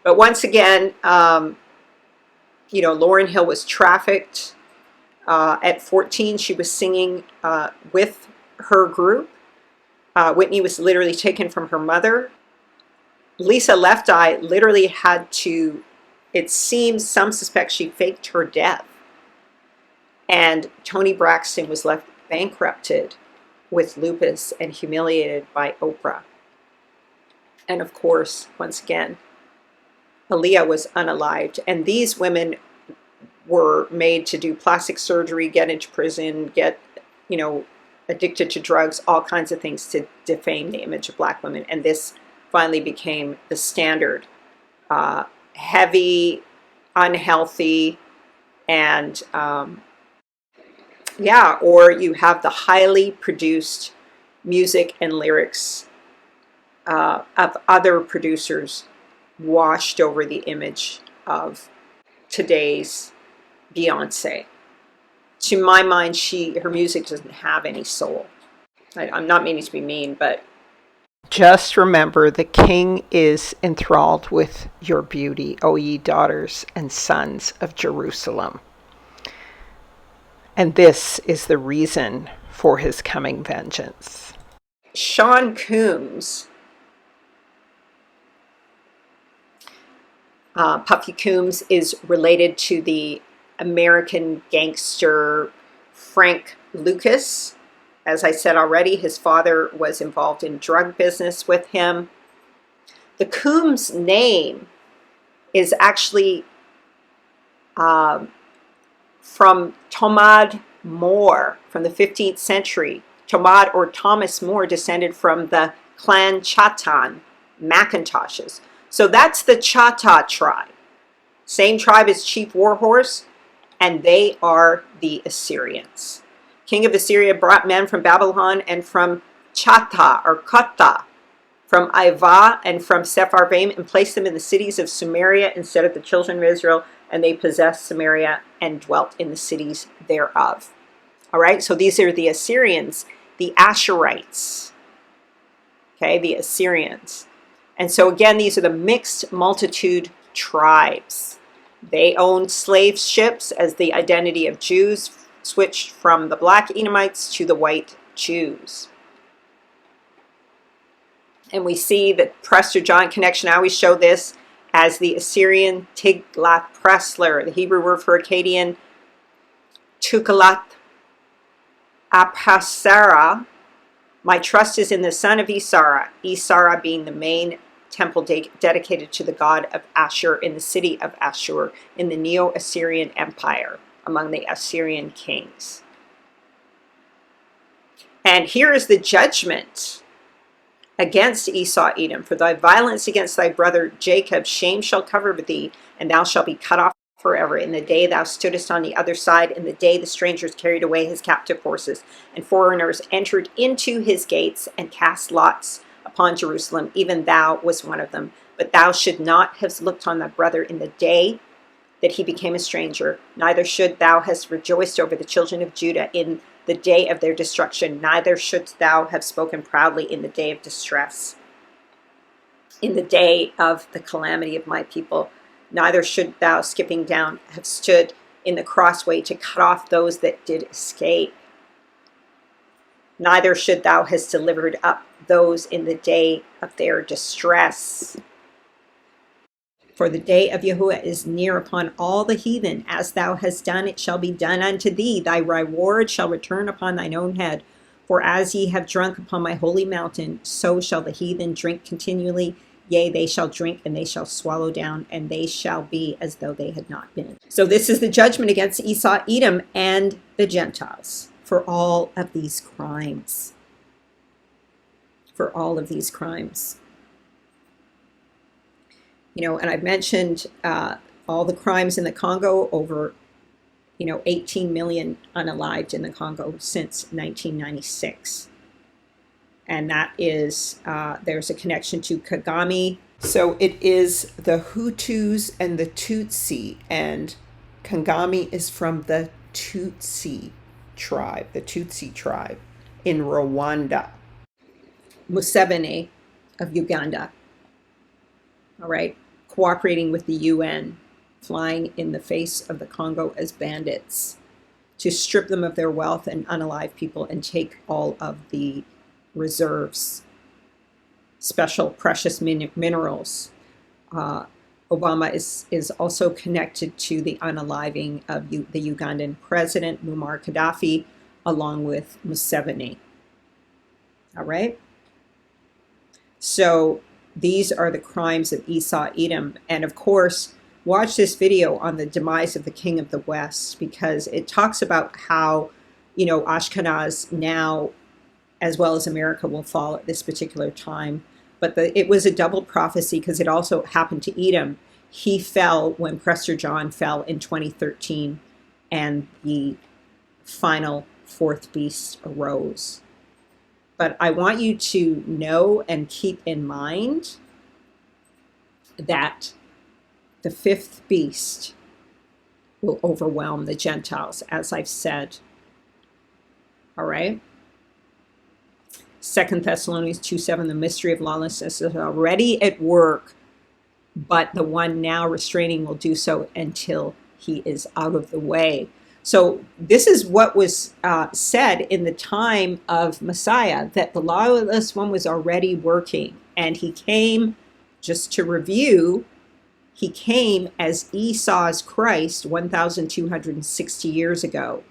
But once again, you know, Lauryn Hill was trafficked. At 14, she was singing with her group. Whitney was literally taken from her mother. Lisa Left Eye literally had to, it seems some suspect she faked her death. And Toni Braxton was left bankrupted with lupus and humiliated by Oprah. And of course, once again, Aaliyah was unalived. And these women were made to do plastic surgery, get into prison, get, you know, addicted to drugs, all kinds of things to defame the image of black women. And this finally became the standard. Heavy, unhealthy, and yeah, or you have the highly produced music and lyrics of other producers washed over the image of today's Beyonce. To my mind, her music doesn't have any soul. I'm not meaning to be mean, but just remember the king is enthralled with your beauty, O ye daughters and sons of Jerusalem. And this is the reason for his coming vengeance. Sean Combs, Puffy Combs, is related to the American gangster Frank Lucas. As I said already, his father was involved in drug business with him. The Combs name is actually from Tomad More from the 15th century. Tomad, or Thomas More, descended from the clan Chatan, Macintoshes. So that's the Chata tribe. Same tribe as Chief Warhorse, and they are the Assyrians. King of Assyria brought men from Babylon and from Chata, or Kata, from Iva and from Sepharvaim, and placed them in the cities of Samaria instead of the children of Israel, and they possessed Samaria and dwelt in the cities thereof. All right, so these are the Assyrians, the Asherites, okay, the Assyrians. And so again, these are the mixed multitude tribes. They owned slave ships as the identity of Jews switched from the black Edomites to the white Jews. And we see the Prestor John connection. I always show this as the Assyrian Tiglath-Pileser, the Hebrew word for Akkadian Tukalat-Apasara. My trust is in the son of Esau, Esau being the main temple dedicated to the god of Ashur in the city of Ashur in the Neo-Assyrian Empire among the Assyrian kings. And here is the judgment against Esau, Edom. For thy violence against thy brother Jacob, shame shall cover thee, and thou shalt be cut off forever. In the day thou stoodest on the other side, in the day the strangers carried away his captive horses, and foreigners entered into his gates and cast lots upon Jerusalem, even thou was one of them. But thou should not have looked on thy brother in the day that he became a stranger, neither should thou have rejoiced over the children of Judah in the day of their destruction, neither shouldst thou have spoken proudly in the day of distress, in the day of the calamity of my people. Neither should thou, skipping down, have stood in the crossway to cut off those that did escape. Neither should thou have delivered up those in the day of their distress. For the day of Yahuwah is near upon all the heathen. As thou hast done, it shall be done unto thee. Thy reward shall return upon thine own head. For as ye have drunk upon my holy mountain, so shall the heathen drink continually. Yea, they shall drink, and they shall swallow down, and they shall be as though they had not been. So this is the judgment against Esau, Edom, and the Gentiles for all of these crimes. For all of these crimes. You know, and I've mentioned all the crimes in the Congo, over, 18 million unalived in the Congo since 1996. And that is, there's a connection to Kagame. So it is the Hutus and the Tutsi, and Kagame is from the Tutsi tribe in Rwanda. Museveni of Uganda, all right, cooperating with the UN, flying in the face of the Congo as bandits to strip them of their wealth and unalive people and take all of the reserves, special precious minerals. Obama is also connected to the unaliving of the Ugandan president, Muammar Gaddafi, along with Museveni. All right? So these are the crimes of Esau, Edom. And of course, watch this video on the demise of the king of the West, because it talks about how, Ashkenaz now, as well as America, will fall at this particular time. But it was a double prophecy, because it also happened to Edom. He fell when Prestor John fell in 2013, and the final fourth beast arose. But I want you to know and keep in mind that the fifth beast will overwhelm the Gentiles, as I've said. All right? 2 Thessalonians 2:7, the mystery of lawlessness is already at work, but the one now restraining will do so until he is out of the way. So this is what was said in the time of Messiah, that the lawless one was already working. And he came, just to review, he came as Esau's Christ 1,260 years ago.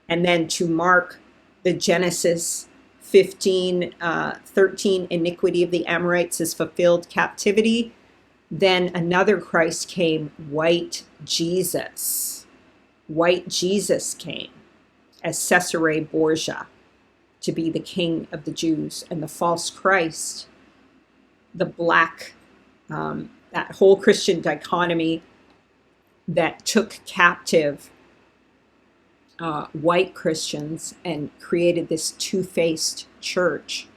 And then to mark the Genesis 15:13 iniquity of the Amorites is fulfilled captivity. Then another Christ came, white Jesus. White Jesus came as Caesarea Borgia to be the king of the Jews. And the false Christ, the black, that whole Christian dichotomy that took captive white Christians and created this two-faced church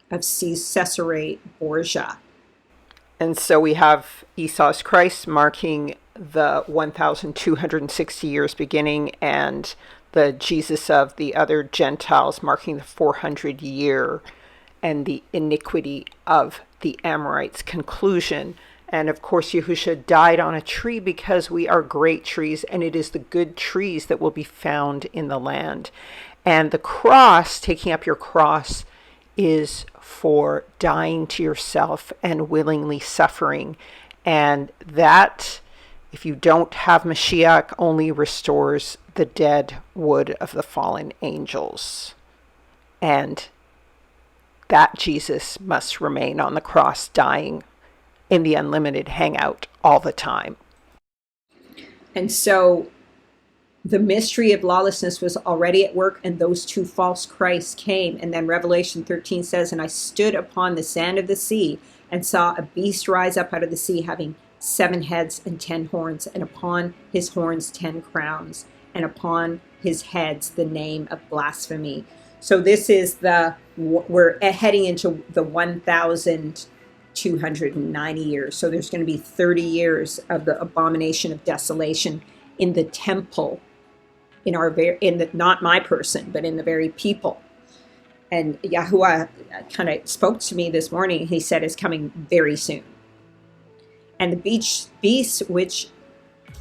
of Caesarea Borgia. And so we have Esau's Christ marking the 1,260 years beginning, and the Jesus of the other Gentiles marking the 400 year, and the iniquity of the Amorites conclusion. And of course, Yahusha died on a tree because we are great trees, and it is the good trees that will be found in the land. And the cross, taking up your cross, is for dying to yourself and willingly suffering. And that, if you don't have Mashiach, only restores the dead wood of the fallen angels. And that Jesus must remain on the cross, dying in the unlimited hangout all the time. And so the mystery of lawlessness was already at work, and those two false Christs came. And then Revelation 13 says, and I stood upon the sand of the sea and saw a beast rise up out of the sea, having 7 heads and 10 horns, and upon his horns 10 crowns, and upon his heads the name of blasphemy. So this is we're heading into the 1,000 290 years. So there's going to be 30 years of the abomination of desolation in the temple, not my person, but in the very people. And Yahuwah kind of spoke to me this morning. He said it's coming very soon. And the beast which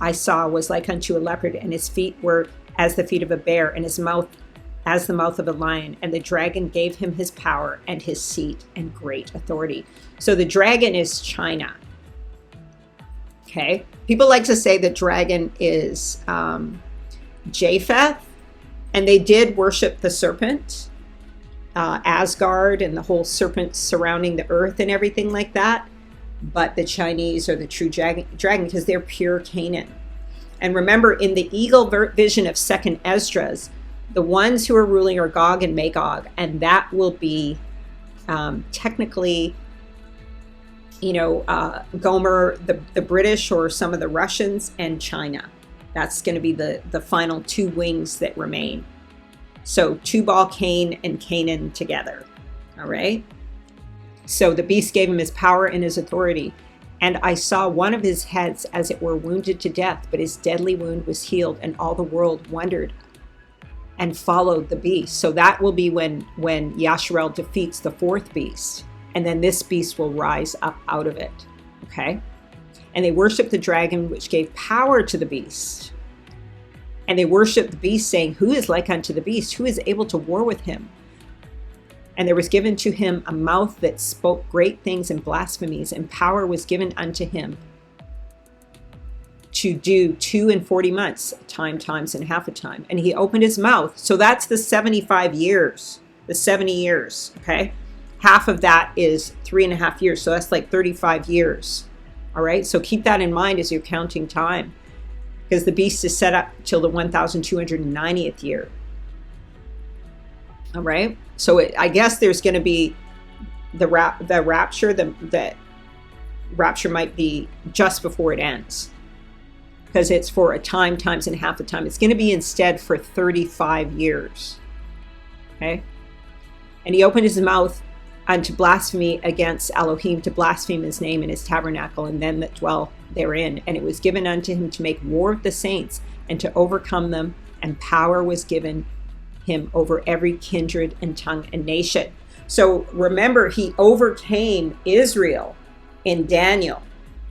I saw was like unto a leopard, and his feet were as the feet of a bear, and his mouth as the mouth of a lion. And the dragon gave him his power and his seat and great authority. So the dragon is China. Okay. People like to say the dragon is Japheth, and they did worship the serpent, Asgard, and the whole serpent surrounding the earth and everything like that. But the Chinese are the true dragon because they're pure Canaan. And remember, in the eagle vision of 2nd Esdras, the ones who are ruling are Gog and Magog, and that will be technically, Gomer, the British, or some of the Russians, and China. That's going to be the final two wings that remain. So Tubal Cain and Canaan together. All right. So the beast gave him his power and his authority. And I saw one of his heads as it were wounded to death, but his deadly wound was healed, and all the world wondered and followed the beast. So that will be when Yahsharel defeats the fourth beast. And then this beast will rise up out of it. Okay. And they worshiped the dragon, which gave power to the beast. And they worshiped the beast, saying, who is like unto the beast? Who is able to war with him? And there was given to him a mouth that spoke great things and blasphemies, and power was given unto him to do 2 and 40 months, times, and half a time. And he opened his mouth. So that's the 75 years, the 70 years, okay? Half of that is 3.5 years. So that's like 35 years. All right. So keep that in mind as you're counting time, because the beast is set up till the 1290th year. All right. So I guess there's going to be the rapture. The rapture might be just before it ends, because it's for a times, and half the time. It's going to be instead for 35 years. Okay. And he opened his mouth unto blasphemy against Elohim, to blaspheme his name and his tabernacle, and them that dwell therein. And it was given unto him to make war with the saints, and to overcome them, and power was given him over every kindred and tongue and nation. So remember, he overcame Israel in Daniel.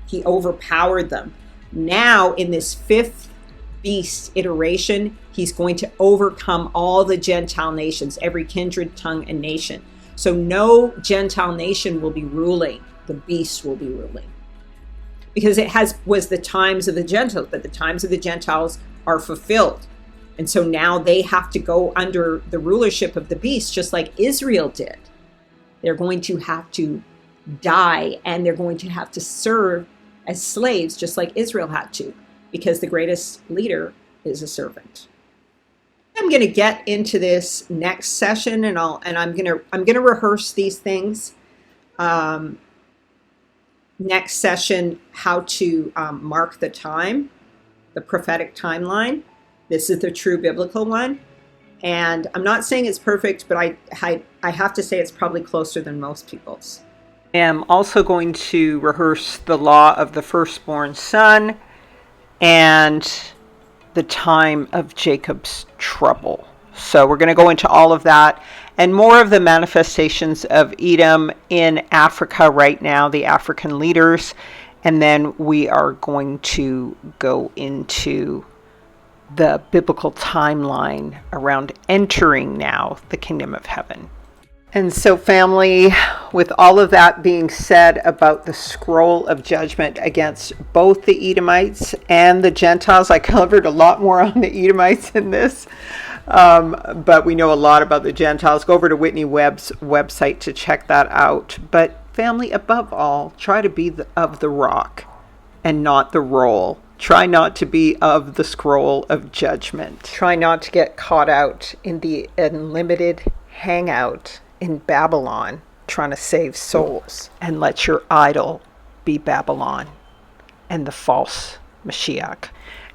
He overpowered them. Now in this fifth beast iteration, he's going to overcome all the Gentile nations, every kindred, tongue, and nation. So no Gentile nation will be ruling. The beast will be ruling. Because it was the times of the Gentiles, but the times of the Gentiles are fulfilled. And so now they have to go under the rulership of the beast, just like Israel did. They're going to have to die, and they're going to have to serve as slaves, just like Israel had to, because the greatest leader is a servant. I'm going to get into this next session, and I'm going to rehearse these things. Next session, how to mark the time, the prophetic timeline. This is the true biblical one, and I'm not saying it's perfect, but I have to say it's probably closer than most people's. I am also going to rehearse the law of the firstborn son and the time of Jacob's trouble. So we're going to go into all of that and more of the manifestations of Edom in Africa right now, the African leaders, and then we are going to go into the biblical timeline around entering now the kingdom of heaven. And so, family, with all of that being said about the scroll of judgment against both the Edomites and the Gentiles, I covered a lot more on the Edomites in this, but we know a lot about the Gentiles. Go over to Whitney Webb's website to check that out. But family, above all, try to be of the rock and not the roll. Try not to be of the scroll of judgment. Try not to get caught out in the unlimited hangout in Babylon, trying to save souls, and let your idol be Babylon and the false Mashiach.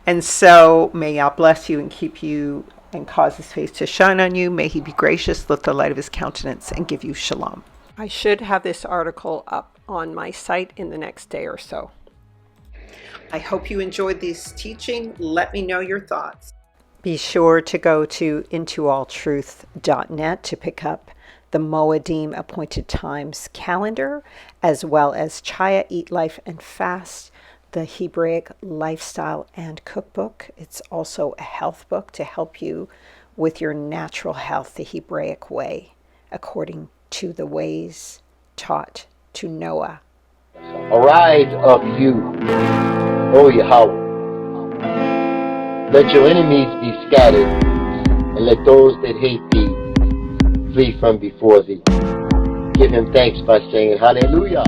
And so may Yah bless you and keep you and cause his face to shine on you. May he be gracious, lift the light of his countenance, and give you shalom. I should have this article up on my site in the next day or so. I hope you enjoyed this teaching. Let me know your thoughts. Be sure to go to intoalltruth.net to pick up the Moedim Appointed Times calendar, as well as Chaya Eat Life and Fast, the Hebraic Lifestyle and Cookbook. It's also a health book to help you with your natural health, the Hebraic way, according to the ways taught to Noah. Arise up you, O Yahweh. Let your enemies be scattered, and let those that hate thee flee from before thee. Give him thanks by saying, Hallelujah.